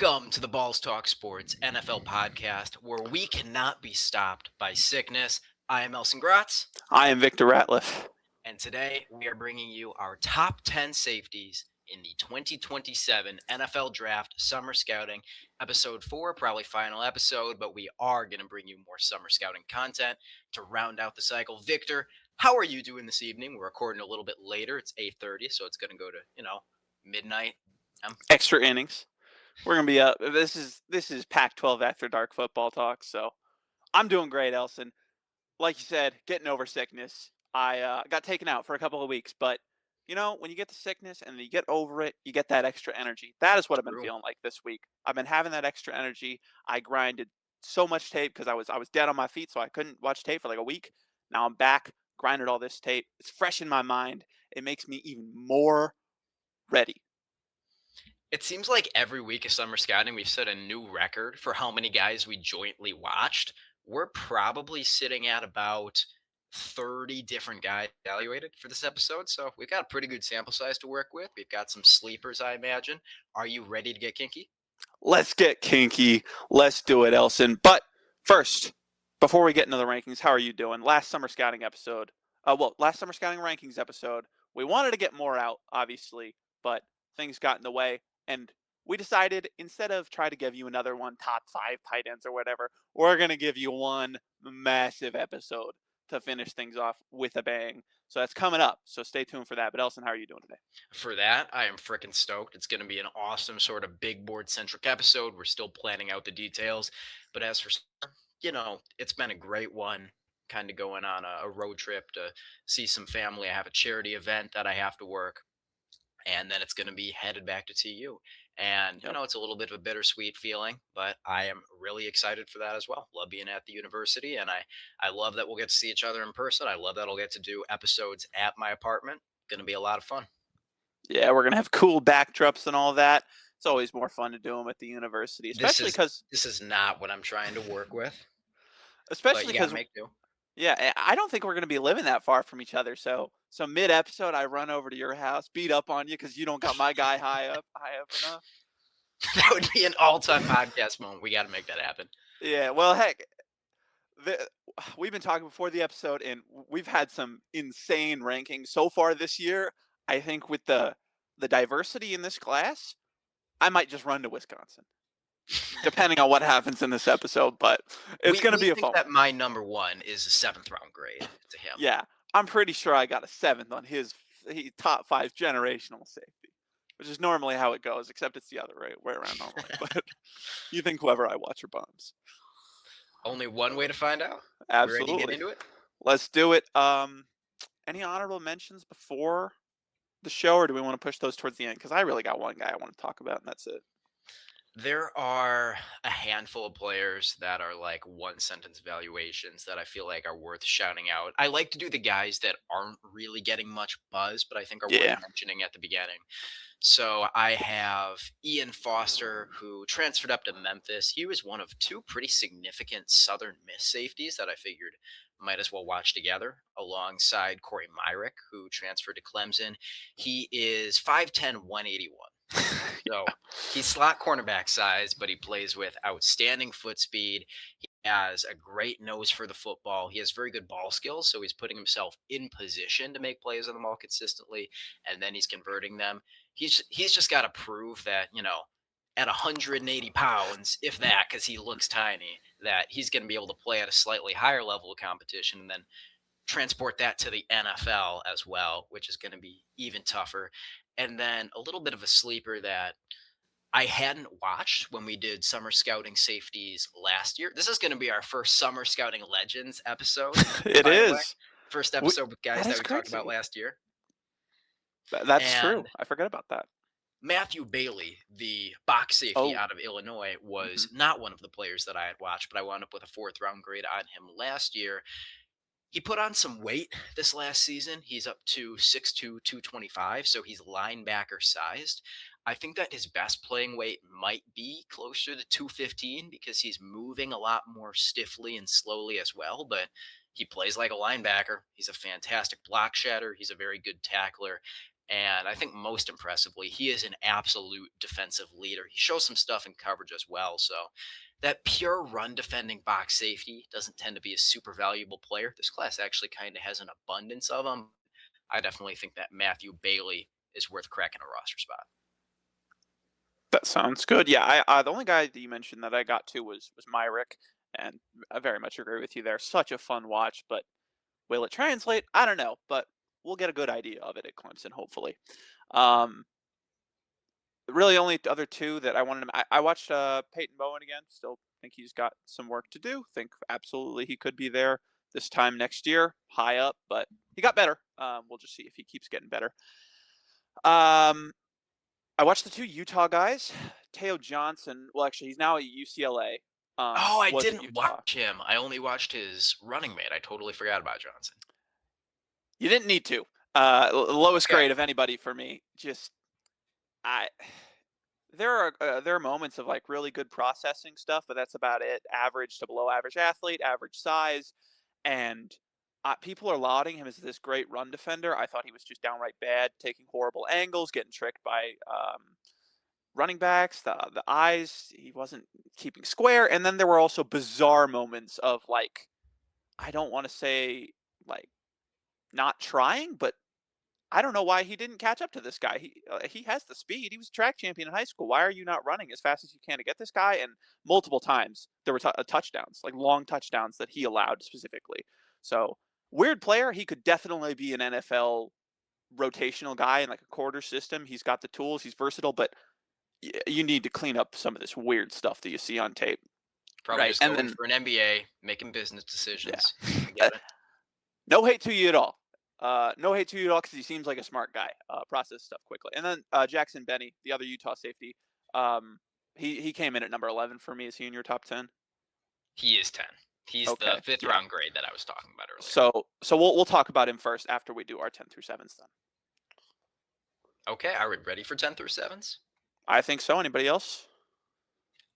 Welcome to the Balls Talk Sports NFL podcast, where we cannot be stopped by sickness. I am Elson Gratz, I am Victor Ratliff. and today we are bringing you our top 10 safeties in the 2027 NFL Draft Summer Scouting. Episode 4, probably final episode, but we are going to bring you more summer scouting content to round out the cycle. Victor, how are you doing this evening? We're recording a little bit later. It's 8:30, so it's going to go to, midnight. Extra innings. We're gonna be up. This is Pac-12 after dark football talk. So I'm doing great, Elson. Like you said, getting over sickness. I got taken out for a couple of weeks, but when you get the sickness and you get over it, you get that extra energy. That is what I've been True. feeling like this week. I've been having that extra energy. I grinded so much tape because I was dead on my feet, so I couldn't watch tape for like a week. Now I'm back, grinded all this tape. It's fresh in my mind. It makes me even more ready. It seems like every week of summer scouting, we've set a new record for how many guys we jointly watched. We're probably sitting at about 30 different guys evaluated for this episode. So we've got a pretty good sample size to work with. We've got some sleepers, I imagine. Are you ready to get kinky? Let's get kinky. Let's do it, Elson. But first, before we get into the rankings, how are you doing? Last summer scouting rankings episode, we wanted to get more out, obviously, but things got in the way. And we decided instead of try to give you another one, top 5 tight ends or whatever, we're going to give you one massive episode to finish things off with a bang. So that's coming up. So stay tuned for that. But Elson, how are you doing today? For that, I am freaking stoked. It's going to be an awesome sort of big board centric episode. We're still planning out the details. But as for, it's been a great one. Kind of going on a road trip to see some family. I have a charity event that I have to work. And then it's going to be headed back to TU. And, Yep. it's a little bit of a bittersweet feeling, but I am really excited for that as well. Love being at the university, and I love that we'll get to see each other in person. I love that I'll get to do episodes at my apartment. Going to be a lot of fun. Yeah, we're going to have cool backdrops and all that. It's always more fun to do them at the university, This especially is because this is not what I'm trying to work with, but especially you got to because make do. yeah, I don't think we're going to be living that far from each other. So mid episode, I run over to your house, beat up on you because you don't got my guy high up enough. That would be an all-time podcast moment. We got to make that happen. Yeah, well, heck, we've been talking before the episode, and we've had some insane rankings so far this year. I think with the diversity in this class, I might just run to Wisconsin, depending on what happens in this episode. But it's going to be a think fun that one. my number one is a 7th-round grade to him. Yeah, I'm pretty sure I got a 7th on his top 5 generational safety, which is normally how it goes, except it's the other way around normally. But you think whoever I watch are bums. Only one way to find out. We ready to get Absolutely. into it? Let's do it. Any honorable mentions before the show, or do we want to push those towards the end? Because I really got one guy I want to talk about, and that's it. There are a handful of players that are like one sentence evaluations that I feel like are worth shouting out. I like to do the guys that aren't really getting much buzz, but I think are Yeah. worth mentioning at the beginning. So I have Ian Foster, who transferred up to Memphis. He was one of 2 pretty significant Southern Miss safeties that I figured might as well watch together, alongside Corey Myrick, who transferred to Clemson. He is 5'10", 181. So he's slot cornerback size, but he plays with outstanding foot speed. He has a great nose for the football. He has very good ball skills, so he's putting himself in position to make plays on the ball consistently, and then he's converting them. He's just got to prove that, at 180 pounds, if that, because he looks tiny, that he's going to be able to play at a slightly higher level of competition and then transport that to the NFL as well, which is going to be even tougher. And then a little bit of a sleeper that I hadn't watched when we did summer scouting safeties last year. This is going to be our first summer scouting legends episode. It By the way. is. First episode with guys that that is we talked about crazy. last year. That's And true. I forgot about that. Matthew Bailey, the box safety Oh. out of Illinois, was not one of the players that I had watched, but I wound up with a 4th-round grade on him last year. He put on some weight this last season. He's up to 6'2", 225, so he's linebacker sized. I think that his best playing weight might be closer to 215 because he's moving a lot more stiffly and slowly as well, but he plays like a linebacker. He's a fantastic block shatter. He's a very good tackler. And I think most impressively, he is an absolute defensive leader. He shows some stuff in coverage as well. So that pure run defending box safety doesn't tend to be a super valuable player. This class actually kind of has an abundance of them. I definitely think that Matthew Bailey is worth cracking a roster spot. That sounds good. Yeah, the only guy that you mentioned that I got to was Myrick, and I very much agree with you there. Such a fun watch, but will it translate? I don't know, but we'll get a good idea of it at Clemson, hopefully. Um, really, only other two that I wanted to. I watched Peyton Bowen again. Still think he's got some work to do. Think absolutely he could be there this time next year, high up, but he got better. We'll just see if he keeps getting better. Um, I watched the two Utah guys. Teo Johnson. Well, actually, he's now at UCLA. Oh, I Was at didn't Utah. watch him. I only watched his running mate. I totally forgot about Johnson. You didn't need to. Lowest Okay. grade of anybody for me. Just I. There are moments of like really good processing stuff, but that's about it. Average to below average athlete, average size, and people are lauding him as this great run defender. I thought he was just downright bad, taking horrible angles, getting tricked by running backs. The eyes, he wasn't keeping square, and then there were also bizarre moments of like I don't want to say like not trying, but I don't know why he didn't catch up to this guy. He has the speed. He was a track champion in high school. Why are you not running as fast as you can to get this guy? And multiple times there were touchdowns, like long touchdowns that he allowed specifically. So weird player. He could definitely be an NFL rotational guy in like a quarter system. He's got the tools. He's versatile, but you need to clean up some of this weird stuff that you see on tape, Probably right? just And going then for an MBA, making business decisions. I yeah, get it. no hate to you at all. No hate to you at all because he seems like a smart guy. Process stuff quickly. And then Jackson Benny, the other Utah safety, um, he came in at number 11 for me. Is he in your top 10? He is 10. He's the Okay, fifth yeah. round grade that I was talking about earlier. So we'll talk about him first after we do our 10 through 7s. Then Okay, are we ready for 10 through 7s? I think so. Anybody else?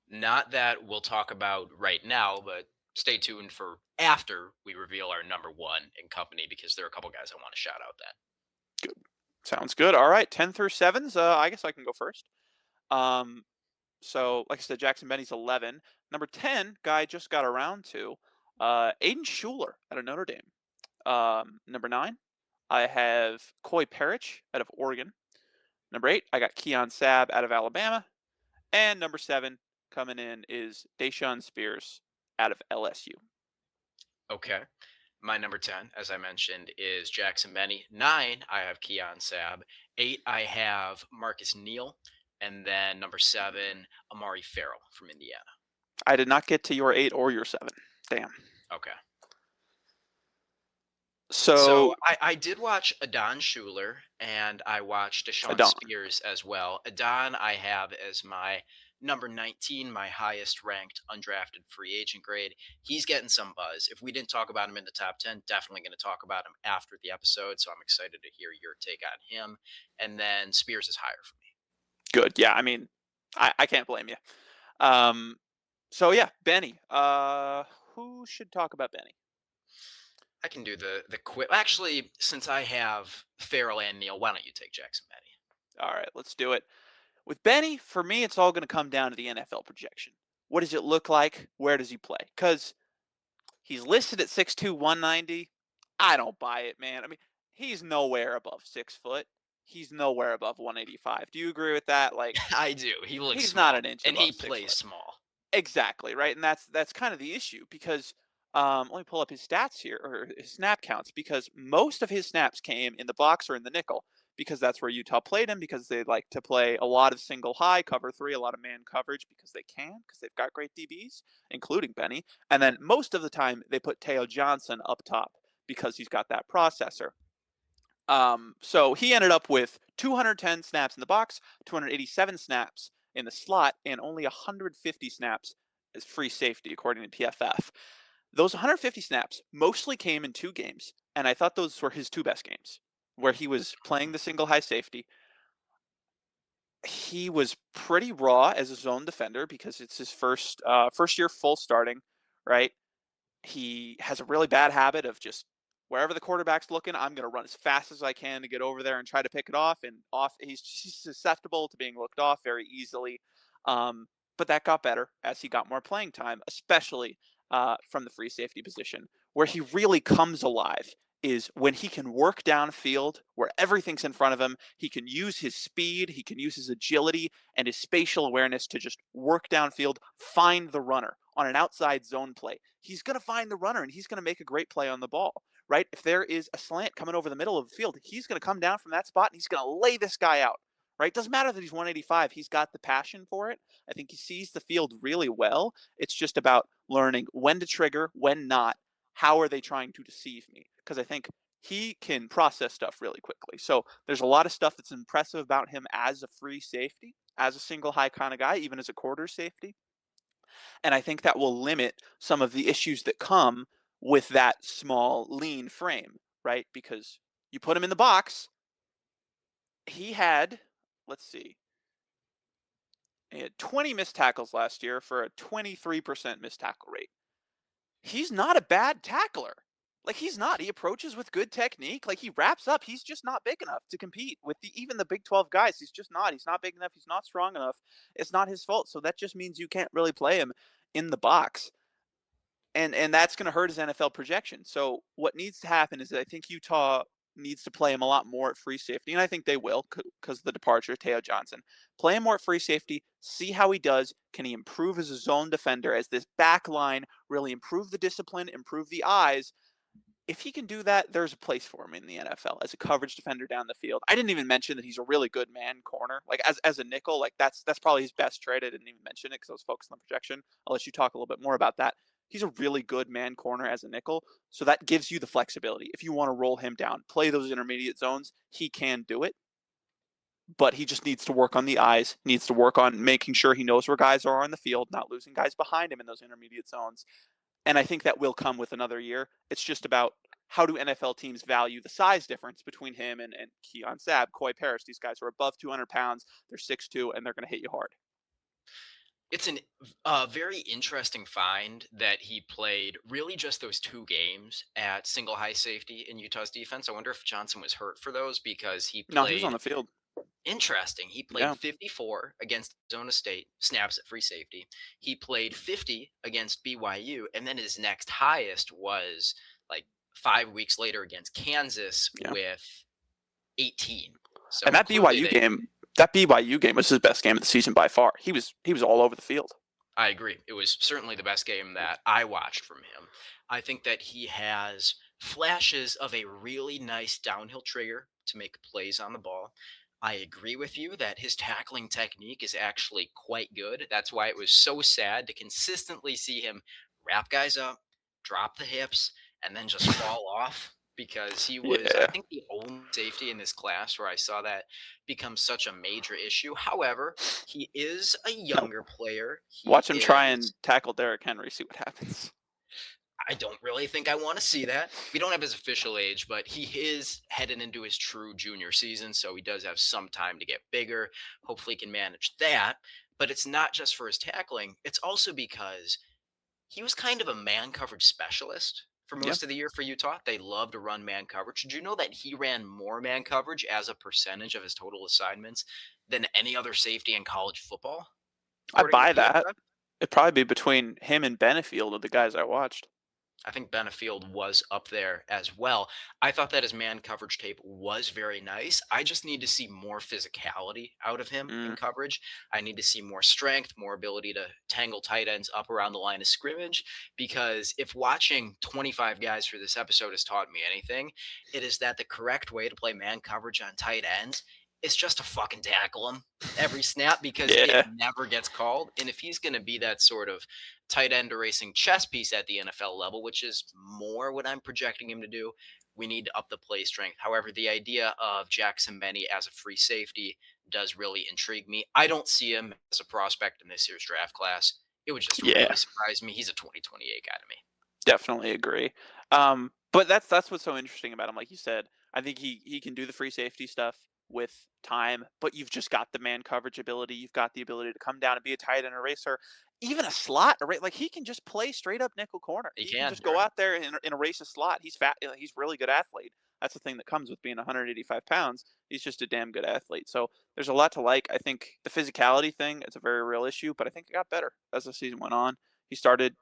Not that we'll talk about right now, but stay tuned for after we reveal our number one in company because there are a couple guys I want to shout out then. Good. Sounds good. All right, 10 through 7s. I guess I can go first. Um, so like I said, Jackson Benny's 11. Number 10 guy just got around to Aiden Schuler out of Notre Dame. Number 9, I have Coy Parrish out of Oregon. Number 8, I got Keon Sabb out of Alabama. And number 7 coming in is Deshaun Spears out of LSU. Okay. My number 10, as I mentioned, is Jackson Benny. 9, I have Keon Sabb. 8, I have Marcus Neal. And then number 7, Amari Farrell from Indiana. I did not get to your 8 or your 7. Damn. Okay. So So, I did watch Adon Schuler and I watched Deshaun Adon. Spears as well. Adon I have as my number 19, my highest ranked undrafted free agent grade. He's getting some buzz. If we didn't talk about him in the top 10, definitely going to talk about him after the episode. So I'm excited to hear your take on him. And then Spears is higher for me. Good. Yeah, I mean, I can't blame you. Um, so yeah, Benny. Who should talk about Benny? I can do the quick. Actually, since I have Farrell and Neal, why don't you take Jackson Benny? All right, let's do it. With Benny, for me, it's all going to come down to the NFL projection. What does it look like? Where does he play? Because he's listed at 6'2", 190. I don't buy it, man. I mean, he's nowhere above 6 foot. He's nowhere above 185. Do you agree with that? Like, I do. He looks he's not small, an inch and he above six plays foot. small. Exactly, right? And that's kind of the issue because let me pull up his stats here or his snap counts because most of his snaps came in the box or in the nickel because that's where Utah played him because they like to play a lot of single high cover 3, a lot of man coverage because they can because they've got great DBs, including Benny. And then most of the time they put Teo Johnson up top because he's got that processor. So he ended up with 210 snaps in the box, 287 snaps in the slot, and only 150 snaps as free safety, according to PFF. Those 150 snaps mostly came in 2 games, and I thought those were his 2 best games, where he was playing the single high safety. He was pretty raw as a zone defender because it's his first year full starting, right? He has a really bad habit of just wherever the quarterback's looking, I'm going to run as fast as I can to get over there and try to pick it off. And off, he's susceptible to being looked off very easily. Um, but that got better as he got more playing time, especially from the free safety position. Where he really comes alive is when he can work downfield where everything's in front of him. He can use his speed, he can use his agility and his spatial awareness to just work downfield, find the runner on an outside zone play. He's going to find the runner and he's going to make a great play on the ball, right? If there is a slant coming over the middle of the field, he's going to come down from that spot and he's going to lay this guy out, right? Doesn't matter that he's 185. He's got the passion for it. I think he sees the field really well. It's just about learning when to trigger, when not. How are they trying to deceive me? Because I think he can process stuff really quickly. So there's a lot of stuff that's impressive about him as a free safety, as a single high kind of guy, even as a quarter safety. And I think that will limit some of the issues that come with that small, lean frame, right? Because you put him in the box, he had, let's see, he had 20 missed tackles last year for a 23% missed tackle rate. He's not a bad tackler. Like he's not. He approaches with good technique. Like he wraps up. He's just not big enough to compete with even the Big 12 guys. He's just not. He's not big enough. He's not strong enough. It's not his fault. So that just means you can't really play him in the box. And that's going to hurt his NFL projection. So what needs to happen is that I think Utah needs to play him a lot more at free safety, and I think they will because of the departure of Teo Johnson. Play him more at free safety, see how he does. Can he improve as a zone defender, as this back line really improve the discipline, improve the eyes? If he can do that, there's a place for him in the NFL as a coverage defender down the field. I didn't even mention that he's a really good man corner, like as a nickel. Like that's probably his best trait. I didn't even mention it because I was focused on the projection. I'll let you talk a little bit more about that. He's a really good man corner as a nickel, so that gives you the flexibility. If you want to roll him down, play those intermediate zones, he can do it. But he just needs to work on the eyes, needs to work on making sure he knows where guys are on the field, not losing guys behind him in those intermediate zones. And I think that will come with another year. It's just about how do NFL teams value the size difference between him and Keon Sabb, Coy Parrish. These guys are above 200 pounds. They're 6'2", and they're going to hit you hard. It's an very interesting find that he played really just those 2 games at single high safety in Utah's defense. I wonder if Johnson was hurt for those because he No, he was on played the field. interesting. He played Yeah. 54 against Arizona State, snaps at free safety. He played 50 against BYU, and then his next highest was like 5 weeks later against Kansas Yeah. with 18. And So clearly they That BYU game was his best game of the season by far. He was all over the field. I agree. It was certainly the best game that I watched from him. I think that he has flashes of a really nice downhill trigger to make plays on the ball. I agree with you that his tackling technique is actually quite good. That's why it was so sad to consistently see him wrap guys up, drop the hips, and then just fall off because he was, I Yeah. think, the only safety in this class where I saw that become such a major issue. However, he is a No. younger player. He Watch him try and is tackle Derrick Henry. See what happens. I don't really think I want to see that. We don't have his official age, but he is heading into his true junior season, so he does have some time to get bigger. Hopefully, he can manage that. But it's not just for his tackling, it's also because he was kind of a man coverage specialist for Yeah. most of the year for Utah. They love to run man coverage. Did you know that he ran more man coverage as a percentage of his total assignments than any other safety in college football, I according to buy that. PFF? It'd probably be between him and Benefield of the guys I watched. I think Benefield was up there as well. I thought that his man coverage tape was very nice. I just need to see more physicality out of him Mm. in coverage. I need to see more strength, more ability to tangle tight ends up around the line of scrimmage. Because if watching 25 guys for this episode has taught me anything, it is that the correct way to play man coverage on tight ends is just to fucking tackle him every snap because it Yeah. never gets called. And if he's going to be that sort of tight end erasing chess piece at the NFL level, which is more what I'm projecting him to do. We need to up the play strength. However, the idea of Jackson Benny as a free safety does really intrigue me. I don't see him as a prospect in this year's draft class. It would just Yeah. really surprise me. He's a 2028 guy to me. Definitely agree. But that's what's so interesting about him. Like you said, I think he can do the free safety stuff. with time, but you've just got the man coverage ability. You've got the ability to come down and be a tight end eraser, even a slot, right? Like he can just play straight up nickel corner. He He can can, just you're go right. out there and erase a slot. He's fat. He's really good athlete. That's the thing that comes with being 185 pounds. He's just a damn good athlete. So there's a lot to like. I think the physicality thing is a very real issue, but I think it got better as the season went on. He started,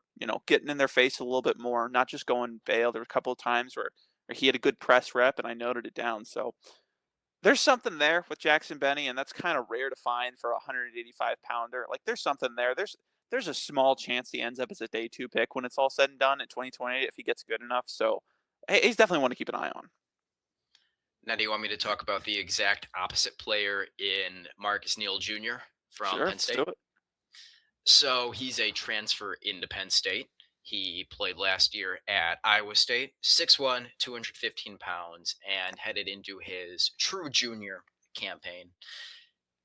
getting in their face a little bit more, not just going bail. There were a couple of times where he had a good press rep, and I noted it down. So there's something there with Jackson Benny, and that's kind of rare to find for a 185 pounder. Like there's something there. There's a small chance he ends up as a day two pick when it's all said and done in 2028 if he gets good enough. So he's definitely one to keep an eye on. Now, do you want me to talk about the exact opposite player in Marcus Neal Jr. from Sure, Penn let's do State? it. So he's a transfer into Penn State. He played last year at Iowa State, 6'1", 215 pounds, and headed into his true junior campaign.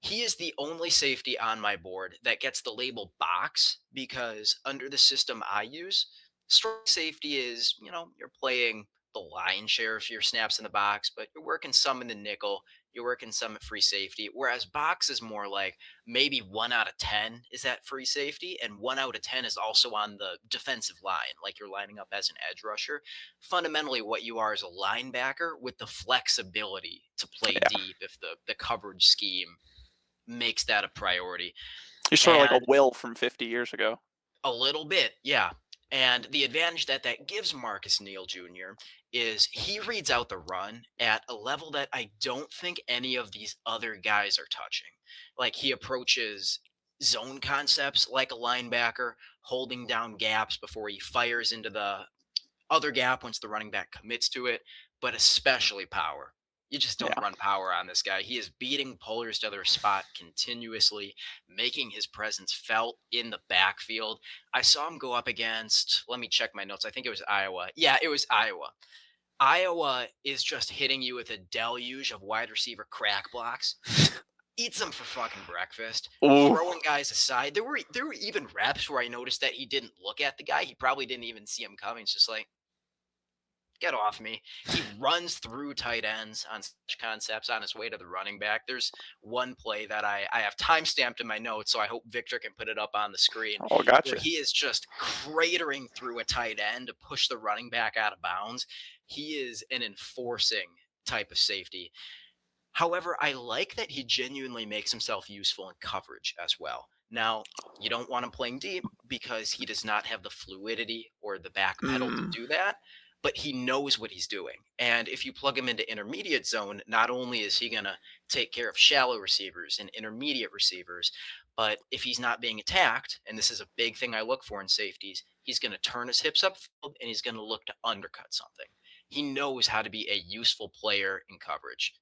He is the only safety on my board that gets the label box because under the system I use, strong safety is, you're playing the lion's share of your snaps in the box, but you're working some in the nickel, you're working some at free safety. Whereas box is more like maybe 1 out of 10 is at free safety, and 1 out of 10 is also on the defensive line, like you're lining up as an edge rusher. Fundamentally, what you are is a linebacker with the flexibility to play Yeah, deep if the coverage scheme makes that a priority. he's sort of like a And Will from 50 years ago. a little bit, yeah. And the advantage that gives Marcus Neal Jr. is he reads out the run at a level that I don't think any of these other guys are touching. Like he approaches zone concepts like a linebacker, holding down gaps before he fires into the other gap once the running back commits to it, but especially power. You just don't Yeah. run power on this guy. He is beating pullers to their spot continuously, making his presence felt in the backfield. I saw him go up against, let me check my notes. I think it was Iowa. Yeah, it was Iowa. Iowa is just hitting you with a deluge of wide receiver crack blocks. Eats them for fucking breakfast, Ooh. throwing guys aside. There were even reps where I noticed that he didn't look at the guy. He probably didn't even see him coming. It's just like, get off me. He runs through tight ends on such concepts on his way to the running back. There's one play that I have time stamped in my notes, so I hope Victor can put it up on the screen, Oh, where gotcha. he is just cratering through a tight end to push the running back out of bounds. He is an enforcing type of safety. However, I like that he genuinely makes himself useful in coverage as well. Now, you don't want him playing deep because he does not have the fluidity or the back pedal to Mm, do that, but he knows what he's doing. And if you plug him into intermediate zone, not only is he going to take care of shallow receivers and intermediate receivers, but if he's not being attacked, and this is a big thing I look for in safeties, he's going to turn his hips upfield and he's going to look to undercut something. He knows how to be a useful player in coverage.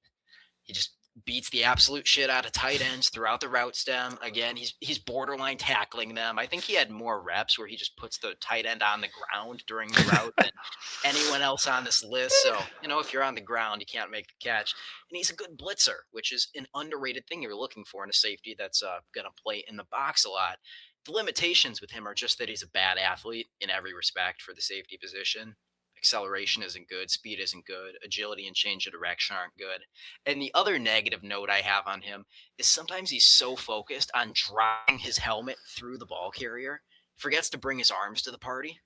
He just beats the absolute shit out of tight ends throughout the route stem. Again, he's borderline tackling them. I think he had more reps where he just puts the tight end on the ground during the route than anyone else on this list. So, if you're on the ground, you can't make the catch. And he's a good blitzer, which is an underrated thing you're looking for in a safety that's going to play in the box a lot. The limitations with him are just that he's a bad athlete in every respect for the safety position. Acceleration isn't good, speed isn't good, agility and change of direction aren't good. And the other negative note I have on him is sometimes he's so focused on driving his helmet through the ball carrier, forgets to bring his arms to the party.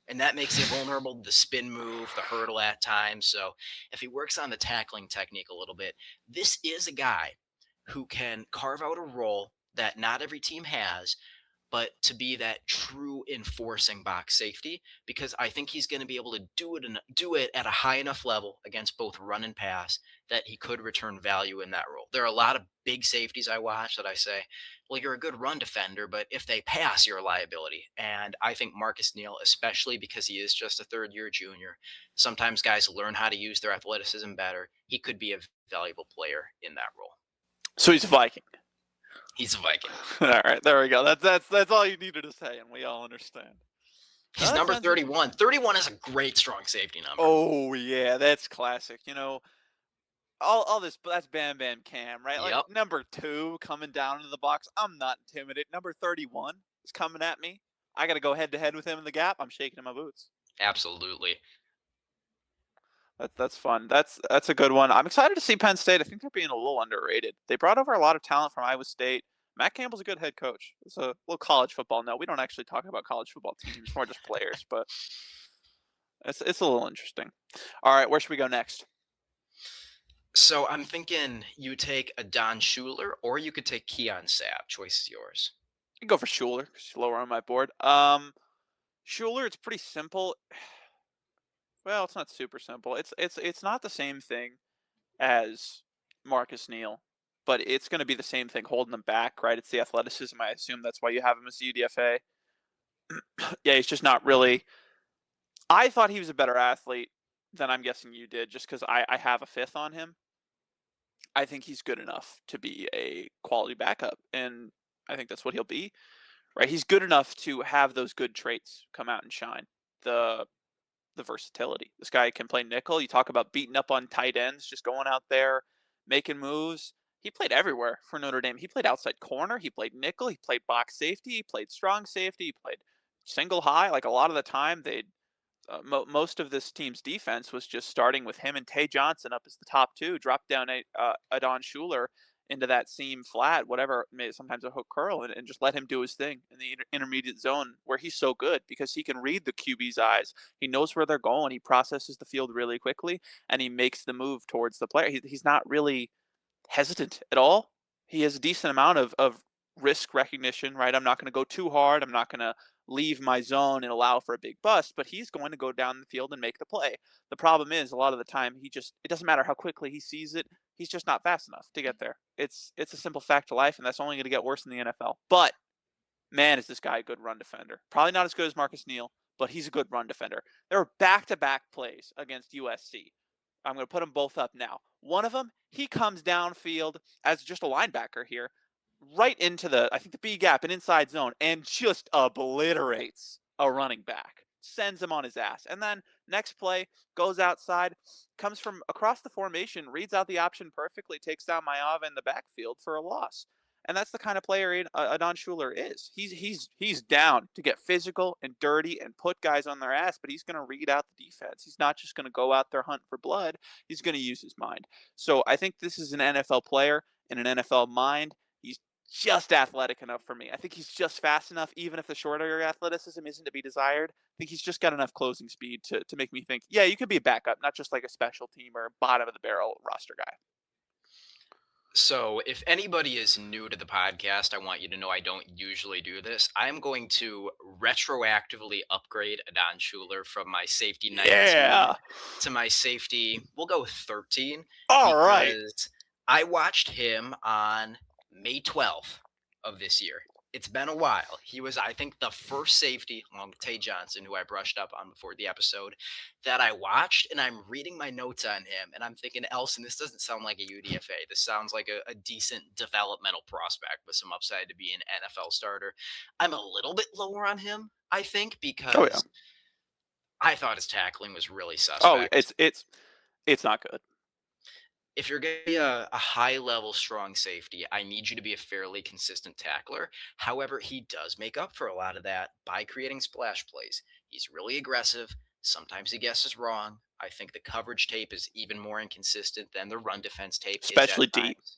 And that makes him vulnerable to the spin move, the hurdle at times. So if he works on the tackling technique a little bit, this is a guy who can carve out a role that not every team has, but to be that true enforcing box safety, because I think he's going to be able to do it at a high enough level against both run and pass that he could return value in that role. There are a lot of big safeties I watch that I say, well, you're a good run defender, but if they pass, you're a liability. And I think Marcus Neal, especially because he is just a third year junior, sometimes guys learn how to use their athleticism better. He could be a valuable player in that role. so he's a Viking. He's a Viking. All right, there we go. That's all you needed to say, and we all understand. Oh, He's that number sounds 31. interesting. 31 is a great strong safety number. Oh yeah, that's classic. All this that's Bam Bam Cam, right? Like Yep, number 2 coming down into the box. I'm not intimidated. Number 31 is coming at me. I got to go head to head with him in the gap. I'm shaking in my boots. absolutely. That's fun. That's a good one. I'm excited to see Penn State. I think they're being a little underrated. They brought over a lot of talent from Iowa State. Matt Campbell's a good head coach. It's a little college football. No, we don't actually talk about college football teams, more just players, but it's a little interesting. All right, where should we go next? So I'm thinking you take a Don Schuler or you could take Keon Sapp. Choice is yours. You can go for Schuler 'cause he's lower on my board. Schuler, it's pretty simple. Well, it's not super simple. It's not the same thing as Marcus Neal, but it's going to be the same thing holding them back, right? It's the athleticism. I assume that's why you have him as the UDFA. Yeah, he's just not really. I thought he was a better athlete than I'm guessing you did, just because I have a fifth on him. I think he's good enough to be a quality backup, and I think that's what he'll be. Right? He's good enough to have those good traits come out and shine. The the versatility. This guy can play nickel. You talk about beating up on tight ends, just going out there, making moves. He played everywhere for Notre Dame. He played outside corner. He played nickel. He played box safety. He played strong safety. He played single high. Like a lot of the time, they most of this team's defense was just starting with him and Tay Johnson up as the top two, drop down a Don Schuler into that seam flat, whatever, sometimes a hook curl, and just let him do his thing in the intermediate zone where he's so good because he can read the QB's eyes. He knows where they're going. He processes the field really quickly, and he makes the move towards the player. He's not really hesitant at all. He has a decent amount of risk recognition, right? I'm not going to go too hard. I'm not going to leave my zone and allow for a big bust, but he's going to go down the field and make the play. The problem is a lot of the time it doesn't matter how quickly he sees it, he's just not fast enough to get there. It's a simple fact of life, and that's only going to get worse in the NFL. But man, is this guy a good run defender. Probably not as good as Marcus Neal, but he's a good run defender. There were back-to-back plays against USC. I'm going to put them both up now. One of them, he comes downfield as just a linebacker here, right into I think the B gap and inside zone, and just obliterates a running back. Sends him on his ass. And then next play, goes outside, comes from across the formation, reads out the option perfectly, takes down Mayav in the backfield for a loss. And that's the kind of player Adon Schuler is. He's down to get physical and dirty and put guys on their ass, but he's going to read out the defense. He's not just going to go out there hunting for blood. He's going to use his mind. So I think this is an NFL player in an NFL mind. He's just athletic enough for me. I think he's just fast enough, even if the shorter athleticism isn't to be desired. I think he's just got enough closing speed to make me think, yeah, you could be a backup, not just like a special team or bottom of the barrel roster guy. So, if anybody is new to the podcast, I want you to know I don't usually do this. I'm going to retroactively upgrade Adon Schuler from my safety 19 Yeah. to my safety, we'll go 13, All right. because I watched him on May 12th of this year. It's been a while. He was, I think, the first safety, along with Tay Johnson, who I brushed up on before the episode, that I watched, and I'm reading my notes on him, and I'm thinking, Elson, this doesn't sound like a UDFA. This sounds like a decent developmental prospect with some upside to be an NFL starter. I'm a little bit lower on him, I think, Oh yeah. because I thought his tackling was really Oh, suspect. it's not good. If you're going to be a high level strong safety, I need you to be a fairly consistent tackler. However, he does make up for a lot of that by creating splash plays. He's really aggressive. Sometimes he guesses wrong. I think the coverage tape is even more inconsistent than the run defense tape is at Especially deep. times.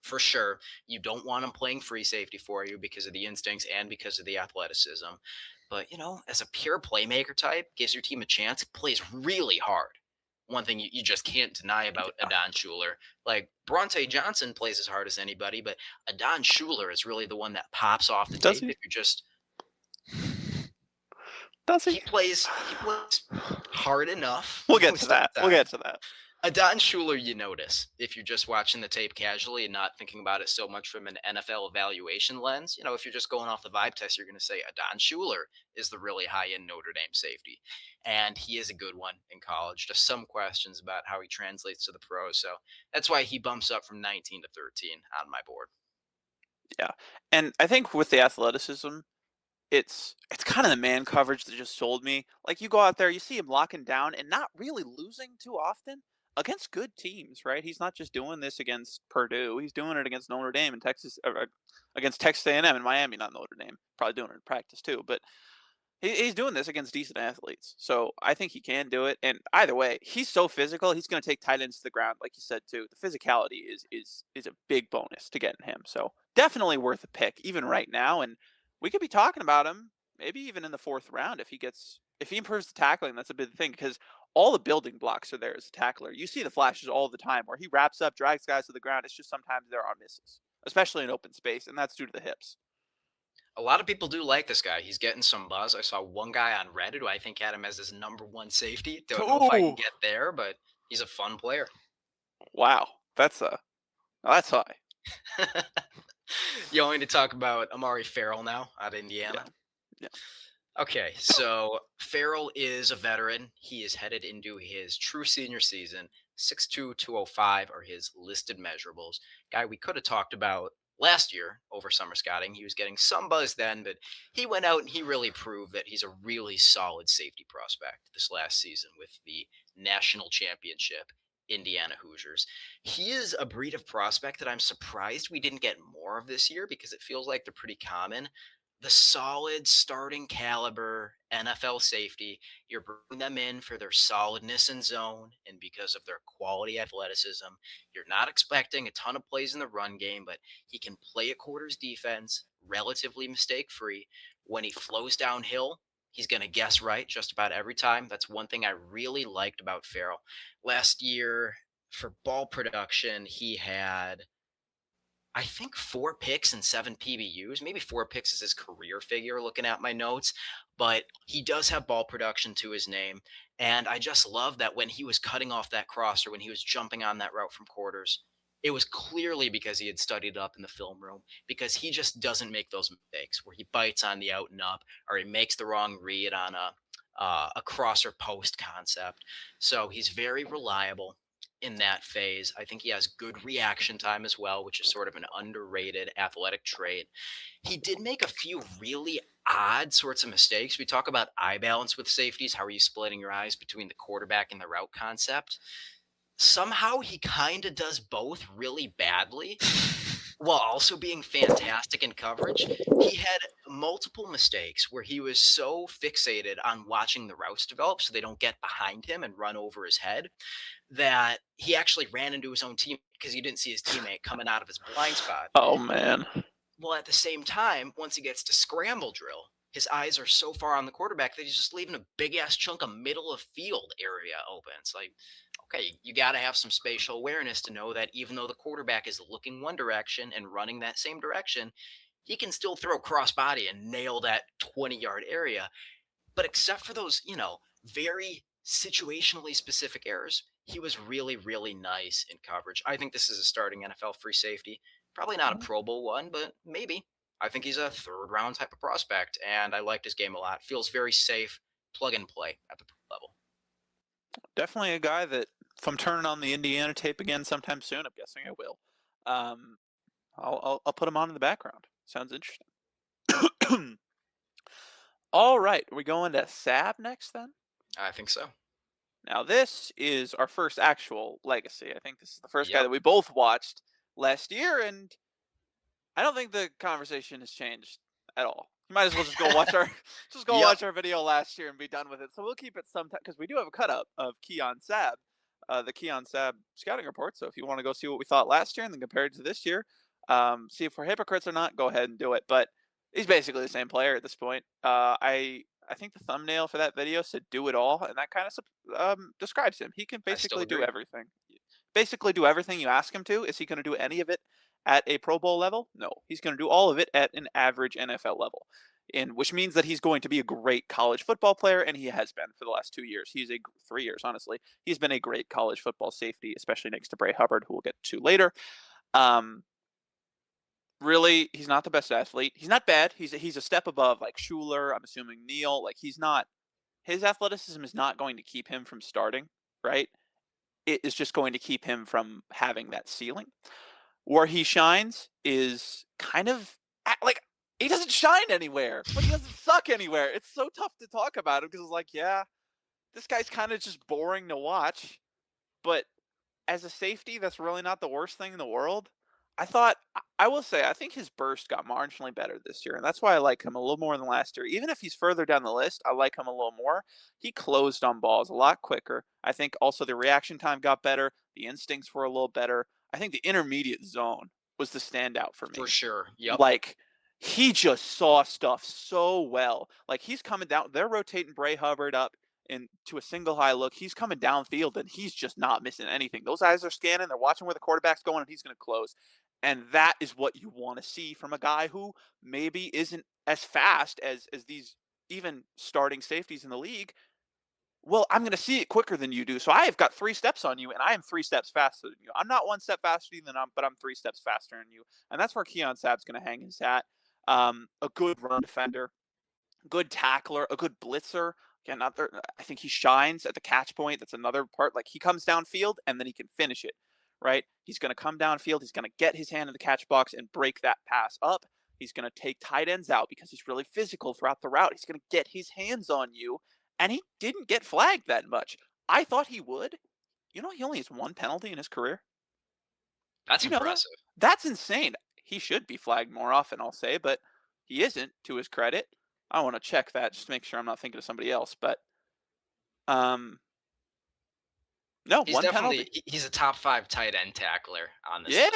For sure, you don't want him playing free safety for you because of the instincts and because of the athleticism. But, as a pure playmaker type, gives your team a chance, plays really hard. One thing you just can't deny about Adon Schuler. Like, Bronte Johnson plays as hard as anybody, but Adon Schuler is really the one that pops off the Does tape he? if you're just Does he? he plays hard enough. We'll get to Most of that. the We'll time. get to that. Adon Schuler, you notice if you're just watching the tape casually and not thinking about it so much from an NFL evaluation lens. If you're just going off the vibe test, you're going to say Adon Schuler is the really high end Notre Dame safety. And he is a good one in college. Just some questions about how he translates to the pros. So that's why he bumps up from 19 to 13 on my board. Yeah. And I think with the athleticism, it's kind of the man coverage that just sold me. Like you go out there, you see him locking down and not really losing too often against good teams, right? He's not just doing this against Purdue. He's doing it against Notre Dame and Texas, against Texas A&M and Miami, not Notre Dame. Probably doing it in practice too. But He's doing this against decent athletes, so I think he can do it. And either way, he's so physical. He's going to take tight ends to the ground, like you said too. The physicality is a big bonus to getting him. So definitely worth a pick, even right now. And we could be talking about him maybe even in the fourth round if he improves the tackling. That's a big thing because all the building blocks are there as a tackler. You see the flashes all the time where he wraps up, drags guys to the ground. It's just sometimes there are misses, especially in open space, and that's due to the hips. A lot of people do like this guy. He's getting some buzz. I saw one guy on Reddit who I think had him as his number one safety. Don't know if I can Oh get there, but he's a fun player. wow, that's high. You want me to talk about Amari Farrell now out of Yeah. Indiana? Yeah. Okay, so Farrell is a veteran. He is headed into his true senior season. 6'2", 205 are his listed measurables. Guy we could have talked about last year over summer scouting. He was getting some buzz then, but he went out and he really proved that he's a really solid safety prospect this last season with the national championship Indiana Hoosiers. He is a breed of prospect that I'm surprised we didn't get more of this year because it feels like they're pretty common. The solid starting caliber NFL safety. You're bringing them in for their solidness in zone and because of their quality athleticism. You're not expecting a ton of plays in the run game, but he can play a quarters defense relatively mistake free. When he flows downhill, he's going to guess right just about every time. That's one thing I really liked about Farrell. Last year, for ball production, he had I think 4 picks and 7 PBUs. Maybe 4 picks is his career figure looking at my notes, but he does have ball production to his name. And I just love that when he was cutting off that crosser, when he was jumping on that route from quarters, it was clearly because he had studied up in the film room because he just doesn't make those mistakes where he bites on the out and up or he makes the wrong read on a crosser post concept. So he's very reliable in that phase. I think he has good reaction time as well, which is sort of an underrated athletic trait. He did make a few really odd sorts of mistakes. We talk about eye balance with safeties. How are you splitting your eyes between the quarterback and the route concept? Somehow he kind of does both really badly while also being fantastic in coverage. He had multiple mistakes where he was so fixated on watching the routes develop so they don't get behind him and run over his head that he actually ran into his own team because he didn't see his teammate coming out of his blind spot. Oh man. Well, at the same time, once he gets to scramble drill, his eyes are so far on the quarterback that he's just leaving a big ass chunk of middle of field area open. It's like, okay, you got to have some spatial awareness to know that even though the quarterback is looking one direction and running that same direction, he can still throw crossbody and nail that 20-yard area. But except for those, very situationally specific errors, he was really, really nice in coverage. I think this is a starting NFL free safety. Probably not a Pro Bowl one, but maybe. I think he's a third round type of prospect, and I liked his game a lot. Feels very safe, plug and play at the pro level. Definitely a guy that if I'm turning on the Indiana tape again sometime soon, I'm guessing I will. Um, I'll put him on in the background. Sounds interesting. All right, are we going to Sab next then? I think so. Now this is our first actual legacy. I think this is the first guy Yep. that we both watched last year, and I don't think the conversation has changed at all. You might as well just go watch our just go Yep. watch our video last year and be done with it. So we'll keep it sometime because we do have a cut up of Keon Sab, the Keon Sab scouting report. So if you want to go see what we thought last year and then compare it to this year, see if we're hypocrites or not, go ahead and do it. But he's basically the same player at this point. I think the thumbnail for that video said "do it all," and that kind of describes him. He can I still basically do agree. everything. Basically, do everything you ask him to. Is he going to do any of it at a Pro Bowl level? No, he's going to do all of it at an average NFL level, which means that he's going to be a great college football player, and he has been for the last 2 years. 3 years, honestly. He's been a great college football safety, especially next to Bray Hubbard, who we'll get to later. Um, really, he's not the best athlete. He's not bad. He's a step above like Schuler. I'm assuming Neal. Like he's not. His athleticism is not going to keep him from starting. Right. It is just going to keep him from having that ceiling. Where he shines is kind of like he doesn't shine anywhere, but he doesn't suck anywhere. It's so tough to talk about him because it's like, yeah, this guy's kind of just boring to watch. But as a safety, that's really not the worst thing in the world. I thought I will say I think his burst got marginally better this year, and that's why I like him a little more than last year. Even if he's further down the list, I like him a little more. He closed on balls a lot quicker. I think also the reaction time got better. The instincts were a little better. I think the intermediate zone was the standout for For me. sure. Yep. Like, he just saw stuff so well. Like, he's coming down, they're rotating Bray Hubbard up into a single high look. He's coming downfield and he's just not missing anything. Those eyes are scanning, they're watching where the quarterback's going, and he's going to close. And that is what you want to see from a guy who maybe isn't as fast as these even starting safeties in the league. Well, I'm going to see it quicker than you do. So I have got 3 steps on you, and I am 3 steps faster than you. I'm not 1 step faster than you, but I'm 3 steps faster than you. And that's where Keon Sabb's going to hang his hat. A good run defender, good tackler, a good blitzer. Again, not there, I think he shines at the catch point. That's another part. Like, he comes downfield and then he can finish it, right? He's going to come downfield. He's going to get his hand in the catch box and break that pass up. He's going to take tight ends out because he's really physical throughout the route. He's going to get his hands on you. And he didn't get flagged that much. I thought he would. You know, he only has 1 penalty in his career. That's Do you know that? impressive. That's insane. He should be flagged more often, I'll say, but he isn't, to his credit. I want to check that just to make sure I'm not thinking of somebody else. But um, no, He's 1 penalty. he's a top 5 tight end tackler on this Yeah,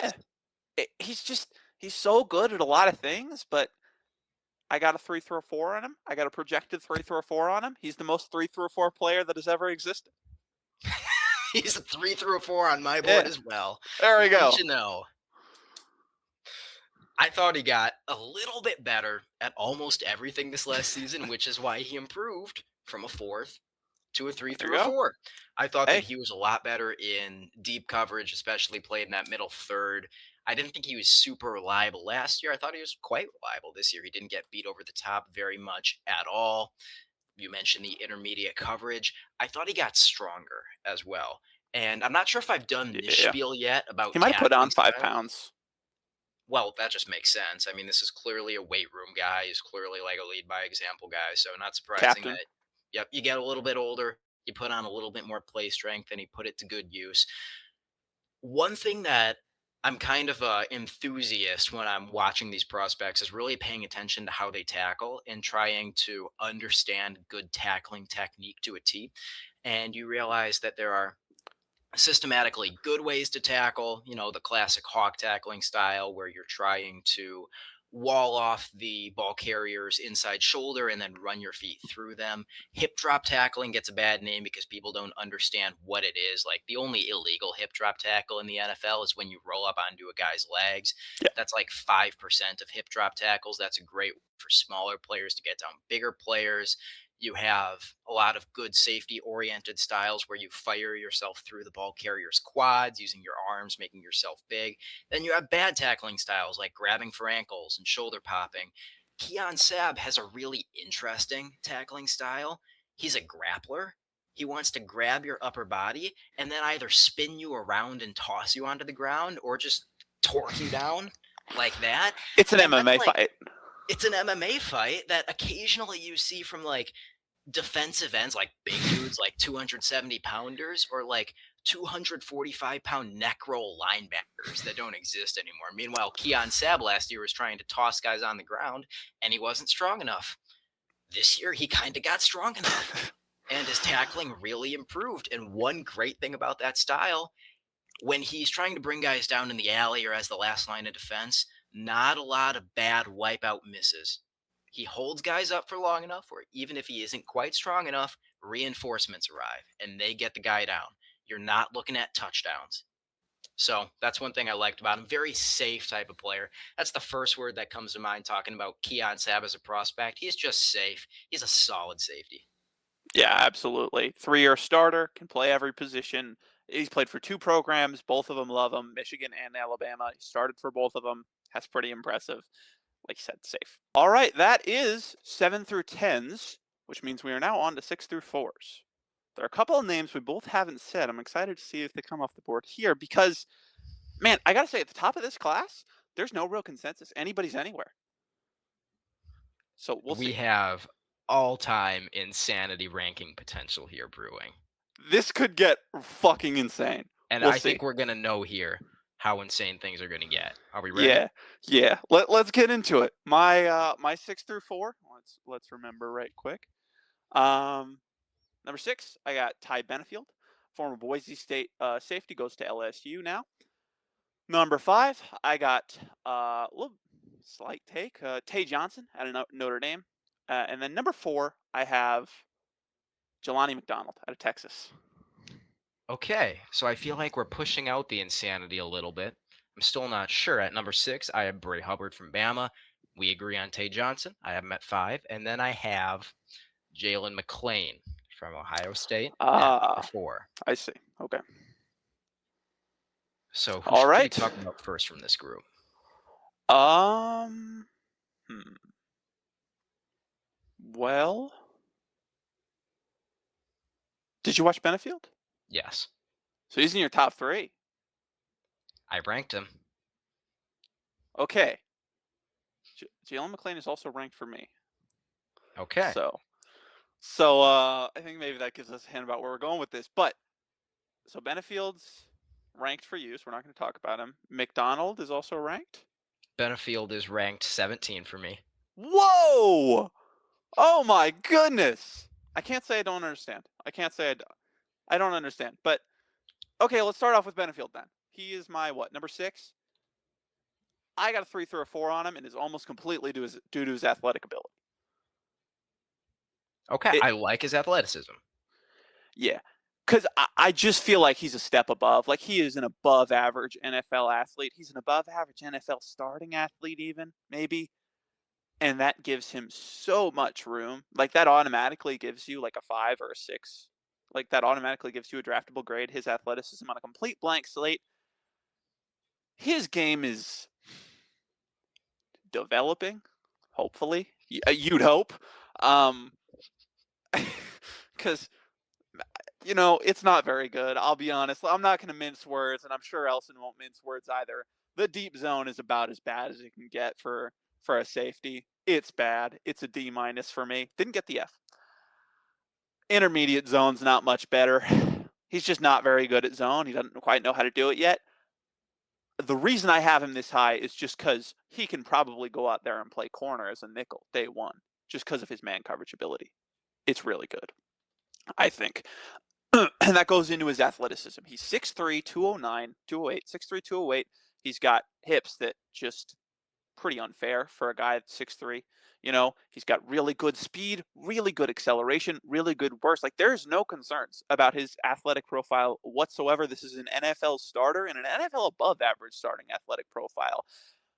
list. he's so good at a lot of things. But I got a 3 through a 4 on him. I got a projected 3 through a 4 on him. He's the most 3 through a 4 player that has ever existed. He's a 3 through a 4 on my board Yeah, as well. there we Wouldn't go. you know? I thought he got a little bit better at almost everything this last season, which is why he improved from a fourth to a 3 There you through a go. 4. I thought that Hey, he was a lot better in deep coverage, especially played in that middle third. I didn't think he was super reliable last year. I thought he was quite reliable this year. He didn't get beat over the top very much at all. You mentioned the intermediate coverage. I thought he got stronger as well. And I'm not sure if I've done this yeah, spiel yet he about might have put tackling on five style. pounds. Well, that just makes sense. I mean, this is clearly a weight room guy. He's clearly like a lead by example guy. So not surprising Captain. that, yep, you get a little bit older, you put on a little bit more play strength, and he put it to good use. One thing that I'm kind of a enthusiast when I'm watching these prospects is really paying attention to how they tackle and trying to understand good tackling technique to a T. And you realize that there are systematically good ways to tackle, the classic hawk tackling style where you're trying to wall off the ball carrier's inside shoulder and then run your feet through them. Hip drop tackling gets a bad name because people don't understand what it is. Like, the only illegal hip drop tackle in the NFL is when you roll up onto a guy's legs. Yeah, That's like 5% of hip drop tackles. That's a great way for smaller players to get down bigger players. You have a lot of good safety oriented styles where you fire yourself through the ball carrier's quads using your arms, making yourself big. Then you have bad tackling styles like grabbing for ankles and shoulder popping. Keon Sab has a really interesting tackling style. He's a grappler. He wants to grab your upper body and then either spin you around and toss you onto the ground or just torque you down like that. it's an And that's MMA like, fight. it's an MMA fight that occasionally you see from like defensive ends, like big dudes, like 270 pounders, or like 245-pound neck roll linebackers that don't exist anymore. Meanwhile, Keon Sab last year was trying to toss guys on the ground and he wasn't strong enough. This year, he kind of got strong enough and his tackling really improved. And one great thing about that style, when he's trying to bring guys down in the alley or as the last line of defense, not a lot of bad wipeout misses. He holds guys up for long enough where even if he isn't quite strong enough, reinforcements arrive and they get the guy down. You're not looking at touchdowns. So that's one thing I liked about him. Very safe type of player. That's the first word that comes to mind talking about Keon Sab as a prospect. He's just safe. He's a solid safety. Yeah, absolutely. 3-year starter, can play every position. He's played for 2 programs. Both of them love him, Michigan and Alabama. He started for both of them. That's pretty impressive. Like you said, safe. All right, that is 7 through 10s, which means we are now on to 6 through 4s. There are a couple of names we both haven't said. I'm excited to see if they come off the board here because, man, I got to say, at the top of this class, there's no real consensus. Anybody's anywhere. So we'll We see. have all-time insanity ranking potential here brewing. This could get fucking insane. And We'll I see. think we're going to know here how insane things are going to get. Are we ready? Yeah, yeah. Let's get into it. My 6 through 4. Let's remember right quick. Um, Number 6, I got Ty Benefield, former Boise State safety, goes to LSU now. Number 5, I got a little slight take, Tay Johnson out of Notre Dame, and then number 4, I have Jelani McDonald out of Texas. Okay, so I feel like we're pushing out the insanity a little bit. I'm still not sure. At number 6, I have Bray Hubbard from Bama. We agree on Tay Johnson. I have him at 5. And then I have Jalen McClain from Ohio State at number Ah, 4. I see. Okay. So who All should we right. talk about first from this group? Um. Hmm. Well, did you watch Benefield? Yes, So he's in your top 3. I ranked him. Okay. Jalen McClain is also ranked for me. Okay. So I think maybe that gives us a hint about where we're going with this. But so Benefield's ranked for you, so we're not going to talk about him. McDonald is also ranked. Benefield is ranked 17 for me. Whoa! Oh my goodness! I can't say I don't understand. I can't say I don't understand. But okay, let's start off with Benefield then. He is my what, number 6? I got a 3 through a 4 on him, and is almost completely due to his athletic ability. Okay, It I like his athleticism. Yeah. Because I just feel like he's a step above. Like, he is an above average NFL athlete. He's an above average NFL starting athlete, even, maybe. And that gives him so much room. Like, that automatically gives you like a 5 or a 6. Like, that automatically gives you a draftable grade. His athleticism on a complete blank slate. His game is developing, hopefully. You'd hope. Um, because it's not very good. I'll be honest. I'm not going to mince words, and I'm sure Elson won't mince words either. The deep zone is about as bad as it can get for a safety. It's bad. It's a D minus for me. Didn't get the F. Intermediate zone's not much better. He's just not very good at zone. He doesn't quite know how to do it yet. The reason I have him this high is just because he can probably go out there and play corner as a nickel day one, just because of his man coverage ability. It's really good, I think. And that goes into his athleticism. He's 6'3", 209, 208, 6'3", 208. He's got hips that just pretty unfair for a guy that's 6'3". He's got really good speed, really good acceleration, really good burst. Like, there's no concerns about his athletic profile whatsoever. This is an NFL starter and an NFL above average starting athletic profile.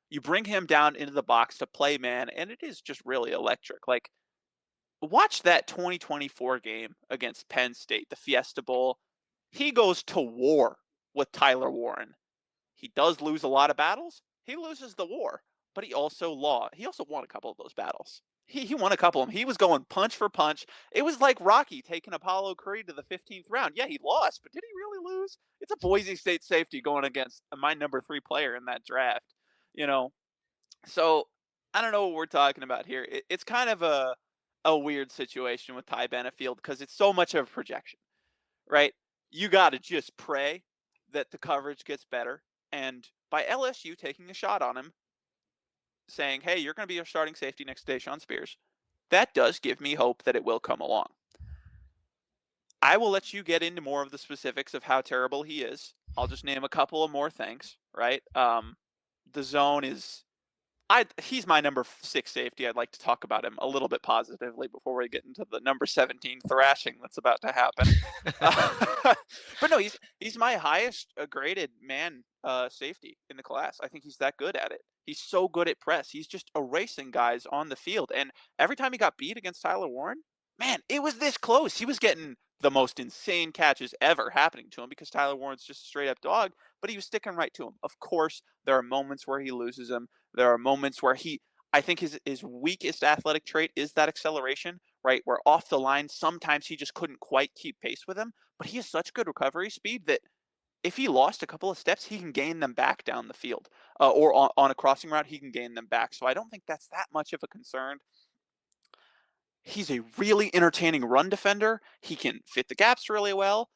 You bring him down into the box to play man, and it is just really electric. Like, watch that 2024 game against Penn State, the Fiesta Bowl. He goes to war with Tyler Warren. He does lose a lot of battles. He loses the war, but he also won a couple of those battles. He won a couple of them. He was going punch for punch. It was like Rocky taking Apollo Creed to the 15th round. Yeah, he lost, but did he really lose? It's a Boise State safety going against my number 3 player in that draft. You know, so I don't know what we're talking about here. It's kind of a weird situation with Ty Benefield because it's so much of a projection, right? You got to just pray that the coverage gets better. And by LSU taking a shot on him, saying, "Hey, you're going to be our starting safety next to Deshaun Spears," that does give me hope that it will come along. I will let you get into more of the specifics of how terrible he is. I'll just name a couple of more things, right? The zone is he's my number 6 safety. I'd like to talk about him a little bit positively before we get into the number 17 thrashing that's about to happen. But no, he's my highest graded man safety in the class. I think he's that good at it. He's so good at press. He's just erasing guys on the field. And every time he got beat against Tyler Warren, man, it was this close. He was getting the most insane catches ever happening to him because Tyler Warren's just a straight up dog, but he was sticking right to him. Of course, there are moments where he loses him. There are moments where I think his weakest athletic trait is that acceleration, right? Where off the line, sometimes he just couldn't quite keep pace with him, but he has such good recovery speed that if he lost a couple of steps, he can gain them back down the field, or on a crossing route, he can gain them back. So I don't think that's that much of a concern. He's a really entertaining run defender. He can fit the gaps really well,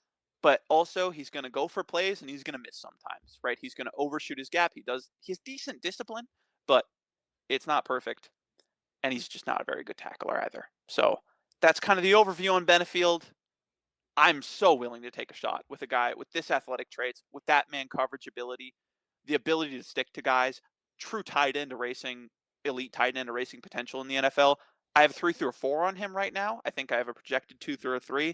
but also he's going to go for plays and he's going to miss sometimes, right? He's going to overshoot his gap. He has decent discipline, but it's not perfect. And he's just not a very good tackler either. So that's kind of the overview on Benefield. I'm so willing to take a shot with a guy with this athletic traits, with that man coverage ability, the ability to stick to guys, true tight end racing, elite tight end racing potential in the NFL. I have 3 through 4 on him right now. I think I have a projected 2 through 3.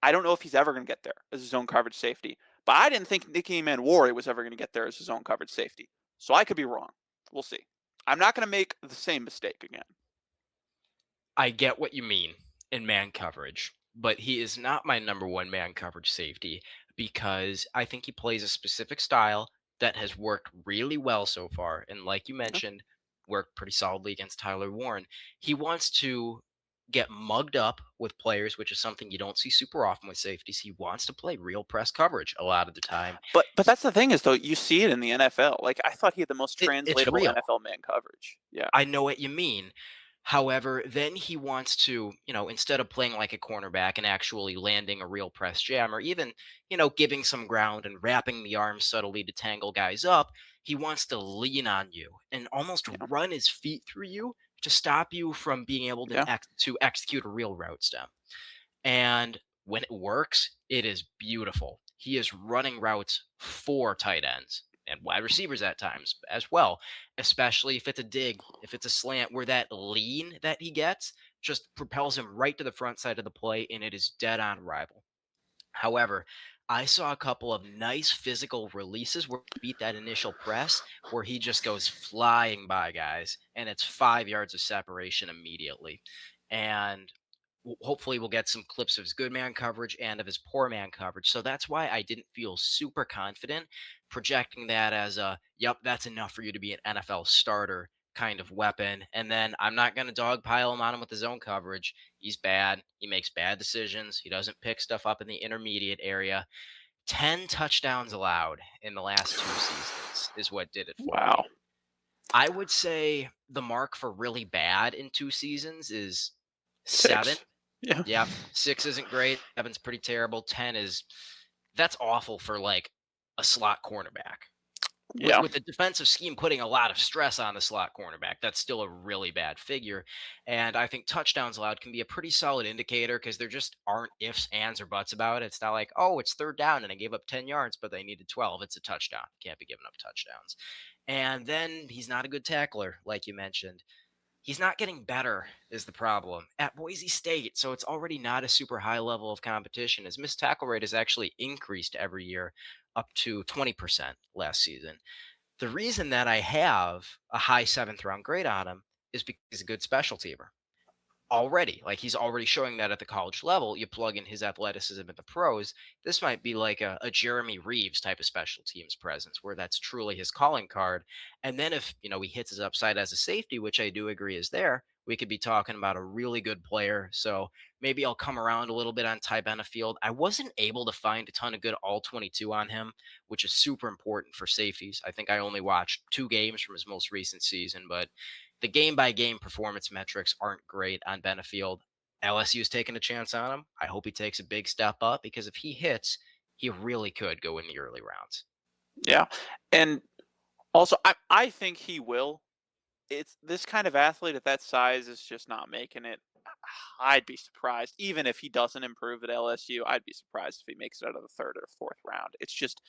I don't know if he's ever going to get there as his own coverage safety, but I didn't think Nicky Manwari was ever going to get there as his own coverage safety. So I could be wrong. We'll see. I'm not going to make the same mistake again. I get what you mean in man coverage, but he is not my number one man coverage safety because I think he plays a specific style that has worked really well so far. And like you Yeah. mentioned, worked pretty solidly against Tyler Warren. He wants to get mugged up with players, which is something you don't see super often with safeties. He wants to play real press coverage a lot of the time. But that's the thing is though, you see it in the NFL. Like I thought he had the most It's translatable real. NFL man coverage. Yeah. I know what you mean. However, then he wants to, instead of playing like a cornerback and actually landing a real press jam or even, giving some ground and wrapping the arms subtly to tangle guys up, he wants to lean on you and almost Yeah. run his feet through you to stop you from being able to Yeah. execute a real route stem. And when it works, it is beautiful. He is running routes for tight ends and wide receivers at times as well, especially if it's a dig, if it's a slant where that lean that he gets just propels him right to the front side of the play and it is dead on arrival. However, I saw a couple of nice physical releases where he beat that initial press where he just goes flying by guys and it's 5 yards of separation immediately. And hopefully we'll get some clips of his good man coverage and of his poor man coverage. So that's why I didn't feel super confident projecting that as a, yep, that's enough for you to be an NFL starter kind of weapon. And then I'm not going to dogpile him on him with his own coverage. He's bad. He makes bad decisions. He doesn't pick stuff up in the intermediate area. 10 touchdowns allowed in the last 2 seasons is what did it for me. Wow. I would say the mark for really bad in 2 seasons is 7. 6. Yeah. Yep. 6 isn't great. 7's pretty terrible. 10 is that's awful for like a slot cornerback. With Yeah. with the defensive scheme putting a lot of stress on the slot cornerback, that's still a really bad figure. And I think touchdowns allowed can be a pretty solid indicator because there just aren't ifs, ands, or buts about it. It's not like, oh, it's third down and I gave up 10 yards, but they needed 12. It's a touchdown. Can't be giving up touchdowns. And then he's not a good tackler, like you mentioned. He's not getting better is the problem at Boise State, so it's already not a super high level of competition. His missed tackle rate has actually increased every year up to 20% last season. The reason that I have a high 7th round grade on him is because he's a good special teamer already. Like he's already showing that at the college level. You plug in his athleticism at the pros. This might be like a Jeremy Reeves type of special teams presence where that's truly his calling card. And then if, he hits his upside as a safety, which I do agree is there, we could be talking about a really good player. So maybe I'll come around a little bit on Ty Benefield. I wasn't able to find a ton of good all 22 on him, which is super important for safeties. I think I only watched 2 games from his most recent season, but the game by game performance metrics aren't great on Benefield. LSU's taking a chance on him. I hope he takes a big step up because if he hits, he really could go in the early rounds. Yeah. And also I think he will. It's this kind of athlete at that size is just not making it. I'd be surprised even if he doesn't improve at LSU. I'd be surprised if he makes it out of the third or fourth round. It's just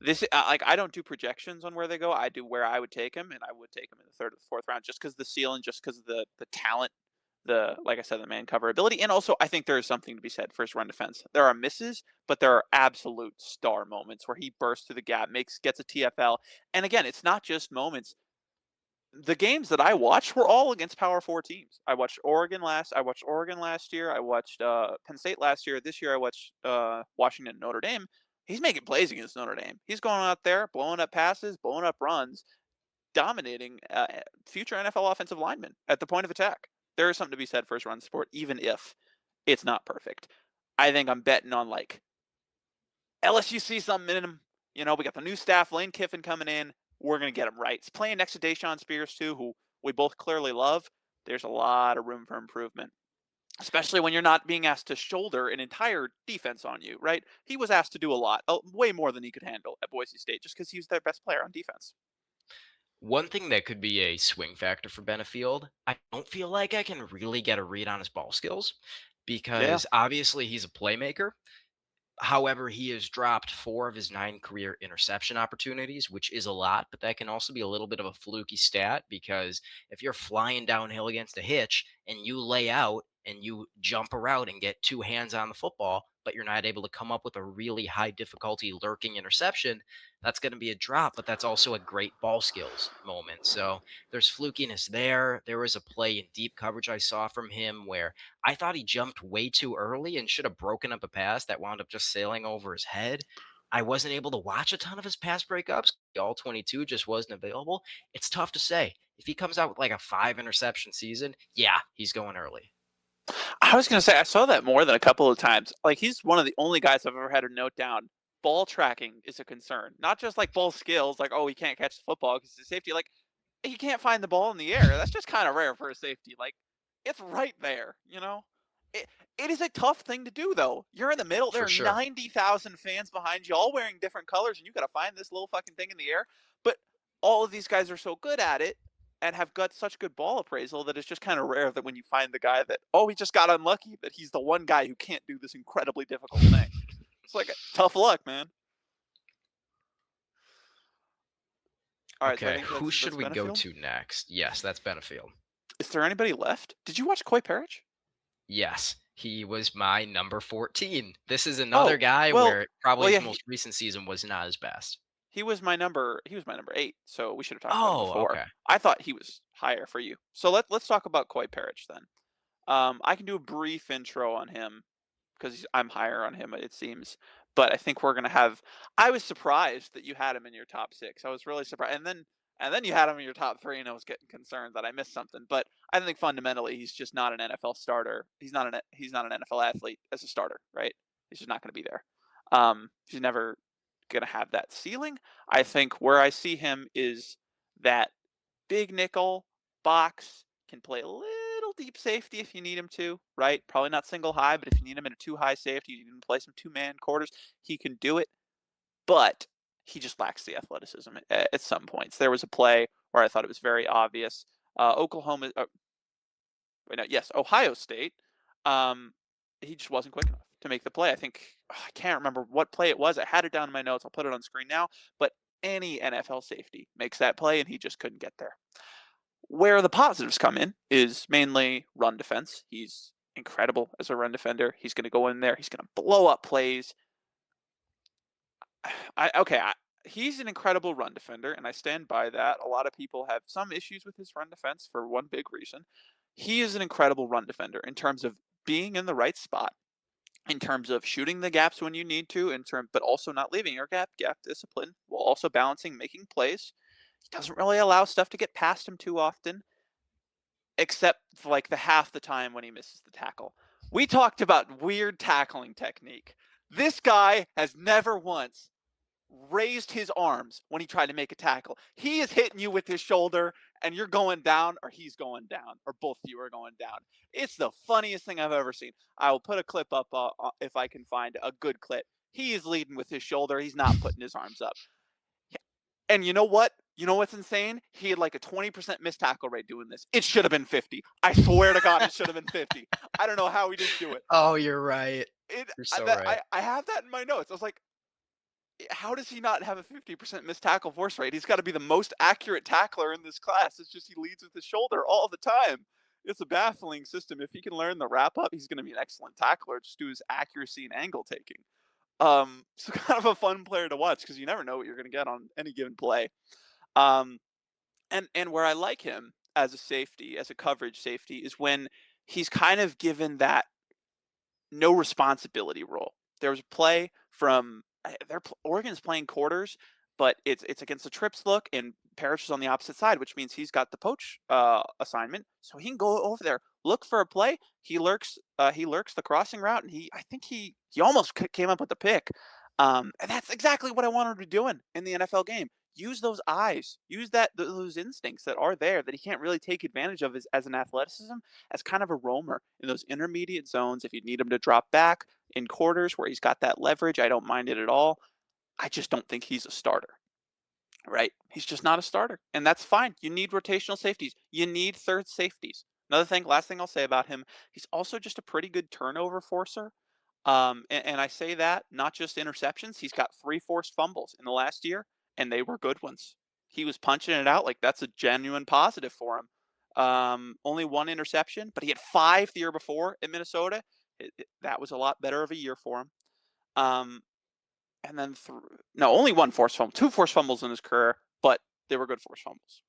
this like I don't do projections on where they go. I do where I would take him, and I would take him in the third or the fourth round just because the ceiling, just because the talent, the like I said, the man cover ability, and also I think there is something to be said for his run defense. There are misses, but there are absolute star moments where he bursts through the gap, gets a TFL, and again, it's not just moments. The games that I watched were all against Power 4 teams. I watched Oregon last year. I watched Penn State last year. This year I watched Washington Notre Dame. He's making plays against Notre Dame. He's going out there, blowing up passes, blowing up runs, dominating future NFL offensive linemen at the point of attack. There is something to be said for his run support, even if it's not perfect. I think I'm betting on like LSU sees something in him. We got the new staff, Lane Kiffin coming in. We're going to get him right. He's playing next to Deshaun Spears, too, who we both clearly love. There's a lot of room for improvement. especially when you're not being asked to shoulder an entire defense on you, right? He was asked to do a lot, way more than he could handle at Boise State, just because he was their best player on defense. One thing that could be a swing factor for Benefield, I don't feel like I can really get a read on his ball skills Yeah. because obviously he's a playmaker. However, he has dropped 4 of his 9 career interception opportunities, which is a lot, but that can also be a little bit of a fluky stat because if you're flying downhill against a hitch and you lay out and you jump a route and get 2 hands on the football, but you're not able to come up with a really high difficulty lurking interception, that's going to be a drop, but that's also a great ball skills moment. So there's flukiness there. There was a play in deep coverage I saw from him where I thought he jumped way too early and should have broken up a pass that wound up just sailing over his head. I wasn't able to watch a ton of his pass breakups. All 22 just wasn't available. It's tough to say. If he comes out with like a 5 interception season, yeah, he's going early. I was gonna say I saw that more than a couple of times. Like he's one of the only guys I've ever had to note down. Ball tracking is a concern, not just like ball skills, like oh he can't catch the football because he's a safety. Like he can't find the ball in the air. That's just kind of rare for a safety. Like it's right there, you know. It it is a tough thing to do though. You're in the middle. There For are sure. 90,000 fans behind you, all wearing different colors, and you got to find this little fucking thing in the air. But all of these guys are so good at it and have got such good ball appraisal that it's just kind of rare that when you find the guy that oh he just got unlucky that he's the one guy who can't do this incredibly difficult thing. It's like tough luck, man. All right, so I Okay, think who should that's we go Benefield. to next? Yes, that's Benefield. Is there anybody left? Did you watch Koi Parrish? Yes, he was my number 14. This is another Oh, guy well, where probably well, his yeah, most recent season was not his best. he was my number 8, so we should have talked about him Oh, before. okay. I thought he was higher for you. So let's talk about Koi Parrish then. I can do a brief intro on him because I'm higher on him, it seems. But I think we're gonna have. I was surprised that you had him in your top 6. I was really surprised, and then you had him in your top 3, and I was getting concerned that I missed something. But I think fundamentally, he's just not an NFL starter. He's not an NFL athlete as a starter, right? He's just not going to be there. He's never going to have that ceiling. I think where I see him is that big nickel box, can play a little deep safety if you need him to, right? Probably not single high, but if you need him in a 2 high safety, you need him to play some 2-man quarters, he can do it. But he just lacks the athleticism at some points. There was a play where I thought it was very obvious. Oklahoma, wait, no, yes, Ohio State. Um, he just wasn't quick enough to make the play. I think I can't remember what play it was. I had it down in my notes. I'll put it on screen now. But any NFL safety makes that play, and he just couldn't get there. Where the positives come in is mainly run defense. He's incredible as a run defender. He's going to go in there. He's going to blow up plays. I okay, he's an incredible run defender, and I stand by that. A lot of people have some issues with his run defense for one big reason. He is an incredible run defender in terms of being in the right spot, in terms of shooting the gaps when you need to, but also not leaving your gap discipline while also balancing making plays. He doesn't really allow stuff to get past him too often, except for like the half the time when he misses the tackle. We talked about weird tackling technique. This guy has never once raised his arms when he tried to make a tackle. He is hitting you with his shoulder and you're going down or he's going down or both of you are going down. It's the funniest thing I've ever seen. I will put a clip up if I can find a good clip. He is leading with his shoulder. He's not putting his arms up. And you know what? You know what's insane? He had like a 20% missed tackle rate doing this. It should have been 50. I swear to God, it should have been 50. I don't know how he didn't do it. Oh, you're right. It You're I, so that right. I have that in my notes. I was like, how does he not have a 50% missed tackle force rate? He's got to be the most accurate tackler in this class. It's just he leads with his shoulder all the time. It's a baffling system. If he can learn the wrap up, he's going to be an excellent tackler. Just do his accuracy and angle taking. So kind of a fun player to watch because you never know what you're going to get on any given play. Um, and where I like him as a safety, as a coverage safety, is when he's kind of given that no responsibility role. There was a play from Oregon's playing quarters, but it's against a trips look, and Parrish is on the opposite side, which means he's got the poach assignment, so he can go over there, look for a play. He lurks the crossing route, and I think he almost came up with the pick. And that's exactly what I wanted to be doing in the NFL game. use those eyes, use those instincts that are there that he can't really take advantage of as an athleticism, as kind of a roamer in those intermediate zones. If you need him to drop back in quarters where he's got that leverage, I don't mind it at all. I just don't think he's a starter, right? He's just not a starter, and that's fine. You need rotational safeties. You need third safeties. Another thing, last thing I'll say about him, he's also just a pretty good turnover forcer. And I say that not just interceptions. He's got 3 forced fumbles in the last year, and they were good ones. He was punching it out like that's a genuine positive for him. Only 1 interception, but he had 5 the year before in Minnesota. That was a lot better of a year for him. Um, and then no, only 1 forced fumble, 2 forced fumbles in his career, but they were good forced fumbles.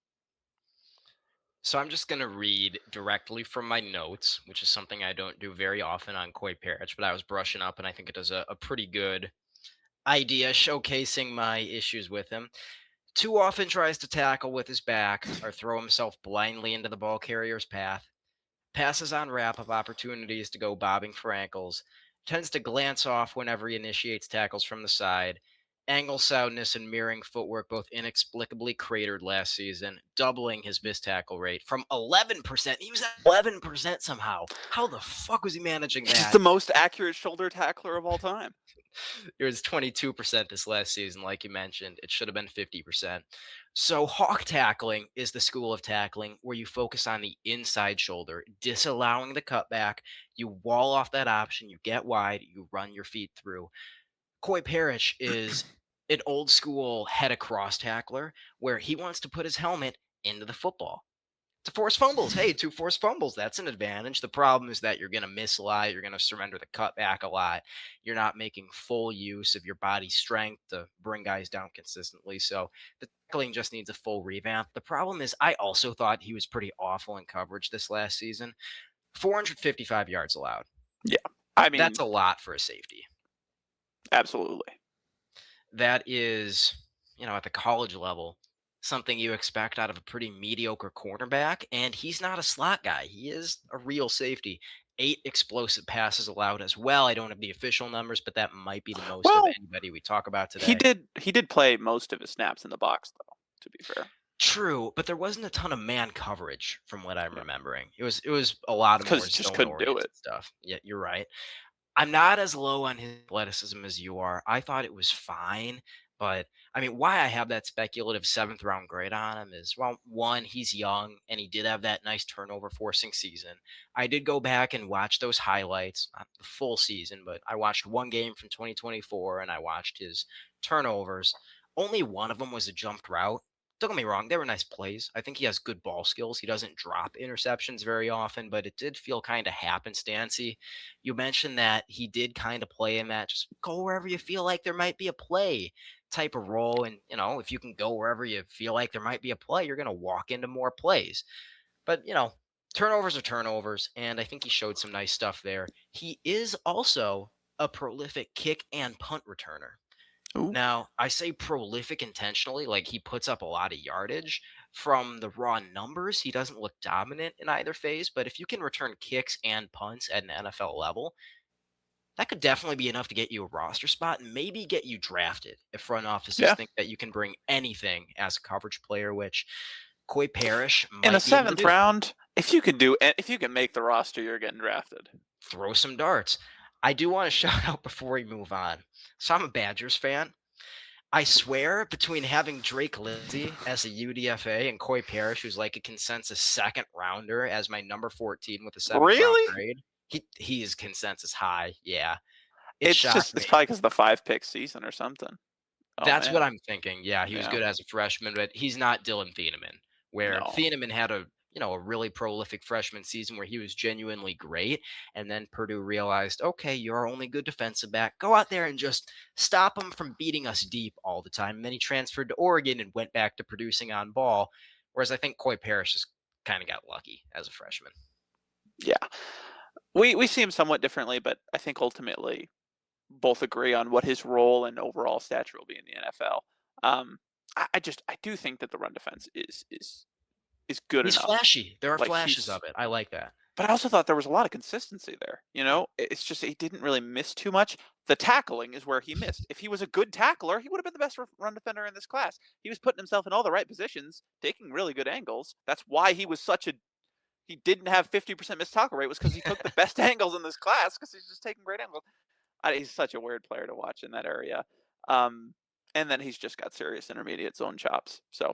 So I'm just going to read directly from my notes, which is something I don't do very often on Koi Parrish, but I was brushing up and I think it does a pretty good idea showcasing my issues with him. Too often tries to tackle with his back or throw himself blindly into the ball carrier's path. Passes on wrap up opportunities to go bobbing for ankles. Tends to glance off whenever he initiates tackles from the side. Angle soundness and mirroring footwork both inexplicably cratered last season, doubling his missed tackle rate from 11%. He was at 11% somehow. How the fuck was he managing He's that? the most accurate shoulder tackler of all time. It was 22% this last season, like you mentioned. It should have been 50%. So, hawk tackling is the school of tackling where you focus on the inside shoulder, disallowing the cutback. You wall off that option, you get wide, you run your feet through. Coy Parrish is an old school head across tackler where he wants to put his helmet into the football to force fumbles. Hey, 2 forced fumbles. That's an advantage. The problem is that you're going to miss a lot. You're going to surrender the cutback a lot. You're not making full use of your body strength to bring guys down consistently. So the tackling just needs a full revamp. The problem is, I also thought he was pretty awful in coverage this last season. 455 yards allowed. Yeah. I That's mean, a lot for a safety. absolutely. That is, at the college level, something you expect out of a pretty mediocre cornerback. And he's not a slot guy. He is a real safety. 8 explosive passes allowed as well. I don't have the official numbers, but that might be the most of Well, anybody we talk about he today. did he did play most of his snaps in the box though, to be fair. True, but there wasn't a ton of man coverage from what I'm Yeah. remembering. It was a lot of Because more he just zone couldn't do it. oriented stuff. Yeah, you're right. I'm not as low on his athleticism as you are. I thought it was fine, but I mean, why I have that speculative 7th round grade on him is, well, one, he's young and he did have that nice turnover forcing season. I did go back and watch those highlights, not the full season, but I watched one game from 2024 and I watched his turnovers. Only one of them was a jumped route. Don't get me wrong, they were nice plays. I think he has good ball skills. He doesn't drop interceptions very often, but it did feel kind of happenstancey. You mentioned that he did kind of play in that just go wherever you feel like there might be a play type of role. And, if you can go wherever you feel like there might be a play, you're going to walk into more plays. But, turnovers are turnovers. And I think he showed some nice stuff there. He is also a prolific kick and punt returner. Ooh. Now, I say prolific intentionally, like he puts up a lot of yardage. From the raw numbers, he doesn't look dominant in either phase, but if you can return kicks and punts at an NFL level, that could definitely be enough to get you a roster spot and maybe get you drafted if front offices Yeah. think that you can bring anything as a coverage player, which Coy Parrish In the might be able to 7th do. round, if you can make the roster, you're getting drafted. Throw some darts. I do want to shout out before we move on. So I'm a Badgers fan. I swear, between having Drake Lindsay as a UDFA and Coy Parrish, who's like a consensus 2nd rounder, as my number 14 with a 7th round Really? grade, he is consensus high. Yeah, it It's shocked just it's me. probably because of the 5 pick season or something. Oh, That's what man. I'm thinking. Yeah, he was Yeah. good as a freshman, but he's not Dylan Thieneman, where No. Thieneman had a really prolific freshman season where he was genuinely great, and then Purdue realized, okay, you're only good defensive back. Go out there and just stop him from beating us deep all the time. And then he transferred to Oregon and went back to producing on ball, whereas I think Coy Parrish just kind of got lucky as a freshman. Yeah. We see him somewhat differently, but I think ultimately both agree on what his role and overall stature will be in the NFL. Um, I do think that the run defense is good He's enough. flashy. There are Like flashes of it. I like that. But I also thought there was a lot of consistency there, you know? It's just he didn't really miss too much. The tackling is where he missed. If he was a good tackler, he would have been the best run defender in this class. He was putting himself in all the right positions, taking really good angles. That's why he was such a he didn't have 50% missed tackle rate was because he took the best angles in this class because he's just taking great angles. He's such a weird player to watch in that area. Um, and then he's just got serious intermediate zone chops. So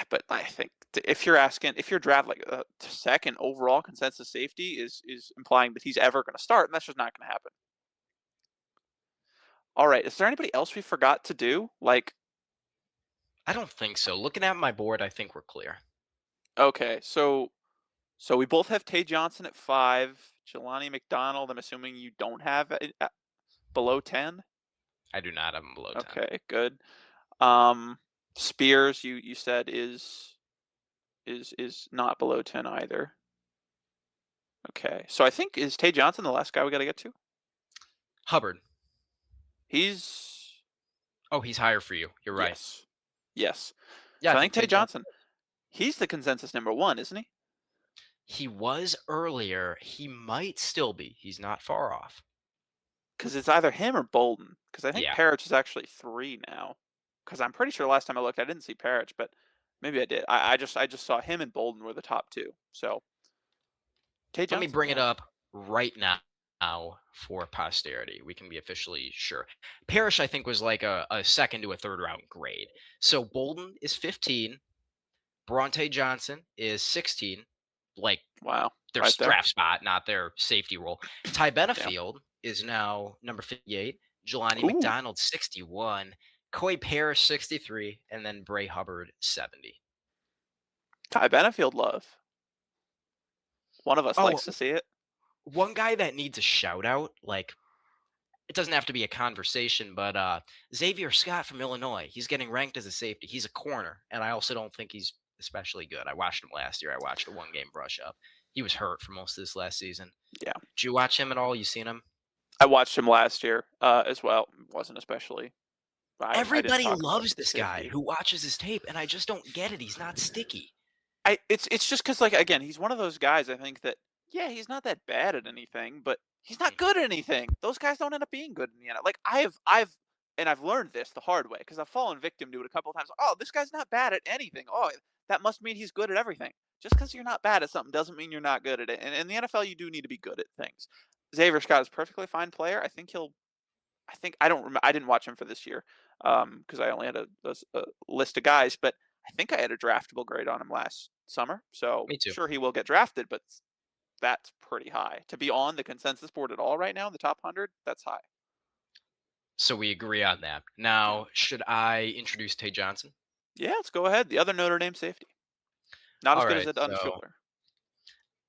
but I think if you're asking, if your draft like second overall consensus safety is implying that he's ever going to start, and that's just not going to happen. All right, is there anybody else we forgot to do? Like, I don't think so. Looking at my board, I think we're clear. okay, so we both have Tay Johnson at 5, Jelani McDonald. I'm assuming you don't have below 10. I do not have him below 10. Okay, good. Um, Spears, you said is not below 10 either. Okay, so I think is Tay Johnson the last guy we got to get to? Hubbard. He's Oh, he's higher for you. You're right. yes. Yes. Yeah, I So I think think Tay Tay Johnson. Johnson, he's the consensus number 1, isn't he? He was earlier. He might still be. He's not far off. Because it's either him or Bolden. Because I think Yeah. Parrish is actually 3 now. Because I'm pretty sure last time I looked, I didn't see Parrish, but maybe I did. I just saw him and Bolden were the top 2. So Tay Let me Johnson, bring it yeah. up right now for posterity. We can be officially sure. Parrish, I think, was like a second to a third round grade. So Bolden is 15. Bronte Johnson is 16. Like Wow. their Right there. draft spot, not their safety role. Ty Yeah. Benefield is now number 58. Jelani Ooh. McDonald, 61. Coy Parrish, 63. And then Bray Hubbard, 70. Ty Benefield love. One of us Oh, likes to see it. one guy that needs a shout out, like it doesn't have to be a conversation, but Xavier Scott from Illinois, he's getting ranked as a safety. He's a corner, and I also don't think he's especially good. I watched him last year. I watched a one game brush up. He was hurt for most of this last season. Yeah. Did you watch him at all? You seen him? I watched him last year as well. Wasn't especially. I didn't Everybody talk about him loves as a this guy safety. who watches his tape, and I just don't get it. He's not sticky. It's just because like again he's one of those guys I think that yeah he's not that bad at anything but he's not Mhm. good at anything. Those guys don't end up being good in the end. Like I've learned this the hard way because I've fallen victim to it a couple of times. Oh, this guy's not bad at anything. Oh, that must mean he's good at everything. Just because you're not bad at something doesn't mean you're not good at it. And in the NFL, you do need to be good at things. Xavier Scott is a perfectly fine player. I think he'll. I think I don't. I didn't watch him for this year because I only had a list of guys. But I think I had a draftable grade on him last summer. So Me too. sure he will get drafted, but that's pretty high to be on the consensus board at all right now in the top 100. That's high. So we agree on that. Yeah. Now, should I introduce Tay Johnson? Yeah. Let's go ahead. The other Notre Dame safety, not as All good as right. Adam So Schuler.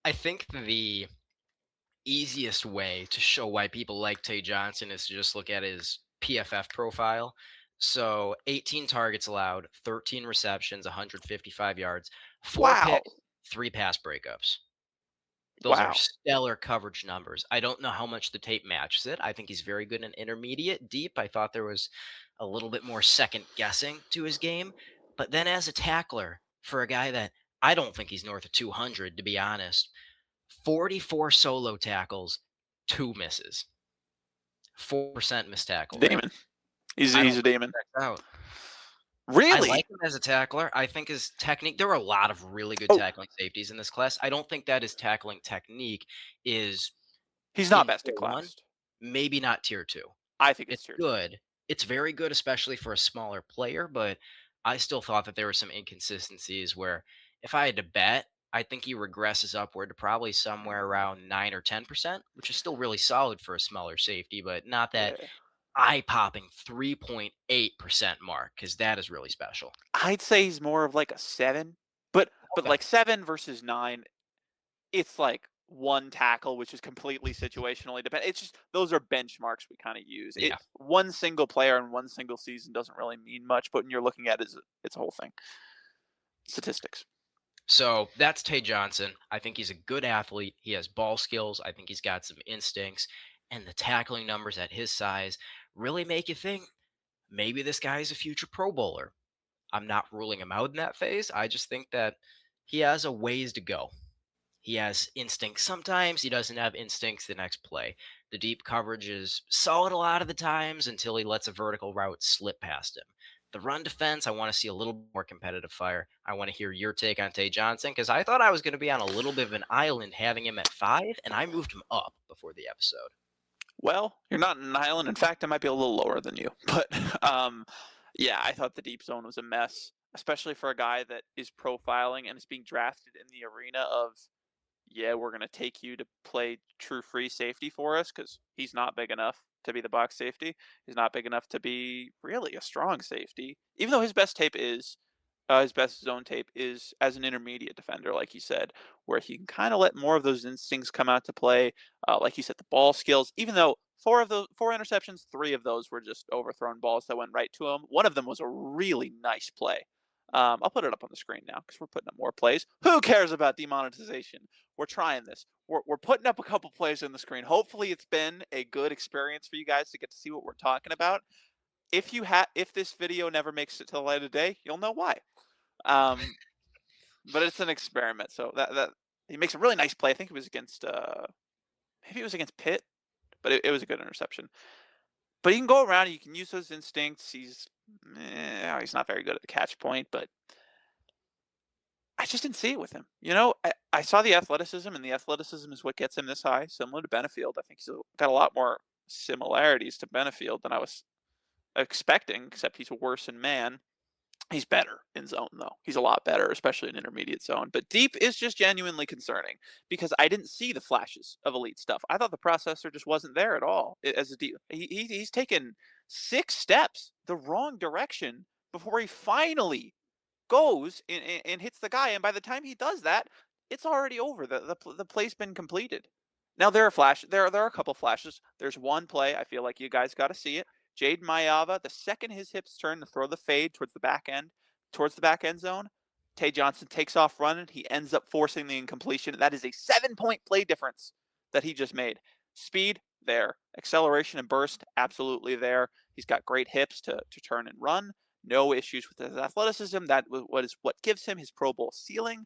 I think the easiest way to show why people like Tay Johnson is to just look at his PFF profile. So 18 targets allowed, 13 receptions, 155 yards, four Wow. picks, three pass breakups. Those are Wow. stellar coverage numbers. I don't know how much the tape matches it. I think he's very good in intermediate, deep. I thought there was a little bit more second guessing to his game. But then as a tackler, for a guy that I don't think he's north of 200, to be honest, 44 solo tackles, two misses, 4% missed tackle rate. Damon. He's I don't he's a think Damon. he checks out. I Really? like him as a tackler. I think his technique, there are a lot of really good Oh, tackling safeties in this class. I don't think that his tackling technique is he's not in best in tier one, class. maybe not tier two. I think it's It's tier two. good. It's very good, especially for a smaller player, but I still thought that there were some inconsistencies where if I had to bet, I think he regresses upward to probably somewhere around 9 or 10%, which is still really solid for a smaller safety, but not that Yeah. eye-popping 3.8% mark, because that is really special. I'd say he's more of like a 7, but Okay. like 7 versus 9, it's like 1 tackle, which is completely situationally dependent. It's just those are benchmarks we kinda use. Yeah. One single player in one single season doesn't really mean much, but when you're looking at it's a whole thing. Statistics. So that's Tay Johnson. I think he's a good athlete. He has ball skills. I think he's got some instincts. And the tackling numbers at his size really make you think maybe this guy is a future Pro Bowler. I'm not ruling him out in that phase. I just think that he has a ways to go. He has instincts sometimes, he doesn't have instincts the next play. The deep coverage is solid a lot of the times until he lets a vertical route slip past him. The run defense, I want to see a little more competitive fire. I want to hear your take on Tay Johnson because I thought I was going to be on a little bit of an island having him at 5, and I moved him up before the episode. Well, you're not in an island. In fact, I might be a little lower than you. But yeah, I thought the deep zone was a mess, especially for a guy that is profiling and is being drafted in the arena of, yeah, we're going to take you to play true free safety for us because he's not big enough to be the box safety. He's not big enough to be really a strong safety, even though his best zone tape is as an intermediate defender, like you said, where he can kind of let more of those instincts come out to play. Like you said, the ball skills, even though four interceptions, three of those were just overthrown balls that went right to him. One of them was a really nice play. I'll put it up on the screen now because we're putting up more plays. Who cares about demonetization? We're trying this. We're putting up a couple plays on the screen. Hopefully, it's been a good experience for you guys to get to see what we're talking about. If this video never makes it to the light of day, you'll know why. Um, but it's an experiment. So that he makes a really nice play. I think it was against maybe it was against Pitt, but it was a good interception. But he can go around. You can use those instincts. He's not very good at the catch point, but I just didn't see it with him. I saw the athleticism, and the athleticism is what gets him this high. Similar to Benefield, I think got a lot more similarities to Benefield than I was expecting. Except he's worse in man. He's better in zone, though. He's a lot better, especially in intermediate zone. But deep is just genuinely concerning because I didn't see the flashes of elite stuff. I thought the processor just wasn't there at all as a deep. He's taken 6 steps the wrong direction before he finally goes and hits the guy. And by the time he does that, it's already over. The play's been completed. Now there are there are a couple flashes. There's one play I feel like you guys got to see it. Jade Mayava, the second his hips turn to throw the fade towards the back end zone, Tay Johnson takes off running. He ends up forcing the incompletion. That is a 7 point play difference that he just made. Speed there, acceleration and burst absolutely there. He's got great hips to turn and run. No issues with his athleticism. What gives him his Pro Bowl ceiling.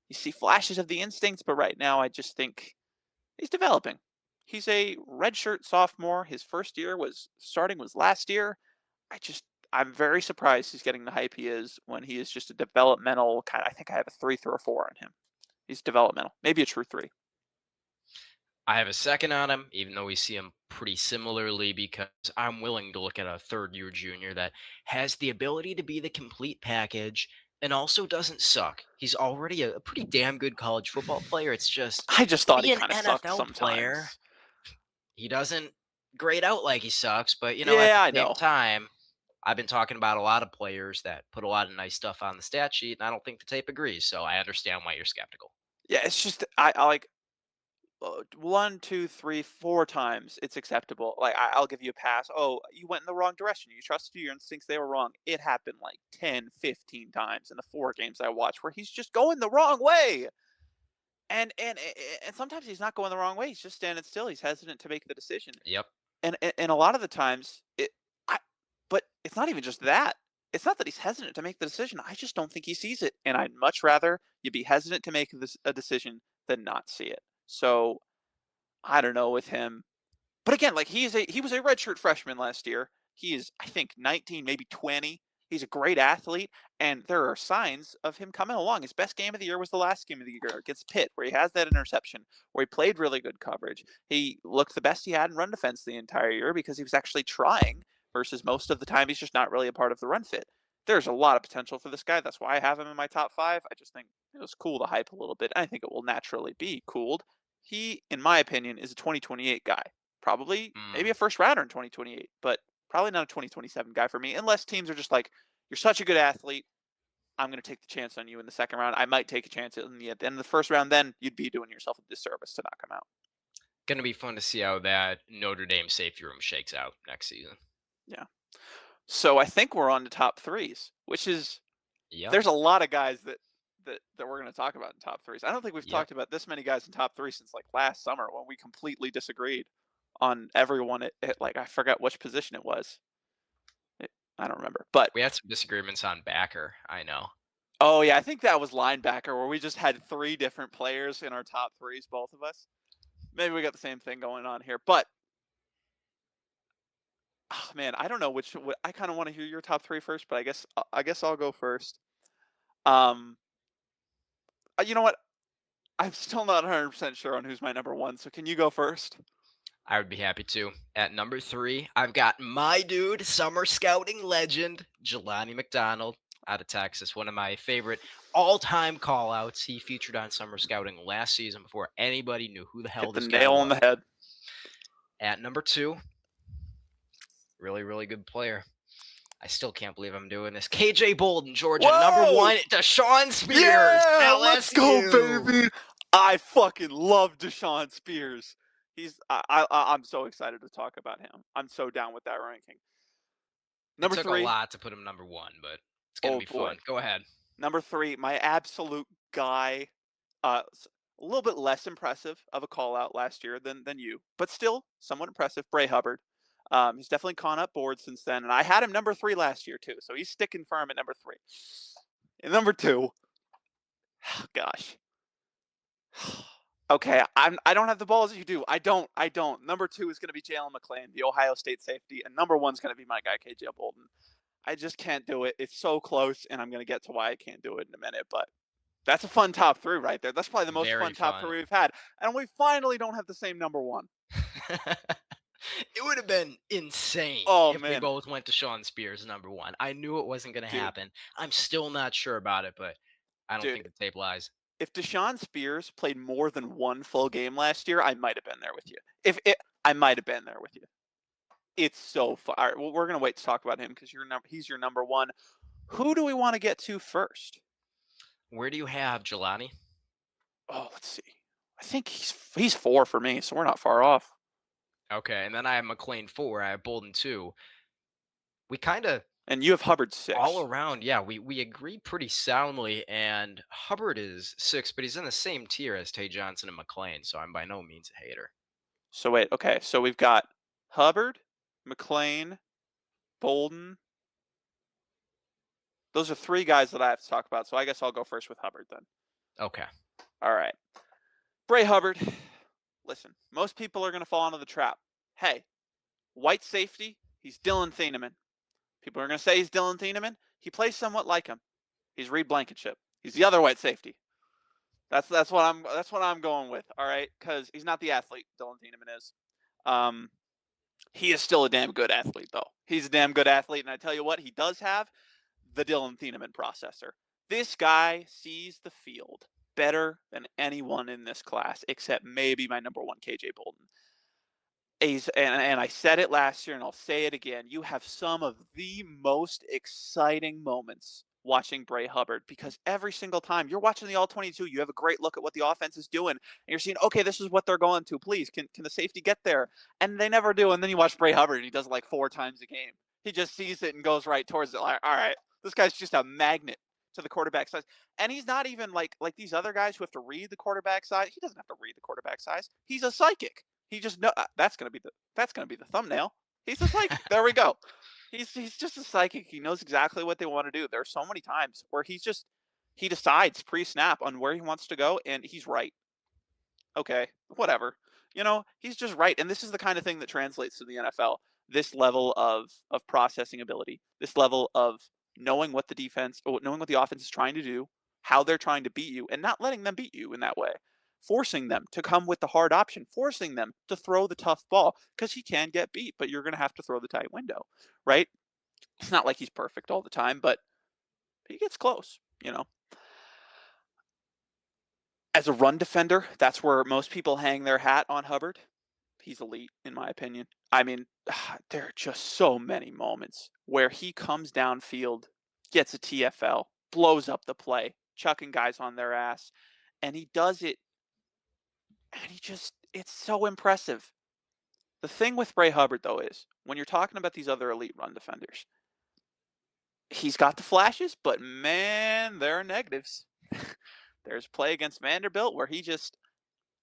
You see flashes of the instincts, but right now I just think he's developing. He's a redshirt sophomore. His first year was last year. I'm very surprised he's getting the hype he is when he is just a developmental kind. I think I have a 3 through a 4 on him. He's developmental, maybe a true 3. I have a second on him, even though we see him pretty similarly, because I'm willing to look at a third year junior that has the ability to be the complete package and also doesn't suck. He's already a pretty damn good college football player. It's just I just to thought he be an kind of sucked NFL player, sometimes. he doesn't grade out like he sucks. But, at Yeah, the I same know. time, I've been talking about a lot of players that put a lot of nice stuff on the stat sheet, and I don't think the tape agrees. So I understand why you're skeptical. Yeah, it's just I like 1, 2, 3, 4 times, it's acceptable. Like, I'll give you a pass. Oh, you went in the wrong direction. You trusted your instincts. They were wrong. It happened like 10, 15 times in the 4 games I watched where he's just going the wrong way. And sometimes he's not going the wrong way. He's just standing still. He's hesitant to make the decision. Yep. And a lot of the times, I, but it's not even just that. It's not that he's hesitant to make the decision. I just don't think he sees it. And I'd much rather you be hesitant to make a decision than not see it. So I don't know with him. But again, like he was a redshirt freshman last year. He is, I think, 19, maybe 20. He's a great athlete, and there are signs of him coming along. His best game of the year was the last game of the year against Pitt, where he has that interception, where he played really good coverage. He looked the best he had in run defense the entire year because he was actually trying, versus most of the time he's just not really a part of the run fit. There's a lot of potential for this guy. That's why I have him in my top 5. I just think it was cool to hype a little bit. I think it will naturally be cooled. He, in my opinion, is a 2028 guy. Probably maybe a Mm. first rounder in 2028, but probably not a 2027 guy for me, unless teams are just like, you're such a good athlete. I'm going to take the chance on you in the second round. I might take a chance at the end of the first round. Then you'd be doing yourself a disservice to knock him out. Gonna be fun to see how that Notre Dame safety room shakes out next season. Yeah. So I think we're on to top threes, which is Yep. there's a lot of guys that we're going to talk about in top threes. I don't think we've Yep. talked about this many guys in top 3 since like last summer when we completely disagreed on everyone at like I forgot which position it was. It, I don't remember, but We had some disagreements on backer, I know. Oh, yeah, I think that was linebacker where we just had 3 different players in our top 3s, both of us. Maybe we got the same thing going on here, but, oh, man, I don't know what I kinda wanna hear your top 3 first, but I guess I'll go first. Um, you know what? I'm still not 100% sure on who's my number 1, so can you go first? I would be happy to. At number 3, I've got my dude, summer scouting legend, Jelani McDonald out of Texas. One of my favorite all-time call-outs. He featured on summer scouting last season before anybody knew who the hell Hit the this guy nail on was. the head. At number 2, really, really good player. I still can't believe I'm doing this. KJ Bolden, Georgia. Number Whoa! 1, Deshaun Spears, Yeah, let's go, LSU. baby. I fucking love Deshaun Spears. I'm so excited to talk about him. I'm so down with that ranking. It Number took a 3, lot to put him number 1, but it's going to oh be boy. fun. Go ahead. Number 3, my absolute guy. Uh, a little bit less impressive of a call out last year than you, but still somewhat impressive. Bray Hubbard. He's definitely gone up board since then, and I had him number 3 last year too, so he's sticking firm at number 3. And number 2, gosh. Okay, I don't have the balls you do. I don't. Number 2 is gonna be Jalen McClain, the Ohio State safety, and number 1 is gonna be my guy, KJ Bolden. I just can't do it. It's so close, and I'm gonna get to why I can't do it in a minute, but that's a fun top 3 right there. That's probably the most Very fun top fun. 3 we've had, and we finally don't have the same number 1. It would have been insane Oh, if we man. both went to Sean Spears number 1. I knew it wasn't going to Dude, happen. I'm still not sure about it, but I don't dude, think the tape lies. if Deshaun Spears played more than 1 full game last year, I might have been there with you. If it I might have been there with you. It's so far. All right, well, we're gonna wait to talk about him because he's your number 1. Who do we wanna get to first? Where do you have Jelani? Oh, let's see. I think he's 4 for me, so we're not far off. Okay, and then I have McLean 4. I have Bolden 2. We kind of And you have Hubbard all 6. around, yeah, we agree pretty soundly. And Hubbard is 6, but he's in the same tier as Tay Johnson and McLean, so I'm by no means a hater. So wait, okay, so we've got Hubbard, McLean, Bolden. Those are 3 guys that I have to talk about, so I guess I'll go first with Hubbard then. Okay. All right. Bray Hubbard. Listen, most people are gonna fall into the trap. Hey, white safety, he's Dylan Thieneman. People are gonna say he's Dylan Thieneman. He plays somewhat like him. He's Reed Blankenship. He's the other white safety. That's what I'm going with. All right, because he's not the athlete Dylan Thieneman is. Um, he is still a damn good athlete though. He's a damn good athlete, and I tell you what, he does have the Dylan Thieneman processor. This guy sees the field better than anyone in this class, except maybe my number 1, KJ Bolden. And I said it last year, and I'll say it again. You have some of the most exciting moments watching Bray Hubbard because every single time you're watching the All 22, you have a great look at what the offense is doing, and you're seeing, okay, this is what they're going to. Please, can the safety get there? And they never do. And then you watch Bray Hubbard, and he does it like 4 times a game. He just sees it and goes right towards it. Like, all right, this guy's just a magnet to the quarterback size. And he's not even like these other guys who have to read the quarterback size. He doesn't have to read the quarterback size. He's a psychic. He just know that's gonna be the thumbnail. He's a psychic. There we go. He's just a psychic. He knows exactly what they want to do. There are so many times where he decides pre-snap on where he wants to go, and he's right. Okay, whatever. He's just right. And this is the kind of thing that translates to the NFL. This level of processing ability, this level of knowing what the defense, or knowing what the offense is trying to do, how they're trying to beat you, and not letting them beat you in that way. Forcing them to come with the hard option, forcing them to throw the tough ball because he can get beat, but you're going to have to throw the tight window, right? It's not like he's perfect all the time, but he gets close, you know. As a run defender, that's where most people hang their hat on Hubbard. He's elite, in my opinion. I mean, there are just so many moments where he comes downfield, gets a TFL, blows up the play, chucking guys on their ass, and he does it, and it's so impressive. The thing with Bray Hubbard, though, is when you're talking about these other elite run defenders, he's got the flashes, but man, there are negatives. There's play against Vanderbilt where he just,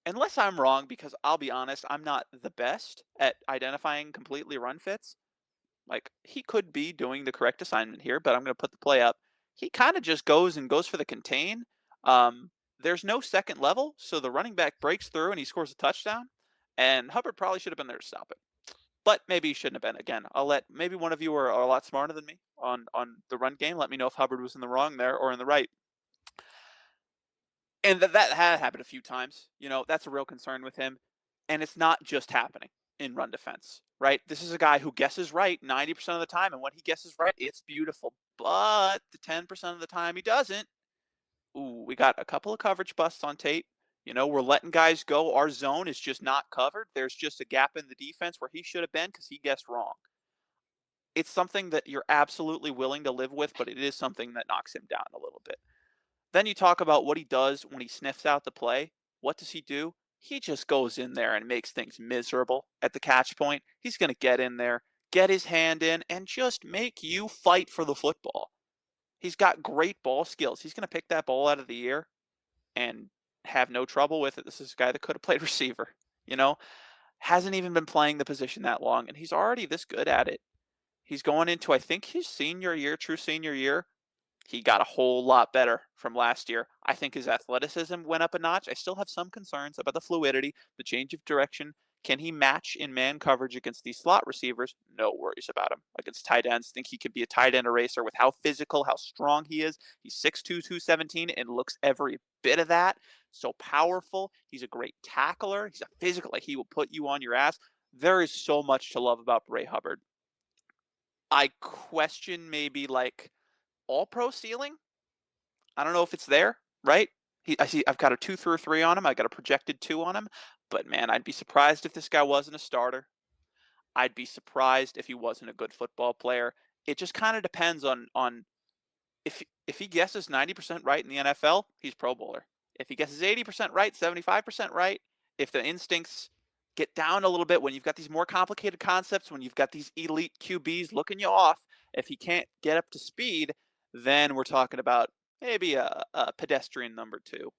unless I'm wrong, because I'll be honest, I'm not the best at identifying completely run fits. Like, he could be doing the correct assignment here, but I'm going to put the play up. he kind of just goes for the contain. Um, there's no second level, so the running back breaks through and he scores a touchdown. And Hubbard probably should have been there to stop it, but maybe he shouldn't have been. Again, I'll let maybe one of you are a lot smarter than me on the run game. Let me know if Hubbard was in the wrong there or in the right. And that had happened a few times. That's a real concern with him. And it's not just happening in run defense, right? This is a guy who guesses right 90% of the time. And when he guesses right, it's beautiful. But the 10% of the time he doesn't. Ooh, we got a couple of coverage busts on tape. We're letting guys go. Our zone is just not covered. There's just a gap in the defense where he should have been because he guessed wrong. It's something that you're absolutely willing to live with, but it is something that knocks him down a little bit. Then you talk about what he does when he sniffs out the play. What does he do? He just goes in there and makes things miserable at the catch point. He's going to get in there, get his hand in, and just make you fight for the football. He's got great ball skills. He's going to pick that ball out of the air and have no trouble with it. This is a guy that could have played receiver, you know, hasn't even been playing the position that long, and he's already this good at it. He's going into, I think, his senior year, true senior year. He got a whole lot better from last year. I think his athleticism went up a notch. I still have some concerns about the fluidity, the change of direction. Can he match in man coverage against these slot receivers? No worries about him. Against tight ends, think he could be a tight end eraser with how physical, how strong he is. He's 6'2", 217, and looks every bit of that. So powerful. He's a great tackler. He's a physical, like he will put you on your ass. There is so much to love about Bray Hubbard. I question maybe like all pro ceiling. I don't know if it's there, right? I've got a 2 through 3 on him. I got a projected 2 on him. But man, I'd be surprised if this guy wasn't a starter. I'd be surprised if he wasn't a good football player. It just kind of depends on if he guesses 90% right in the NFL, he's Pro Bowler. If he guesses 80% right, 75% right, if the instincts get down a little bit when you've got these more complicated concepts, when you've got these elite QBs looking you off, if he can't get up to speed, then we're talking about maybe a pedestrian number 2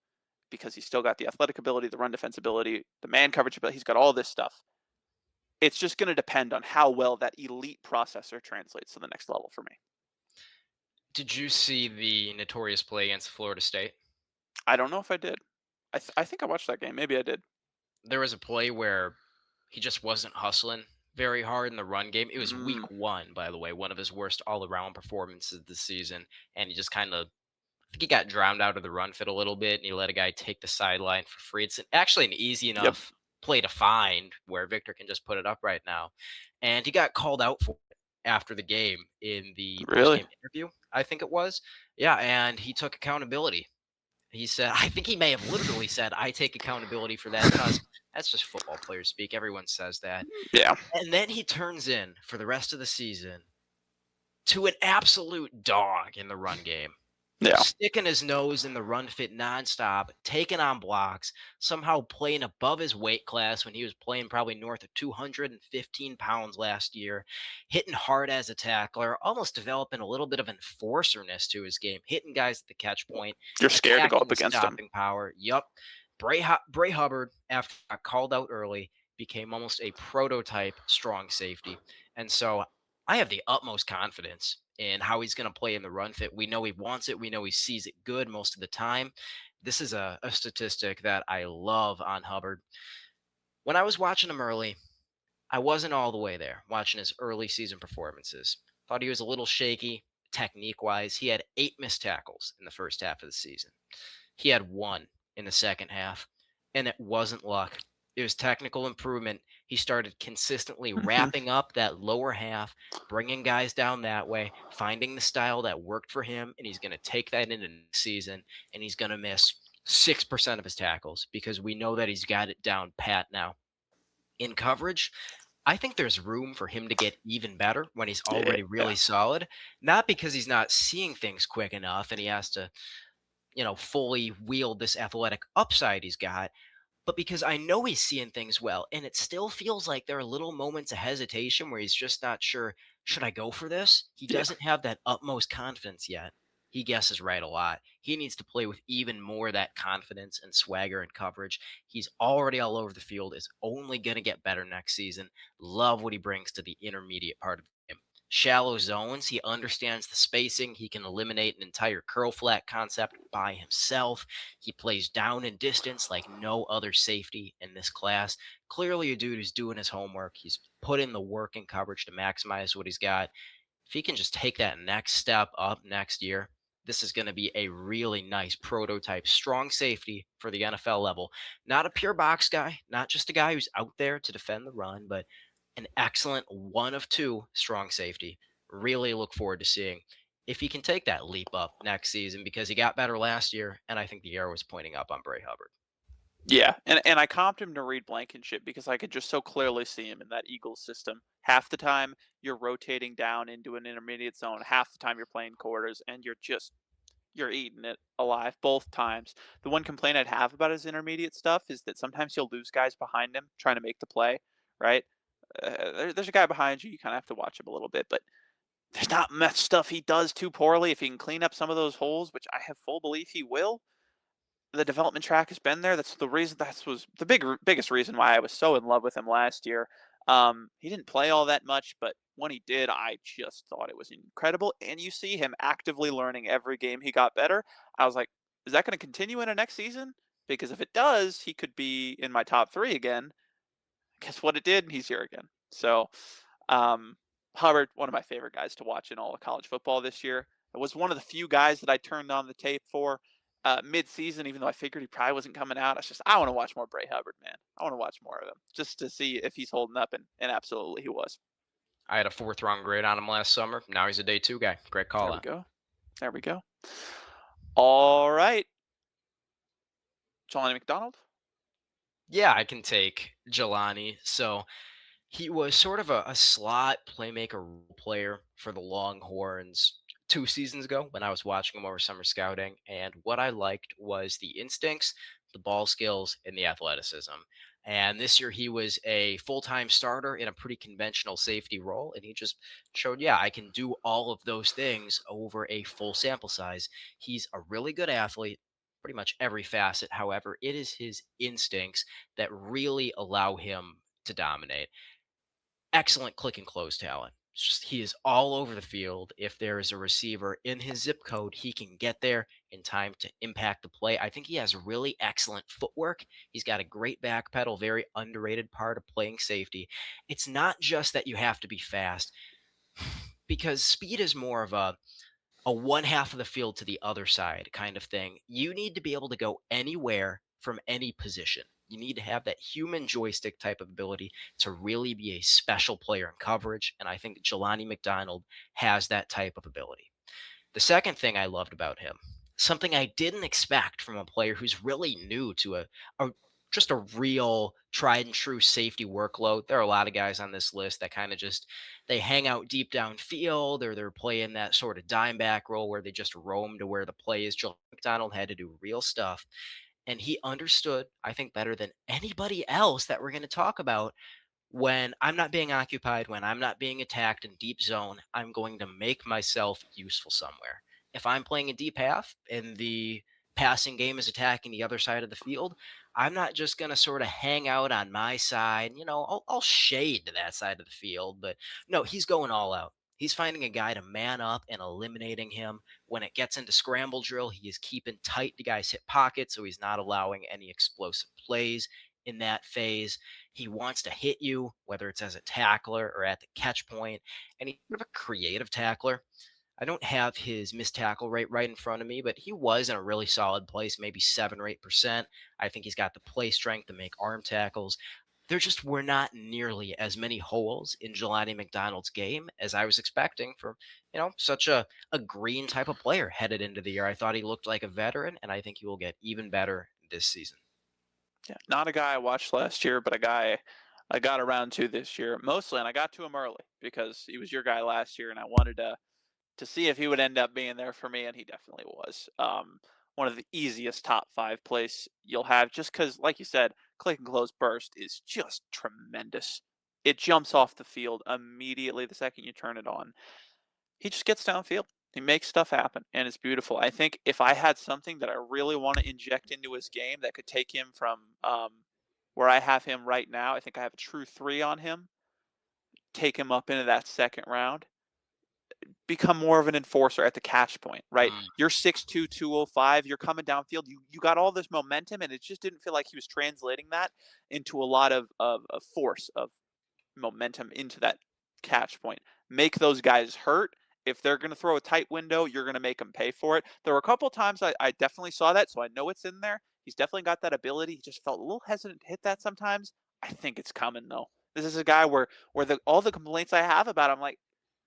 because he's still got the athletic ability, the run defense ability, the man coverage ability. He's got all this stuff. It's just going to depend on how well that elite processor translates to the next level for me. Did you see the notorious play against Florida State? I don't know if I did. I think I watched that game. Maybe I did. There was a play where he just wasn't hustling very hard in the run game. It was Mm, week 1, by the way, one of his worst all-around performances this season, and he just kinda I think he got drowned out of the run fit a little bit, and he let a guy take the sideline for free. It's actually an easy yep. enough play to find where Victor can just put it up right now, and he got called out for it after the game in the Really? post-game interview, I think it was. Yeah, and he took accountability. He said I think he may have literally said, "I take accountability for that," because that's just football players speak, everyone says that. Yeah. And then he turns in for the rest of the season to an absolute dog in the run game, Yeah. sticking his nose in the run fit nonstop, taking on blocks, somehow playing above his weight class when he was playing probably north of 215 pounds last year, hitting hard as a tackler, almost developing a little bit of enforcerness to his game, hitting guys at the catch point, You're scared to go attacking up with against him. stopping power. Yup. Bray Hubbard, after he got called out early, became almost a prototype strong safety. And so I have the utmost confidence in how he's going to play in the run fit. We know he wants it. We know he sees it good most of the time. This is a statistic that I love on Hubbard. When I was watching him early, I wasn't all the way there watching his early season performances. Thought he was a little shaky technique wise. He had 8 missed tackles in the first half of the season. He had 1 in the second half, and it wasn't luck. It was technical improvement. He started consistently Mhm. wrapping up that lower half, bringing guys down that way, finding the style that worked for him, and he's going to take that into next season, and he's going to miss 6% of his tackles because we know that he's got it down pat now. In coverage, I think there's room for him to get even better when he's already Yeah. really solid, not because he's not seeing things quick enough and he has to fully wield this athletic upside he's got, but because I know he's seeing things well. And it still feels like there are little moments of hesitation where he's just not sure, should I go for this? He Yeah. doesn't have that utmost confidence yet. He guesses right a lot. He needs to play with even more of that confidence and swagger and coverage. He's already all over the field, is only going to get better next season. Love what he brings to the intermediate part of the game. shallow zones. He understands the spacing. He can eliminate an entire curl flat concept by himself. He plays down and distance like no other safety in this class. Clearly, a dude who's doing his homework. He's put in the work and coverage to maximize what he's got. If he can just take that next step up next year, this is going to be a really nice prototype, strong safety for the NFL level. Not a pure box guy, not just a guy who's out there to defend the run, but an excellent one of two strong safety. Really look forward to seeing if he can take that leap up next season because he got better last year, and I think the arrow was pointing up on Bray Hubbard. Yeah, and I comped him to Reed Blankenship because I could just so clearly see him in that Eagles system. Half the time you're rotating down into an intermediate zone, half the time you're playing quarters, and you're eating it alive both times. The one complaint I'd have about his intermediate stuff is that sometimes he'll lose guys behind him trying to make the play, right? There's a guy behind you, you kind of have to watch him a little bit, but there's not much stuff he does too poorly. If he can clean up some of those holes, which I have full belief he will, the development track has been there. That's the reason. That was the biggest reason why I was so in love with him last year. He didn't play all that much, but when he did, I just thought it was incredible. And you see him actively learning every game he got better. I was like, is that going to continue into next season? Because if it does, he could be in my top three again. Guess what it did? He's here again. So um, Hubbard, one of my favorite guys to watch in all of college football this year. It was one of the few guys that I turned on the tape for mid-season, even though I figured he probably wasn't coming out. I want to watch more Bray Hubbard, man. I want to watch more of him just to see if he's holding up, and absolutely he was. I had a fourth round grade on him last summer. Now he's a day two guy. Great There call we on. go. There we go. All right, Jelani McDonald. Yeah, I can take Jelani. So he was sort of a slot playmaker role player for the Longhorns 2 seasons ago when I was watching him over summer scouting. And what I liked was the instincts, the ball skills, and the athleticism. And this year he was a full time starter in a pretty conventional safety role. And he just showed, yeah, I can do all of those things over a full sample size. He's a really good athlete, pretty much every facet. However, it is his instincts that really allow him to dominate. Excellent click and close talent. It's just he is all over the field. If there is a receiver in his zip code, he can get there in time to impact the play. I think he has really excellent footwork. He's got a great back pedal, very underrated part of playing safety. It's not just that you have to be fast because speed is more of a one half of the field to the other side kind of thing. You need to be able to go anywhere from any position. You need to have that human joystick type of ability to really be a special player in coverage. And I think Jelani McDonald has that type of ability. The second thing I loved about him, something I didn't expect from a player who's really new to a just a real tried and true safety workload. There are a lot of guys on this list that kind of just they hang out deep downfield or they're playing that sort of dime back role where they just roam to where the play is. Joel McDonald had to do real stuff. And he understood, I think, better than anybody else that we're going to talk about when I'm not being occupied, when I'm not being attacked in deep zone, I'm going to make myself useful somewhere. If I'm playing a deep half and the passing game is attacking the other side of the field, I'm not just going to sort of hang out on my side. I'll shade to that side of the field, but no, he's going all out. He's finding a guy to man up and eliminating him. When it gets into scramble drill, he is keeping tight to guys' hip pockets, so he's not allowing any explosive plays in that phase. He wants to hit you, whether it's as a tackler or at the catch point, and he's sort of a creative tackler. I don't have his missed tackle rate right in front of me, but he was in a really solid place, maybe 7 or 8%. I think he's got the play strength to make arm tackles. There just were not nearly as many holes in Jelani McDonald's game as I was expecting for, such a green type of player headed into the year. I thought he looked like a veteran, and I think he will get even better this season. Yeah, not a guy I watched last year, but a guy I got around to this year mostly, and I got to him early because he was your guy last year, and I wanted to see if he would end up being there for me, and he definitely was. One of the easiest top five plays you'll have, just because, like you said, click and close burst is just tremendous. It jumps off the field immediately the second you turn it on. He just gets downfield. He makes stuff happen, and it's beautiful. I think if I had something that I really want to inject into his game that could take him from where I have him right now, I think I have a true three on him. Take him up into that second round. become more of an enforcer at the catch point, right? Mm. You're 6'2", 205, you're coming downfield, you got all this momentum, and it just didn't feel like he was translating that into a lot of force, of momentum into that catch point. Make those guys hurt. If they're going to throw a tight window, you're going to make them pay for it. There were a couple times I definitely saw that, so I know it's in there. He's definitely got that ability. He just felt a little hesitant to hit that sometimes. I think it's coming though. This is a guy where all the complaints I have about him, like,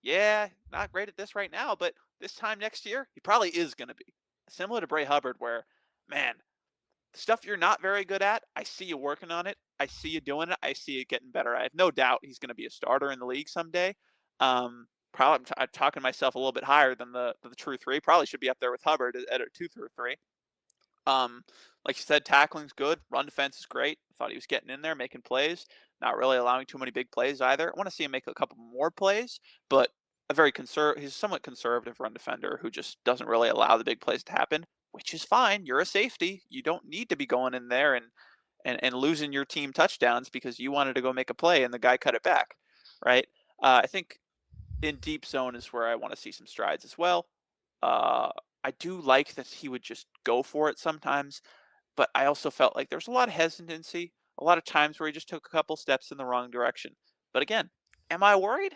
yeah, not great at this right now, but this time next year, he probably is going to be. Similar to Bray Hubbard, where, man, stuff you're not very good at, I see you working on it. I see you doing it. I see it getting better. I have no doubt he's going to be a starter in the league someday. Probably I'm talking myself a little bit higher than the true three. Probably should be up there with Hubbard at a 2 through 3. Um, like you said, tackling's good. Run defense is great. I thought he was getting in there, making plays, not really allowing too many big plays either. I want to see him make a couple more plays, but he's a somewhat conservative run defender who just doesn't really allow the big plays to happen, which is fine. You're a safety. You don't need to be going in there and losing your team touchdowns because you wanted to go make a play and the guy cut it back, right? I think in deep zone is where I want to see some strides as well. Uh, I do like that he would just go for it sometimes, but I also felt like there's a lot of hesitancy, a lot of times where he just took a couple steps in the wrong direction. But again, am I worried?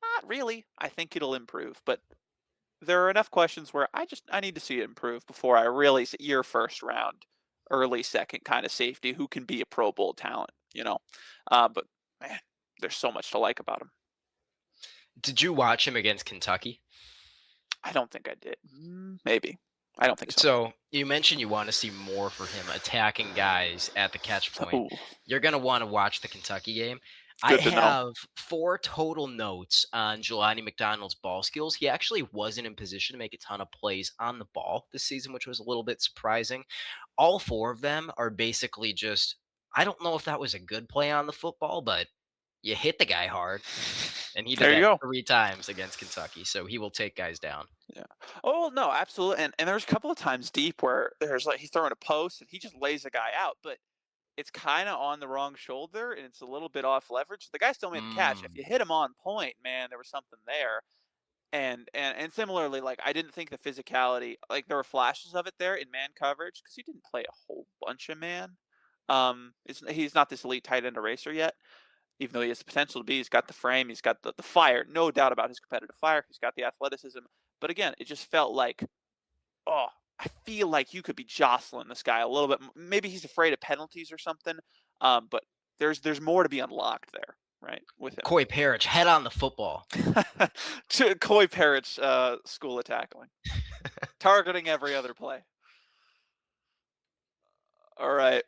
Not really. I think it'll improve, but there are enough questions where I need to see it improve before I really see your first round, early second kind of safety who can be a Pro Bowl talent, you know. But man, there's so much to like about him. Did you watch him against Kentucky? I don't think I did. Maybe. I don't think so. So you mentioned you want to see more for him attacking guys at the catch point. Ooh, You're going to want to watch the Kentucky game. I good to know. have 4 total notes on Jelani McDonald's ball skills. He actually wasn't in position to make a ton of plays on the ball this season, which was a little bit surprising. All 4 of them are basically just, I don't know if that was a good play on the football, but you hit the guy hard. And he did There you that go. 3 times against Kentucky. So he will take guys down. Yeah. Oh no, absolutely. And there's a couple of times deep where there's like he's throwing a post and he just lays a guy out, but it's kind of on the wrong shoulder and it's a little bit off leverage. The guy still made the catch. If Mm. you hit him on point, man, there was something there. And similarly, like I didn't think the physicality, like there were flashes of it there in man coverage because he didn't play a whole bunch of man. He's not this elite tight end eraser yet, even though he has the potential to be. He's got the frame, he's got the fire, no doubt about his competitive fire. He's got the athleticism. But again, it just felt like, oh, I feel like you could be jostling this guy a little bit. Maybe he's afraid of penalties or something. But there's more to be unlocked there, right, with him. Coy Parrish, head on the football. To Coy Parrish, school of tackling, targeting every other play. All right.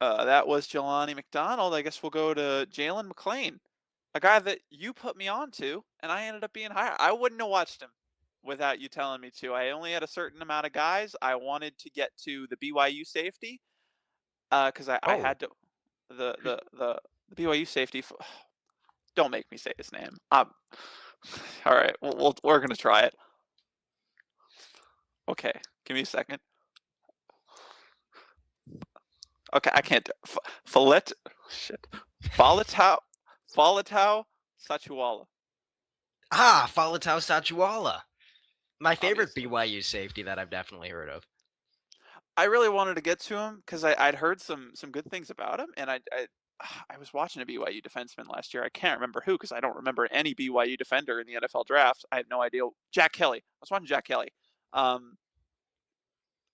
That was Jelani McDonald. I guess we'll go to Jalen McClain, a guy that you put me on to, and I ended up being higher. I wouldn't have watched him without you telling me to. I only had a certain amount of guys. I wanted to get to the BYU safety because I Oh, had to the BYU safety. Don't make me say his name. All right, we're gonna try it. Okay, give me a second. Okay, I can't. Follett, shit. Falatau, Falatau Sachuala, Falatau Sachuala. My favorite obviously. BYU safety that I've definitely heard of. I really wanted to get to him because I'd heard some good things about him, and I was watching a BYU defenseman last year. I can't remember who because I don't remember any BYU defender in the NFL draft. I have no idea. Jack Kelly. I was watching Jack Kelly, um,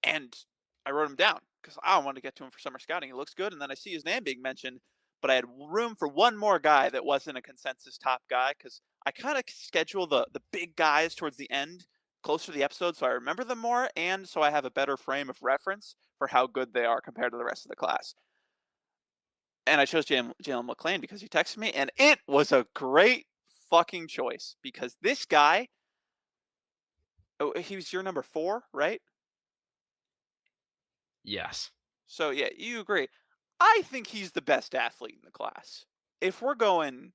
and I wrote him down because I wanted to get to him for summer scouting. He looks good, and then I see his name being mentioned, but I had room for one more guy that wasn't a consensus top guy because I kind of schedule the big guys towards the end, closer to the episode, so I remember them more, and so I have a better frame of reference for how good they are compared to the rest of the class. And I chose Jalen McClain because he texted me, and it was a great fucking choice because this guy, oh, he was your number 4, right? Yes. So yeah, you agree. I think he's the best athlete in the class. If we're going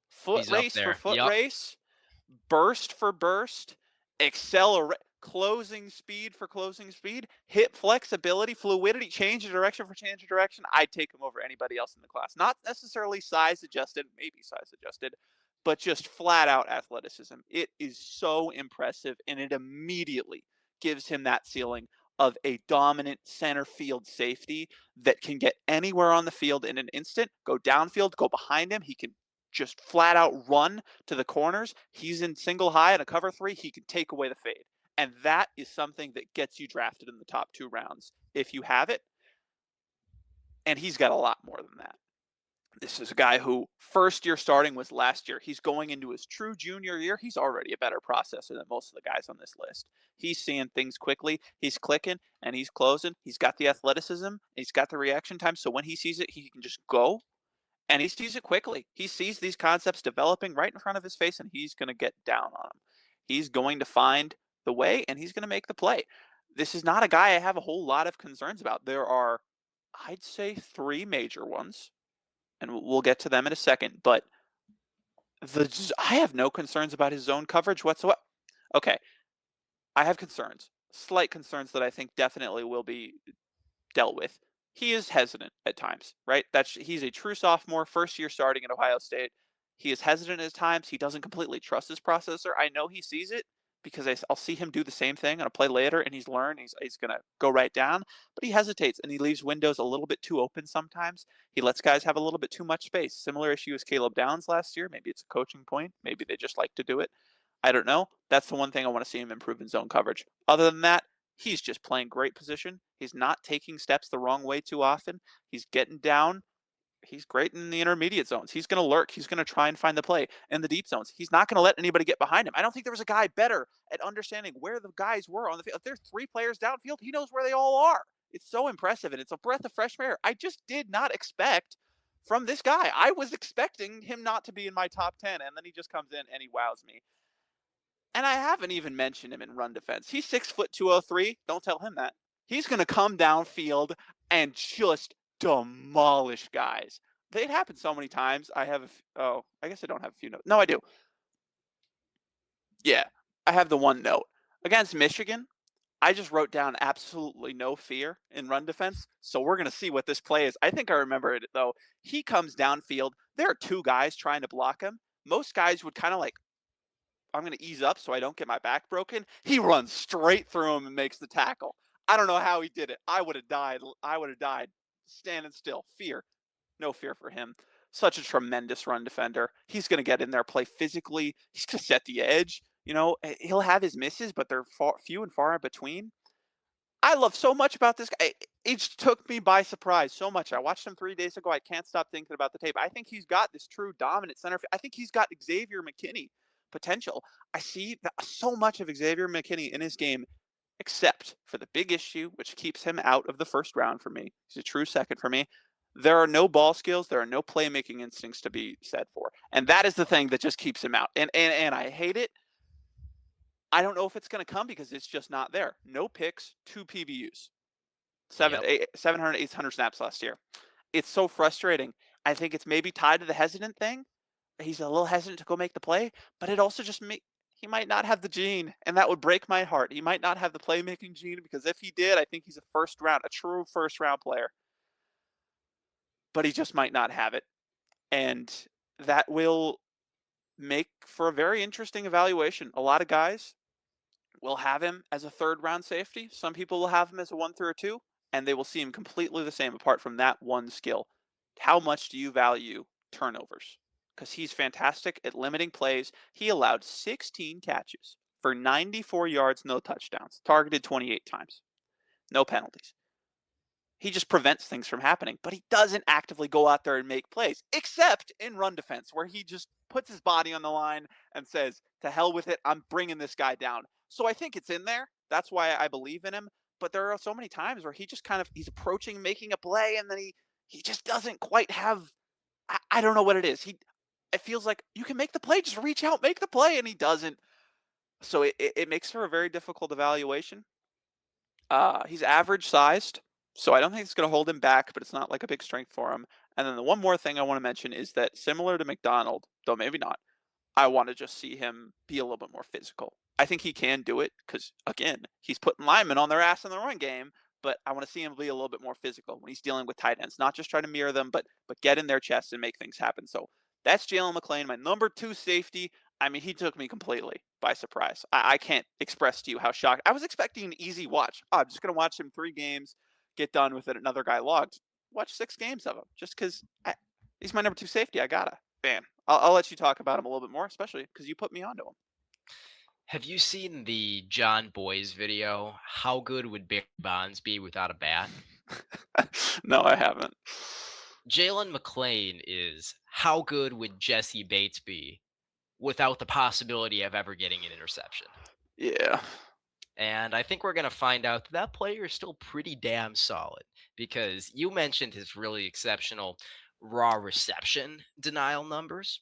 foot He's up race for there. foot Yep. race, burst for burst, accelerate, closing speed for closing speed, hip flexibility, fluidity, change of direction for change of direction, I'd take him over anybody else in the class. Not necessarily size adjusted, maybe size adjusted, but just flat out athleticism. It is so impressive, and it immediately gives him that ceiling of a dominant center field safety that can get anywhere on the field in an instant, go downfield, go behind him. He can just flat out run to the corners. He's in single high and a cover three. He can take away the fade. And that is something that gets you drafted in the top 2 rounds if you have it. And he's got a lot more than that. This is a guy who first year starting was last year. He's going into his true junior year. He's already a better processor than most of the guys on this list. He's seeing things quickly. He's clicking and he's closing. He's got the athleticism. He's got the reaction time. So when he sees it, he can just go and he sees it quickly. He sees these concepts developing right in front of his face and he's going to get down on them. He's going to find the way and he's going to make the play. This is not a guy I have a whole lot of concerns about. There are, I'd say, 3 major ones, and we'll get to them in a second. But I have no concerns about his zone coverage whatsoever. Okay, I have concerns, slight concerns that I think definitely will be dealt with. He is hesitant at times, right? He's a true sophomore, first year starting at Ohio State. He is hesitant at times. He doesn't completely trust his processor. I know he sees it because I'll see him do the same thing on a play later, and he's learned. He's going to go right down, but he hesitates and he leaves windows a little bit too open sometimes. He lets guys have a little bit too much space. Similar issue as Caleb Downs last year. Maybe it's a coaching point. Maybe they just like to do it. I don't know. That's the one thing I want to see him improve in zone coverage. Other than that, he's just playing great position. He's not taking steps the wrong way too often. He's getting down. He's great in the intermediate zones. He's going to lurk. He's going to try and find the play in the deep zones. He's not going to let anybody get behind him. I don't think there was a guy better at understanding where the guys were on the field. If there's 3 players downfield, he knows where they all are. It's so impressive, and it's a breath of fresh air. I just did not expect from this guy. I was expecting him not to be in my top 10, and then he just comes in and he wows me. And I haven't even mentioned him in run defense. He's 6 foot 203. Don't tell him that. He's going to come downfield and just demolish guys. It happens so many times. Oh, I guess I don't have a few notes. No, I do. Yeah, I have the one note. Against Michigan, I just wrote down absolutely no fear in run defense. So we're going to see what this play is. I think I remember it though. He comes downfield. There are 2 guys trying to block him. Most guys would kind of like, I'm going to ease up so I don't get my back broken. He runs straight through him and makes the tackle. I don't know how he did it. I would have died. I would have died standing still. Fear. No fear for him. Such a tremendous run defender. He's going to get in there, play physically. He's going to set the edge. He'll have his misses, but they're few and far in between. I love so much about this guy. It just took me by surprise so much. I watched him 3 days ago. I can't stop thinking about the tape. I think he's got this true dominant center. I think he's got Xavier McKinney potential. I see so much of Xavier McKinney in his game, except for the big issue, which keeps him out of the first round for me. He's a true second for me. There are no ball skills. There are no playmaking instincts to be said for, and that is the thing that just keeps him out. And I hate it. I don't know if it's going to come because it's just not there. No picks, 2 PBUs, Yep. 700, 800 snaps last year. It's so frustrating. I think it's maybe tied to the hesitant thing. He's a little hesitant to go make the play, but it also just he might not have the gene, and that would break my heart. He might not have the playmaking gene because if he did, I think he's a true first round player. But he just might not have it, and that will make for a very interesting evaluation. A lot of guys will have him as a third round safety. Some people will have him as a 1 through a 2, and they will see him completely the same apart from that one skill. How much do you value turnovers? Because he's fantastic at limiting plays. He allowed 16 catches for 94 yards, no touchdowns, targeted 28 times, no penalties. He just prevents things from happening, but he doesn't actively go out there and make plays, except in run defense, where he just puts his body on the line and says, to hell with it, I'm bringing this guy down. So I think it's in there. That's why I believe in him. But there are so many times where he just he's approaching making a play, and then he just doesn't quite have, I don't know what it is. It feels like you can make the play, just reach out, make the play, and he doesn't. So it makes for a very difficult evaluation. He's average sized, so I don't think it's going to hold him back, but it's not like a big strength for him. And then the one more thing I want to mention is that similar to McDonald, though maybe not, I want to just see him be a little bit more physical. I think he can do it because, again, he's putting linemen on their ass in the run game, but I want to see him be a little bit more physical when he's dealing with tight ends, not just try to mirror them, but get in their chest and make things happen. So That's Jalen McLean, my number 2 safety. I mean, he took me completely by surprise. I can't express to you how shocked I was expecting an easy watch. Oh, I'm just gonna watch him 3 games, get done with it, another guy logged. Watch 6 games of him just 'cause he's my number 2 safety, I gotta. Man, I'll let you talk about him a little bit more, especially because you put me onto him. Have you seen the John Boy's video? How good would Barry Bonds be without a bat? No, I haven't. Jalen McLean is how good would Jesse Bates be without the possibility of ever getting an interception? Yeah. And I think we're going to find out that that player is still pretty damn solid because you mentioned his really exceptional raw reception denial numbers.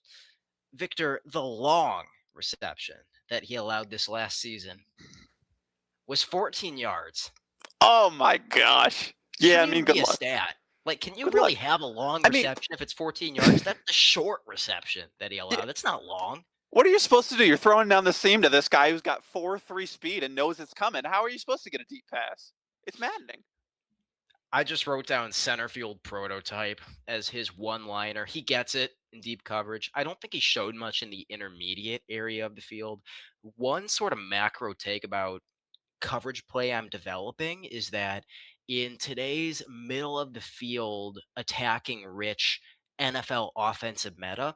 Victor, the long reception that he allowed this last season was 14 yards. Oh my gosh. Yeah, I Shouldn't mean, even good be a luck. stat. Like, can you Good luck. really have a long I mean, reception if it's 14 yards? That's a short reception that he yeah, allowed. That's not long. what are you supposed to do? You're throwing down the seam to this guy who's got 4.3 speed and knows it's coming. How are you supposed to get a deep pass? It's maddening. I just wrote down center field prototype as his one liner. He gets it in deep coverage. I don't think he showed much in the intermediate area of the field. One sort of macro take about coverage play I'm developing is that in today's middle of the field attacking rich NFL offensive meta,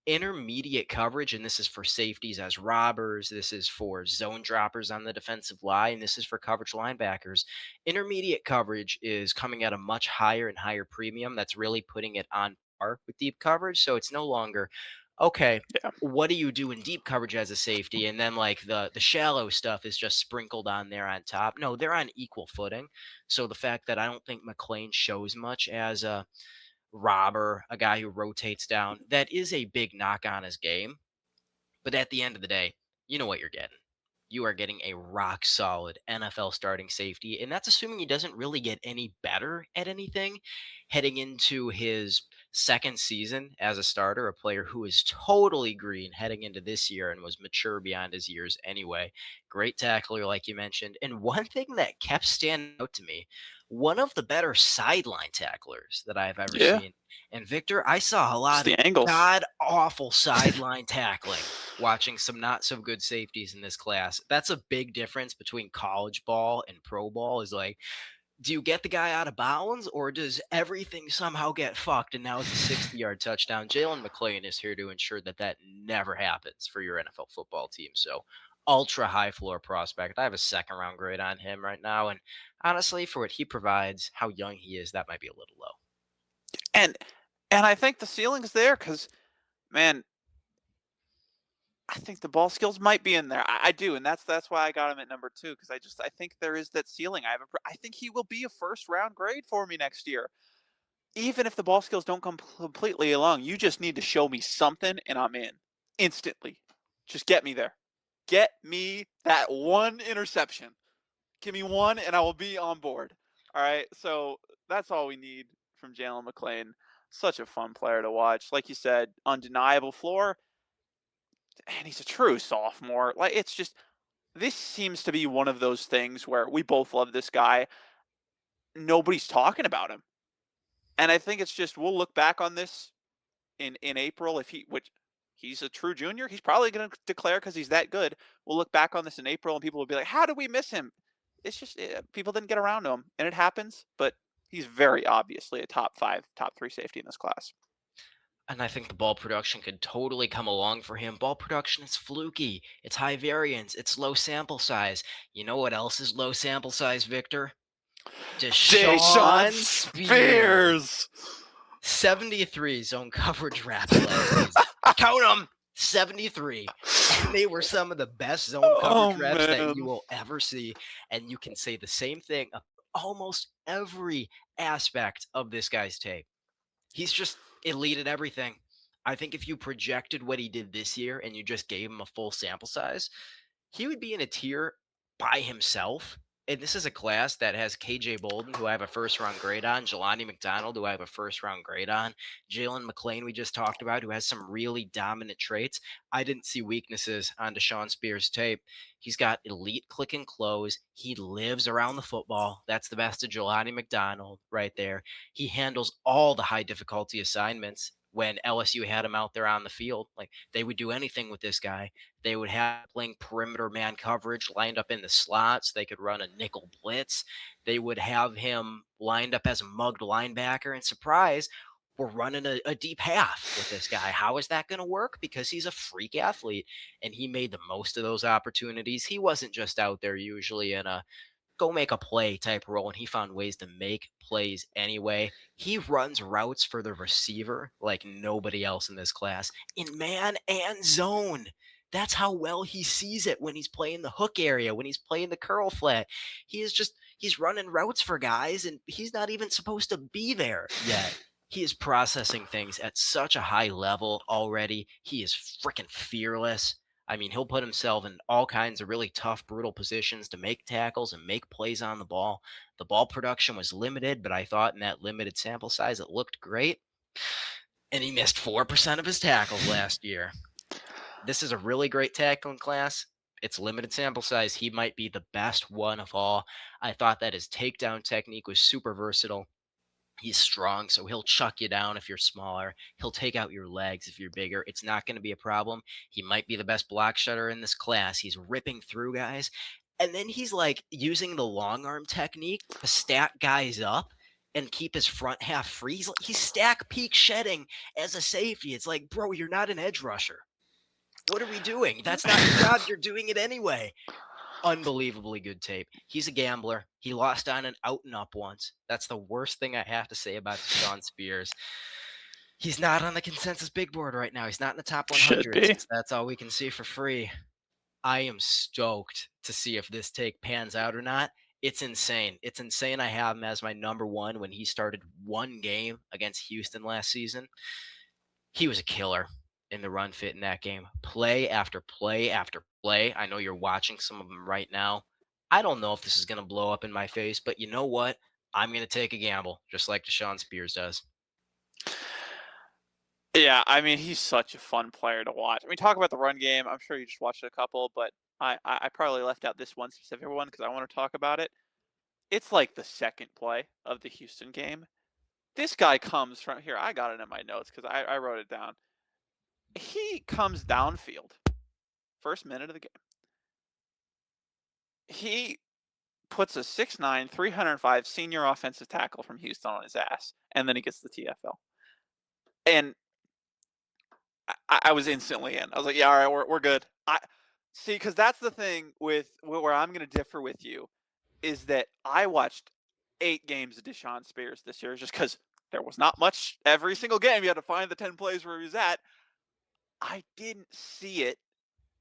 intermediate coverage, and this is for safeties as robbers, this is for zone droppers on the defensive line, this is for coverage linebackers. Intermediate coverage is coming at a much higher and higher premium. That's really putting it on par with deep coverage. So it's no longer okay, Yeah. what do you do in deep coverage as a safety? And then like the shallow stuff is just sprinkled on there on top. No, they're on equal footing. So the fact that I don't think McLean shows much as a robber, a guy who rotates down, that is a big knock on his game. But at the end of the day, you know what you're getting. You are getting a rock solid NFL starting safety. And that's assuming he doesn't really get any better at anything heading into his second season as a starter, a player who is totally green heading into this year and was mature beyond his years anyway. Great tackler, like you mentioned. And one thing that kept standing out to me, one of the better sideline tacklers that I've ever Yeah. seen. And Victor, I saw a Just lot of the angles. god awful sideline tackling watching some not so good safeties in this class. That's a big difference between college ball and pro ball is like, do you get the guy out of bounds or does everything somehow get fucked and now it's a 60-yard touchdown? Jalen McLean is here to ensure that that never happens for your NFL football team. So, ultra high floor prospect. I have a second round grade on him right now. And honestly, for what he provides, how young he is, that might be a little low. And and I think the ceiling's there because, man, I think the ball skills might be in there. I do, and that's why I got him at number 2 because I think there is that ceiling. I think he will be a first round grade for me next year. Even if the ball skills don't come completely along, you just need to show me something and I'm in instantly. Just get me there. Get me that one interception. Give me one and I will be on board. All right. So that's all we need from Jalen McLean. Such a fun player to watch. Like you said, undeniable floor. And he's a true sophomore. Like it's just this seems to be one of those things where we both love this guy. Nobody's talking about him. And I think it's just we'll look back on this in April if he which he's a true junior, he's probably going to declare because he's that good. We'll look back on this in April and people will be like, "How did we miss him?" It's just people didn't get around to him, and it happens. But he's very obviously a top 5, top 3 safety in this class. And I think the ball production could totally come along for him. Ball production is fluky. It's high variance. It's low sample size. You know what else is low sample size, Victor? Deshaun Deshaun Spears. Spears. 73 zone coverage reps last season. Count them, 73. And they were some of the best zone Oh coverage reps that you man. will ever see. And you can say the same thing of almost every aspect of this guy's tape. He's just elite at everything. I think if you projected what he did this year and you just gave him a full sample size, he would be in a tier by himself. And this is a class that has KJ Bolden, who I have a first round grade on, Jelani McDonald, who I have a first round grade on, Jalen McLean, we just talked about, who has some really dominant traits. I didn't see weaknesses on Deshaun Spears' tape. He's got elite click and close. He lives around the football. That's the best of Jelani McDonald right there. He handles all the high difficulty assignments. when LSU had him out there on the field. Like they would do anything with this guy. They would have playing perimeter man coverage lined up in the slots. They could run a nickel blitz. They would have him lined up as a mugged linebacker. And surprise, we're running a deep half with this guy. How is that going to work? Because he's a freak athlete and he made the most of those opportunities. He wasn't just out there usually in a go make a play type role, and he found ways to make plays anyway. He runs routes for the receiver like nobody else in this class in man and zone. That's how well he sees it when he's playing the hook area, when he's playing the curl flat. He's running routes for guys and he's not even supposed to be there yet. He is processing things at such a high level already. He is freaking fearless. I mean, he'll put himself in all kinds of really tough, brutal positions to make tackles and make plays on the ball. The ball production was limited, but I thought in that limited sample size, it looked great. And he missed 4% of his tackles last year. This is a really great tackling class. It's limited sample size. He might be the best one of all. I thought that his takedown technique was super versatile. He's strong, so he'll chuck you down if you're smaller. He'll take out your legs if you're bigger. It's not going to be a problem. He might be the best block shutter in this class. He's ripping through guys. And then he's like using the long arm technique to stack guys up and keep his front half free. He's stack peak shedding as a safety. It's like, bro, you're not an edge rusher. What are we doing? That's not your job. You're doing it anyway. Unbelievably good tape. He's a gambler. He lost on an out and up once. That's the worst thing I have to say about Deshaun Spears. He's not on the consensus big board right now. He's not in the top Should 100 be. since that's all we can see for free. I am stoked to see if this take pans out or not. It's insane. It's insane I have him as my number one when he started one game against Houston last season. He was a killer in the run fit in that game. Play after play after play. I know you're watching some of them right now. I don't know if this is going to blow up in my face, but you know what? I'm going to take a gamble, just like Deshaun Spears does. Yeah, I mean, he's such a fun player to watch. I mean, talk about the run game. I'm sure you just watched a couple, but I probably left out this one specific one because I want to talk about it. It's like the second play of the Houston game. This guy comes from here. I got it in my notes because I wrote it down. He comes downfield, first minute of the game. He puts a 6'9", 305 senior offensive tackle from Houston on his ass, and then he gets the TFL. And I was instantly in. I was like, yeah, all right, we're good. I see, because that's the thing with where I'm going to differ with you is that I watched 8 games of Deshaun Spears this year just because there was not much every single game. You had to find the 10 plays where he was at. I didn't see it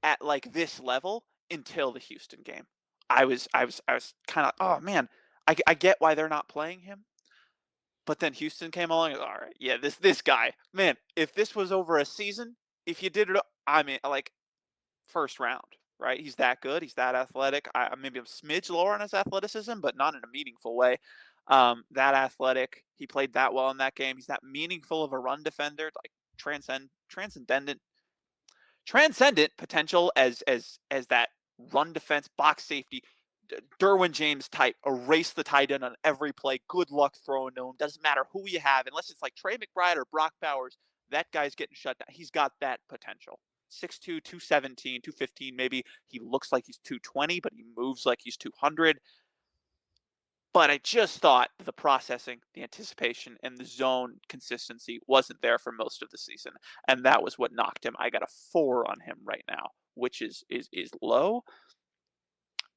at like this level until the Houston game. I was kind of, oh man, I get why they're not playing him. But then Houston came along. All right, yeah, this guy, man. If this was over a season, if you did it, I mean, like first round, right? He's that good. He's that athletic. Maybe a smidge lower on his athleticism, but not in a meaningful way. That athletic. He played that well in that game. He's that meaningful of a run defender, like transcendent potential as that run defense box safety. Derwin James type, erase the tight end on every play. Good luck throwing to him. Doesn't matter who you have, unless it's like Trey McBride or Brock Bowers. That guy's getting shut down. He's got that potential. 6'2", 217, 215 maybe. He looks like he's 220, but he moves like he's 200. But I just thought the processing, the anticipation, and the zone consistency wasn't there for most of the season. And that was what knocked him. I got a 4 on him right now, which is low,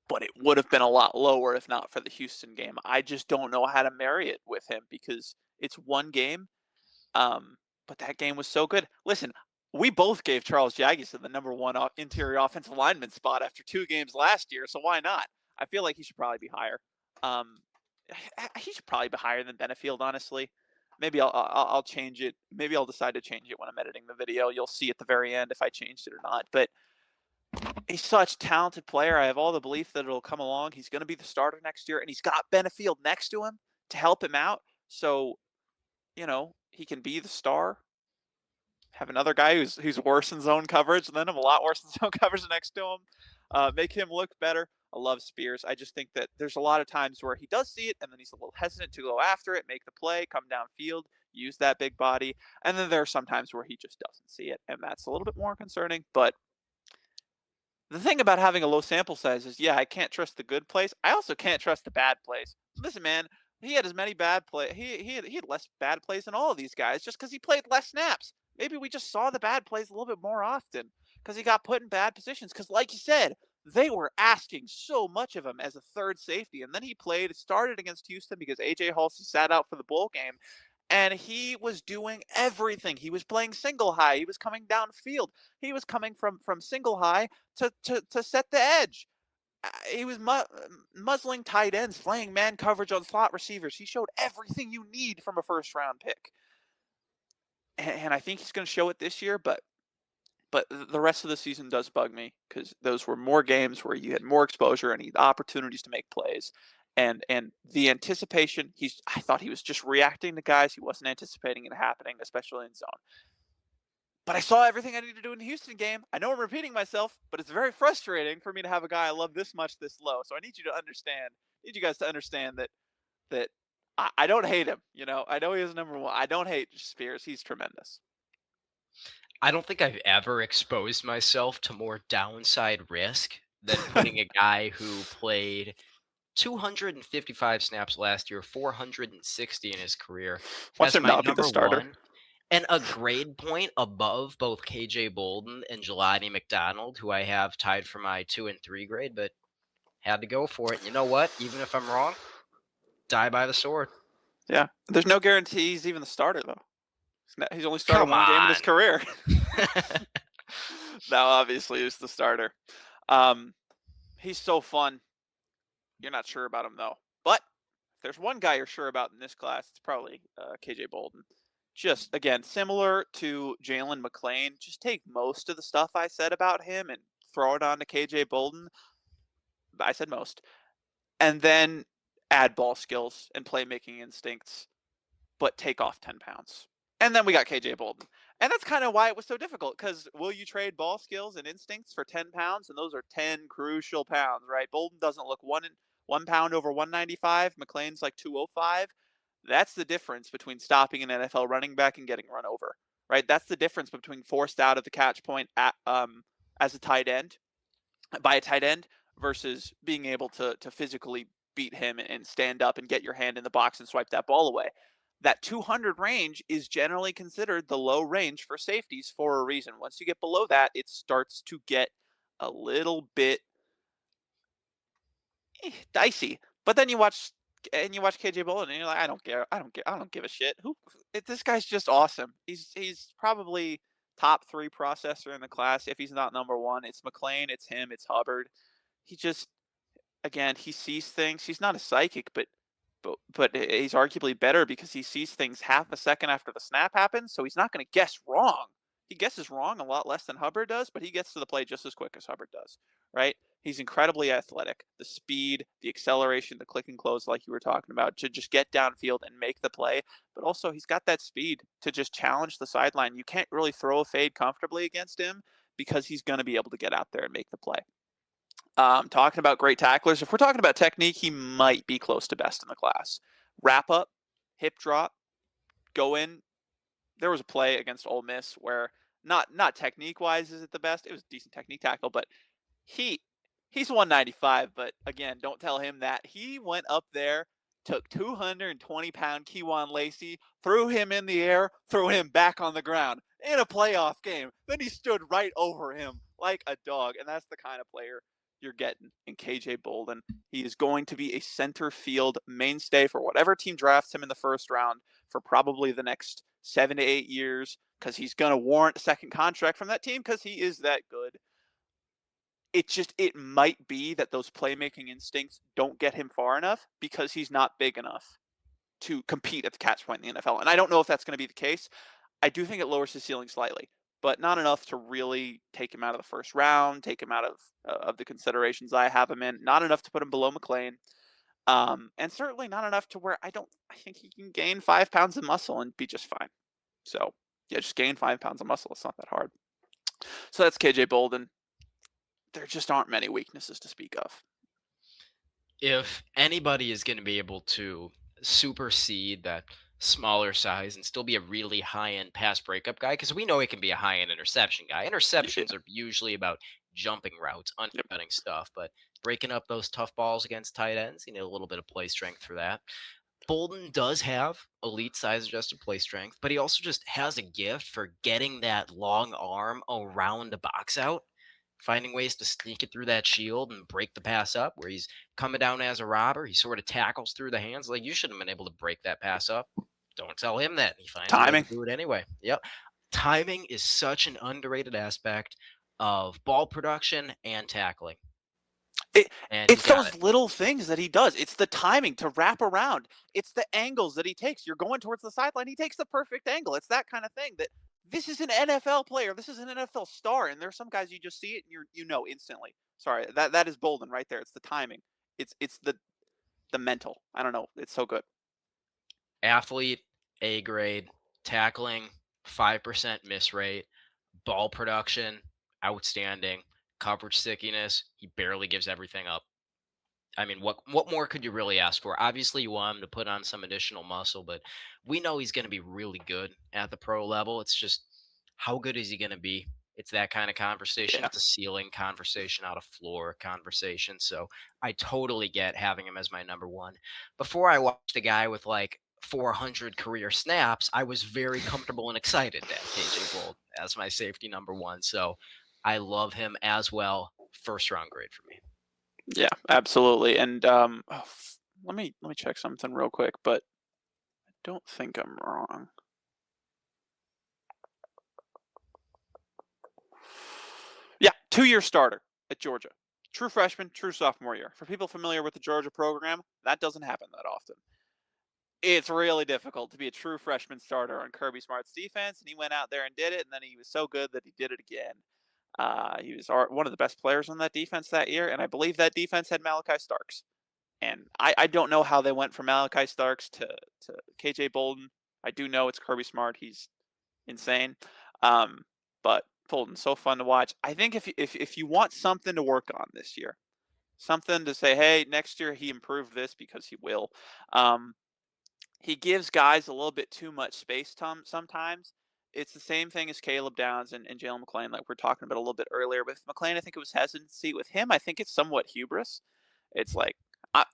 but it would have been a lot lower if not for the Houston game. I just don't know how to marry it with him because it's one game. But that game was so good. Listen, we both gave Charles Jaguars the number one interior offensive lineman spot after 2 games last year, so why not? I feel like he should probably be higher. Um, he should probably be higher than Benefield, honestly. Maybe I'll change it. Maybe I'll decide to change it when I'm editing the video. You'll see at the very end if I changed it or not. But he's such a talented player. I have all the belief that it'll come along. He's going to be the starter next year, and he's got Benefield next to him to help him out. So, he can be the star. Have another guy who's worse in zone coverage than him, a lot worse in zone coverage next to him. Make him look better. I love Spears. I just think that there's a lot of times where he does see it, and then he's a little hesitant to go after it, make the play, come downfield. use that big body. And then there are some times where he just doesn't see it, and that's a little bit more concerning. But the thing about having a low sample size is, yeah, I can't trust the good plays. I also can't trust the bad plays. Listen, man, he had as many bad play. He had less bad plays than all of these guys just because he played less snaps. Maybe we just saw the bad plays a little bit more often because he got put in bad positions. Because, like you said, they were asking so much of him as a third safety, and then he started against Houston because AJ Halsey sat out for the bowl game, and he was doing everything. He was playing single high. He was coming downfield. He was coming from single high to set the edge. He was muzzling tight ends, playing man coverage on slot receivers. He showed everything you need from a first round pick, and I think he's going to show it this year. But the rest of the season does bug me because those were more games where you had more exposure and he had opportunities to make plays. And the anticipation, I thought he was just reacting to guys. He wasn't anticipating it happening, especially in zone. But I saw everything I need to do in the Houston game. I know I'm repeating myself, but it's very frustrating for me to have a guy I love this much this low. So I need you to understand, need you guys to understand that I don't hate him. I know he is number one. I don't hate Spears. He's tremendous. I don't think I've ever exposed myself to more downside risk than putting a guy who played 255 snaps last year, 460 in his career, Watch as him my not be the number starter. one and a grade point above both KJ Bolden and Jelani McDonald, who I have tied for my 2 and 3 grade, but had to go for it. You know what? Even if I'm wrong, die by the sword. Yeah. There's no guarantee he's even the starter, though. He's only started Come one game in his on. career. Now, obviously, he's the starter. Um, he's so fun. You're not sure about him, though. But if there's one guy you're sure about in this class, it's probably KJ Bolden. Just, again, similar to Jalen McClain, just take most of the stuff I said about him and throw it on to KJ Bolden. I said most. And then add ball skills and playmaking instincts, but take off 10 pounds. And then we got KJ Bolden. And that's kind of why it was so difficult, because will you trade ball skills and instincts for 10 pounds? And those are 10 crucial pounds, right? Bolden doesn't look 1 pound over 195. McLean's like 205. That's the difference between stopping an NFL running back and getting run over, right? That's the difference between forced out of the catch point as a tight end by a tight end versus being able to physically beat him and stand up and get your hand in the box and swipe that ball away. That 200 range is generally considered the low range for safeties for a reason. Once you get below that, it starts to get a little bit dicey. But then you watch KJ Bolden and you're like, I don't care. I don't give a shit. This guy's just awesome. He's probably top 3 processor in the class. If he's not number 1, it's McLean, it's him, it's Hubbard. He just, again, he sees things. He's not a psychic, but he's arguably better because he sees things half a second after the snap happens, so he's not going to guess wrong. He guesses wrong a lot less than Hubbard does, but he gets to the play just as quick as Hubbard does, right? He's incredibly athletic. The speed, the acceleration, the click and close, like you were talking about, to just get downfield and make the play. But also, he's got that speed to just challenge the sideline. You can't really throw a fade comfortably against him because he's going to be able to get out there and make the play. Talking about great tacklers, if we're talking about technique, he might be close to best in the class. Wrap up, hip drop, go in. There was a play against Ole Miss where not technique wise is it the best. It was a decent technique tackle, but he he's 195. But again, don't tell him that. He went up there, took 220-pound Keywan Lacey, threw him in the air, threw him back on the ground in a playoff game. Then he stood right over him like a dog, and that's the kind of player you're getting in KJ Bolden. He is going to be a center field mainstay for whatever team drafts him in the first round for probably the next 7 to 8 years, because he's going to warrant a second contract from that team because he is that good. It might be that those playmaking instincts don't get him far enough because he's not big enough to compete at the catch point in the NFL. And I don't know if that's going to be the case. I do think it lowers his ceiling slightly, but not enough to really take him out of the first round, take him out of the considerations I have him in. Not enough to put him below McLean, and certainly not enough to where I think he can gain 5 pounds of muscle and be just fine. So yeah, just gain 5 pounds of muscle. It's not that hard. So that's KJ Bolden. There just aren't many weaknesses to speak of. If anybody is going to be able to supersede that smaller size and still be a really high-end pass breakup guy because we know he can be a high-end interception guy. Yeah. Interceptions are usually about jumping routes, Yep. undercutting stuff, but breaking up those tough balls against tight ends, you need a little bit of play strength for that. Bolden does have elite size adjusted play strength, but he also just has a gift for getting that long arm around a box out, finding ways to sneak it through that shield and break the pass up where he's coming down as a robber. He sort of tackles through the hands. Like, you shouldn't have been able to break that pass up. Don't tell him that. He finds a way to Timing. do it anyway. Yep. Timing is such an underrated aspect of ball production and tackling, It and he's it's got it. those little things that he does. It's the timing to wrap around. It's the angles that he takes. You're going towards the sideline, he takes the perfect angle. It's that kind of thing that this is an NFL player. This is an NFL star. And there's some guys you just see it and you know instantly. Sorry, that is Bolden right there. It's the timing. It's the mental. I don't know. It's so good. Athlete, A grade, tackling, 5% miss rate, ball production, outstanding, coverage stickiness, he barely gives everything up. I mean, what more could you really ask for? Obviously, you want him to put on some additional muscle, but we know he's going to be really good at the pro level. It's just how good is he going to be? It's that kind of conversation. Yeah. It's a ceiling conversation, not a floor conversation. So I totally get having him as my number one. Before I watched a guy with like 400 career snaps, I was very comfortable and excited to have KJ Bold as my safety number one. So I love him as well. First round grade for me. Yeah, absolutely. And let me check something real quick, but I don't think I'm wrong. Yeah, 2-year starter at Georgia. True freshman, true sophomore year. For people familiar with the Georgia program, that doesn't happen that often. It's really difficult to be a true freshman starter on Kirby Smart's defense, and he went out there and did it, and then he was so good that he did it again. He was one of the best players on that defense that year, and I believe that defense had Malachi Starks. And I don't know how they went from Malachi Starks to KJ Bolden. I do know it's Kirby Smart. He's insane. Um, but Bolden's so fun to watch. I think if you want something to work on this year, something to say, hey, next year he improved this because he will. Um, he gives guys a little bit too much space sometimes. It's the same thing as Caleb Downs and Jalen McClain, like we're talking about a little bit earlier. With McClain, I think it was hesitancy. With him, I think it's somewhat hubris. It's like, I,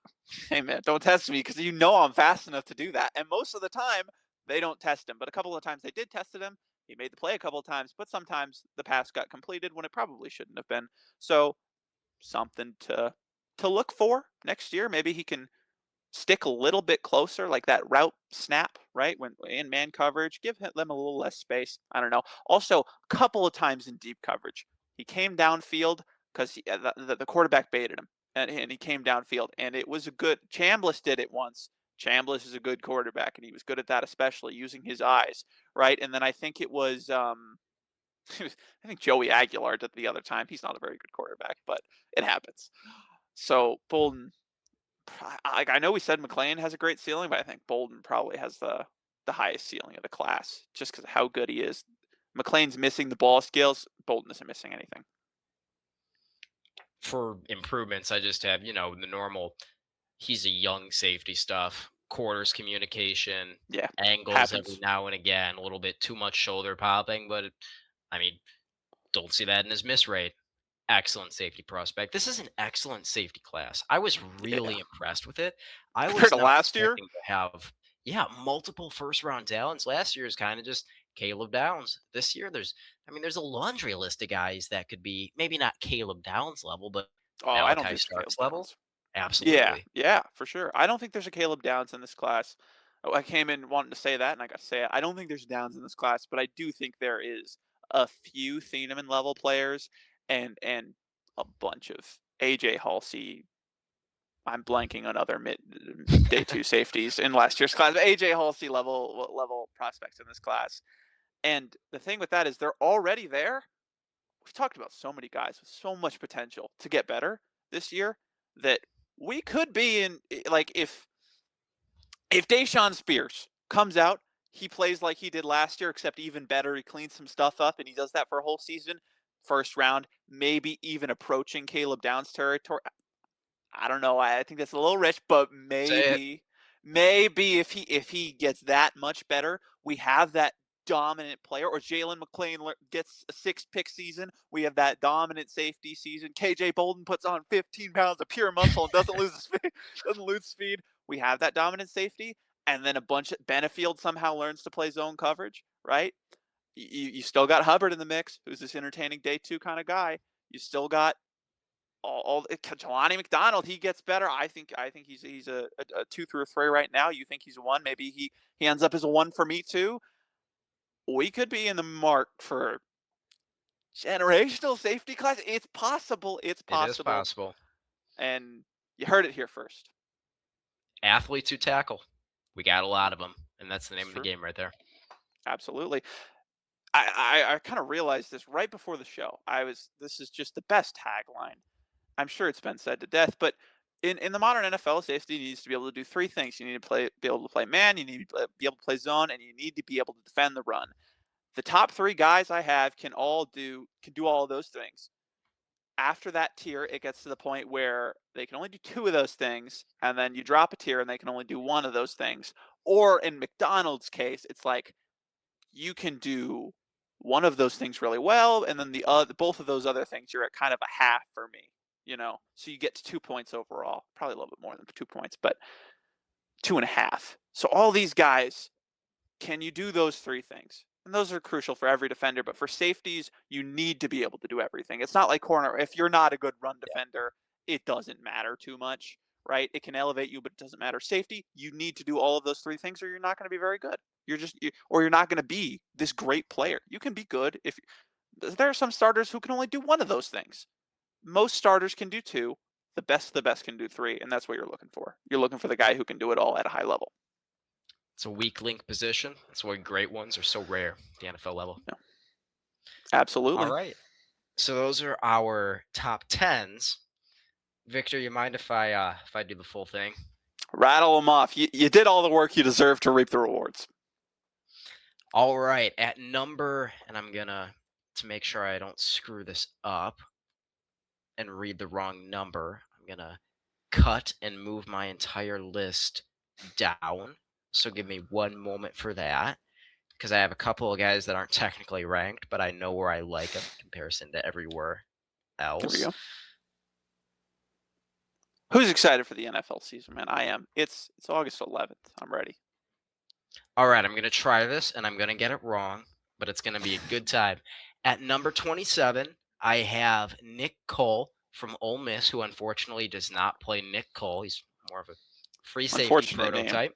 hey man, don't test me because you know I'm fast enough to do that. And most of the time, they don't test him. But a couple of times they did test him. He made the play a couple of times, but sometimes the pass got completed when it probably shouldn't have been. So something to look for next year. Maybe he can stick a little bit closer, like that route snap, right? When in man coverage, give them a little less space. I don't know. Also, a couple of times in deep coverage, he came downfield because the quarterback baited him, and he came downfield, and it was a good. Chambliss did it once. Chambliss is a good quarterback, and he was good at that, especially using his eyes, right? And then I think it was, I think Joey Aguilar did the other time. He's not a very good quarterback, but it happens. So Bolden, I know we said McLean has a great ceiling, but I think Bolden probably has the highest ceiling of the class just because of how good he is. McLean's missing the ball skills. Bolden isn't missing anything. For improvements, I just have, the normal, he's a young safety stuff, quarters communication, Yeah, angles every happens. now and again, a little bit too much shoulder popping, but I mean, don't see that in his miss rate. Excellent safety prospect. This is an excellent safety class. I was Yeah, really impressed with it. I compared was to not last year. expecting to have, yeah, multiple first round talents. Last year is kind of just Caleb Downs. This year, there's a laundry list of guys that could be maybe not Caleb Downs level, but Oh, I don't Malachi think there's a Caleb Starks level. Downs. Yeah, Absolutely. yeah, for sure. I don't think there's a Caleb Downs in this class. Oh, I came in wanting to say that, and I got to say it. I don't think there's Downs in this class, but I do think there is a few Thieneman level players and a bunch of AJ Halsey. I'm blanking on other mid day two safeties in last year's class. But AJ Halsey level prospects in this class. And the thing with that is they're already there. We've talked about so many guys with so much potential to get better this year that we could be in like if Deshaun Spears comes out, he plays like he did last year, except even better. He cleans some stuff up and he does that for a whole season. First round, maybe even approaching Caleb Downs territory. I don't know. I think that's a little rich, but Say it. maybe. maybe if he gets that much better, we have that dominant player. Or Jalen McClain gets a 6-pick season, we have that dominant safety season. KJ Bolden puts on 15 pounds of pure muscle and doesn't lose his speed, doesn't lose speed. We have that dominant safety, and then a bunch of Benefield somehow learns to play zone coverage, right? You still got Hubbard in the mix, who's this entertaining day two kind of guy. You still got all Jelani McDonald. He gets better. I think he's a 2 through 3 right now. You think he's a 1? Maybe he ends up as a 1 for me too. We could be in the mark for generational safety class. It's possible. It's It is possible. possible. And you heard it here first. Athletes who tackle. We got a lot of them, and that's the It's name of the true. game right there. Absolutely. I kind of realized this right before the show. This is just the best tagline. I'm sure it's been said to death, but in the modern NFL, safety needs to be able to do three things. You need to be able to play man, you need to be able to play zone, and you need to be able to defend the run. The top three guys I have can do all of those things. After that tier, it gets to the point where they can only do two of those things, and then you drop a tier and they can only do one of those things. Or in McDonald's case, it's like you can do one of those things really well, and then the other, both of those other things, you're at kind of a half for me. So you get to 2 points overall, probably a little bit more than 2 points, but 2.5. So all these guys, can you do those three things? And those are crucial for every defender, but for safeties, you need to be able to do everything. It's not like corner. If you're not a good run defender, it doesn't matter too much, right? It can elevate you, but it doesn't matter. Safety, you need to do all of those three things, or you're not going to be very good. Or you're not going to be this great player. You can be good if there are some starters who can only do one of those things. Most starters can do two. The best of the best can do three, and that's what you're looking for. You're looking for the guy who can do it all at a high level. It's a weak link position. That's why great ones are so rare at the NFL level. Yeah, All absolutely. right. So those are our top tens. Victor, you mind if I do the full thing? Rattle them off. You did all the work. You deserve to reap the rewards. All right. At number, and I'm gonna to make sure I don't screw this up and read the wrong number, I'm gonna cut and move my entire list down. So give me one moment for that. Because I have a couple of guys that aren't technically ranked, but I know where I like them in comparison to everywhere There we else. go. Who's excited for the NFL season, man? I am. It's August 11th. I'm ready. All right, I'm going to try this and I'm going to get it wrong, but it's going to be a good time. At number 27, I have Nick Cole from Ole Miss, who unfortunately does not play Nick Cole. He's more of a free safety Unfortunate name. prototype.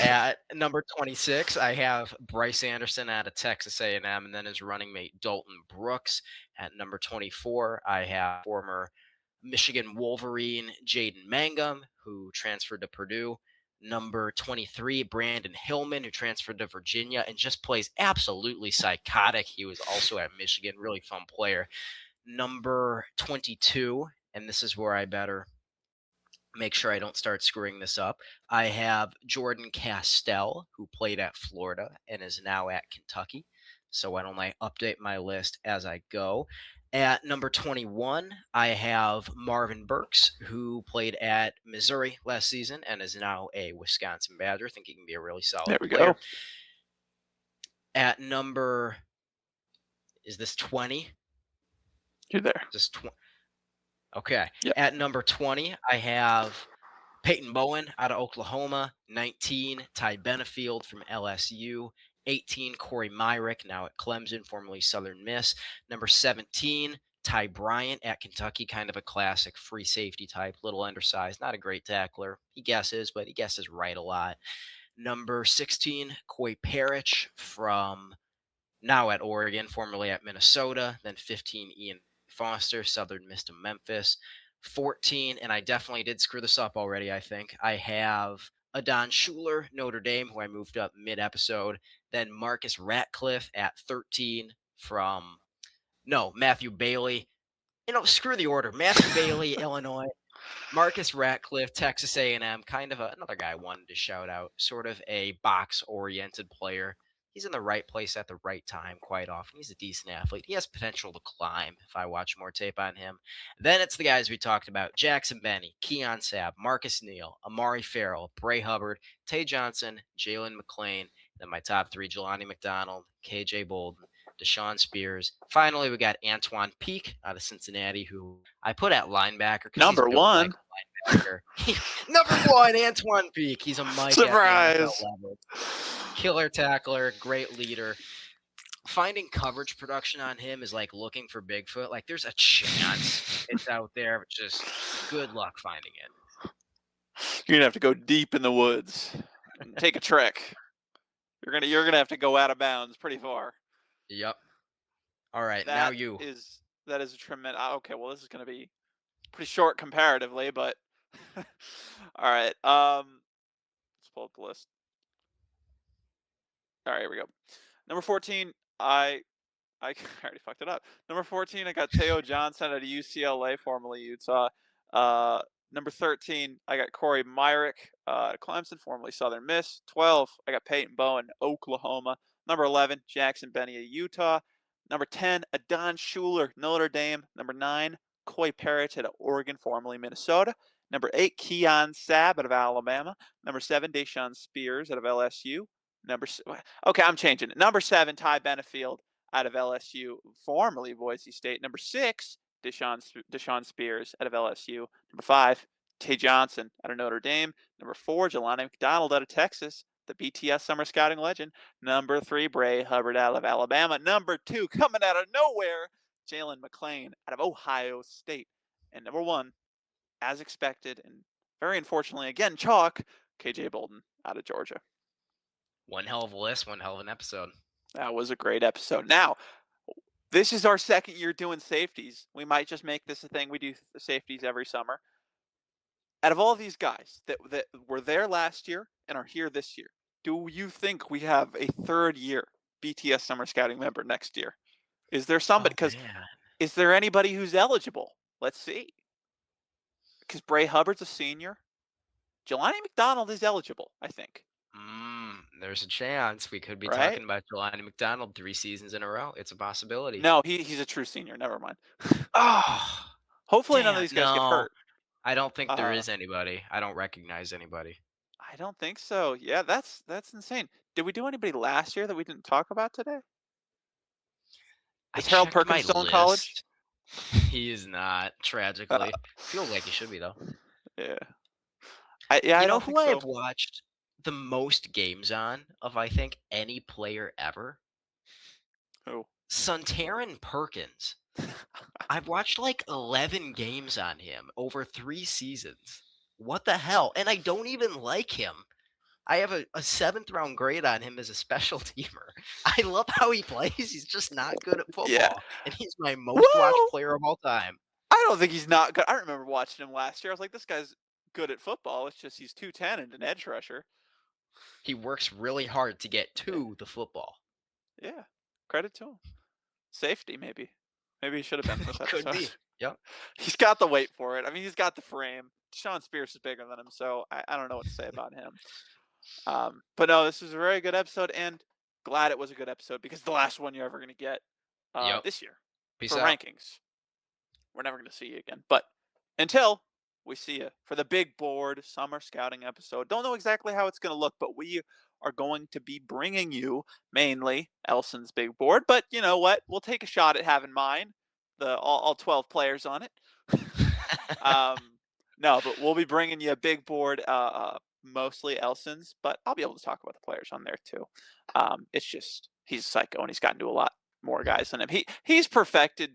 At number 26, I have Bryce Anderson out of Texas A&M, and then his running mate Dalton Brooks. At number 24, I have former Michigan Wolverine Jaden Mangum, who transferred to Purdue. Number 23, Brandon Hillman, who transferred to Virginia and just plays absolutely psychotic. He was also at Michigan, really fun player. Number 22, and this is where I better make sure I don't start screwing this up. I have Jordan Castell, who played at Florida and is now at Kentucky. So why don't I update my list as I go? At number 21, I have Marvin Burks, who played at Missouri last season and is now a Wisconsin Badger. I think he can be a really There solid we player. go. At number, is this 20? You're there. Just 20. Okay. Yep. At number 20, I have Peyton Bowen out of Oklahoma. 19, Ty Benefield from LSU. 18, Corey Myrick, now at Clemson, formerly Southern Miss. Number 17, Ty Bryant at Kentucky, kind of a classic free safety type, little undersized, not a great tackler. He guesses, but he guesses right a lot. Number 16, Coy Parrish from now at Oregon, formerly at Minnesota. Then 15, Ian Foster, Southern Miss to Memphis. 14, and I definitely did screw this up already, I think. I have Adon Schuler, Notre Dame, who I moved up mid-episode. Then Marcus Ratcliffe at 13 from, no, Matthew Bailey. Screw the order. Matthew Bailey, Illinois. Marcus Ratcliffe, Texas A&M, kind of another guy I wanted to shout out. Sort of a box-oriented player. he's in the right place at the right time quite often. He's a decent athlete. He has potential to climb if I watch more tape on him. Then it's the guys we talked about: Jackson Benny, Keon Sabb, Marcus Neal, Amari Farrell, Bray Hubbard, Tay Johnson, Jalen McClain. Then my top three: Jelani McDonald, KJ Bolden, Deshaun Spears. Finally, we got Antoine Peak out of Cincinnati, who I put at linebacker because he's Number built like one. a linebacker. Number one, Antoine Peak. He's a Mike at the NFL Surprise. level. Killer tackler, great leader. Finding coverage production on him is like looking for Bigfoot. Like there's a chance it's out there, but just good luck finding it. You're gonna have to go deep in the woods and take a trek. You're gonna have to go out of bounds pretty far. Yep. All right, now That you. is that is a tremendous. Okay, well this is gonna be pretty short comparatively, but all right. Let's pull up the list. All right, here we go. Number 14, I already fucked it up. Number 14, I got Teo Johnson out of UCLA, formerly Utah. Uh, Number 13, I got Corey Myrick, Clemson, formerly Southern Miss. 12, I got Peyton Bowen, Oklahoma. Number 11, Jackson Benny of Utah. Number 10, Adon Schuler, Notre Dame. Number 9, Coy Parrott out of Oregon, formerly Minnesota. Number 8, Keon Sabb out of Alabama. Number 7, Deshaun Spears out of LSU. Okay, I'm changing it. Number 7, Ty Benefield out of LSU, formerly Boise State. Number 6, Deshaun Spears out of LSU. Number 5, Tay Johnson out of Notre Dame. Number 4, Jelani McDonald out of Texas, the BTS summer scouting legend. Number 3, Bray Hubbard out of Alabama. Number 2, coming out of nowhere, Jalen McClain out of Ohio State. And number 1, as expected, and very unfortunately, again, chalk, KJ Bolden out of Georgia. One hell of a list, one hell of an episode. That was a great episode. Now, this is our second year doing safeties. We might just make this a thing. We do safeties every summer. Out of all these guys that were there last year and are here this year, do you think we have a third year BTS summer scouting member next year? Is there somebody? Oh Because man. is there anybody who's eligible? Let's see. Because Bray Hubbard's a senior. Jelani McDonald is eligible, I think. There's a chance we could be Right? talking about Jelani McDonald 3 seasons in a row. It's a possibility. No, he's a true senior. Never mind. Oh, Hopefully none of damn. these guys get No, hurt. I don't think there Uh, is anybody. I don't recognize anybody. I don't think so. Yeah, that's insane. Did we do anybody last year that we didn't talk about today? I Is Harold checked my Perkins still in college? list. He is not, Uh, tragically. Feels like he should be, though. yeah. I You know don't who think I have so. watched the most games on of, I think, any player ever? Who? Suntaran Perkins. I've watched like 11 games on him over 3 seasons. What the hell? And I don't even like him. I have a seventh round grade on him as a special teamer. I love how he plays. He's just not good at Yeah. football. And he's my most watched Well, player of all time. I don't think he's not good. I remember watching him last year. I was like, this guy's good at football. It's just he's 210 and an edge rusher. He works really hard to get Yeah. to the football. Yeah. Credit to him. Safety, maybe. Maybe he should have been in this Could episode. be. Yep. He's got the weight for it. I mean, he's got the frame. Sean Spears is bigger than him, so I don't know what to say about him. But no, this was a very good episode, and glad it was a good episode because the last one you're ever going to get Yep. this year Peace for out. rankings. We're never going to see you again. But until we see you for the big board summer scouting episode, don't know exactly how it's going to look, but we are going to be bringing you mainly Elson's big board. But you know what? We'll take a shot at having mine, the all 12 players on it. um, no, but we'll be bringing you a big board, mostly Elson's, but I'll be able to talk about the players on there too. It's just he's a psycho and he's gotten to a lot more guys than him. He's perfected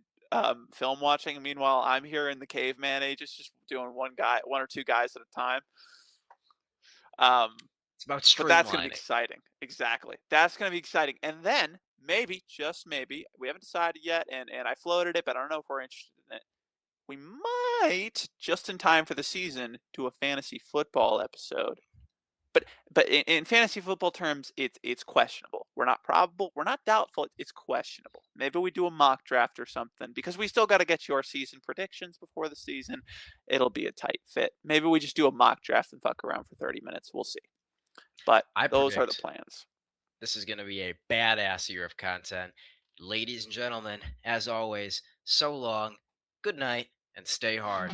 film watching. Meanwhile, I'm here in the caveman age, just doing one or two guys at a time. It's about But that's going to be streamlining. exciting. Exactly. That's going to be exciting. And then maybe, just maybe, we haven't decided yet, and I floated it, but I don't know if we're interested in it. We might, just in time for the season, do a fantasy football episode. But in fantasy football terms, it's questionable. We're not probable. We're not doubtful. It's questionable. Maybe we do a mock draft or something because we still got to get your season predictions before the season. It'll be a tight fit. Maybe we just do a mock draft and fuck around for 30 minutes. We'll see. But I those are the predict plans. This is going to be a badass year of content. Ladies and gentlemen, as always, so long, good night, and stay hard.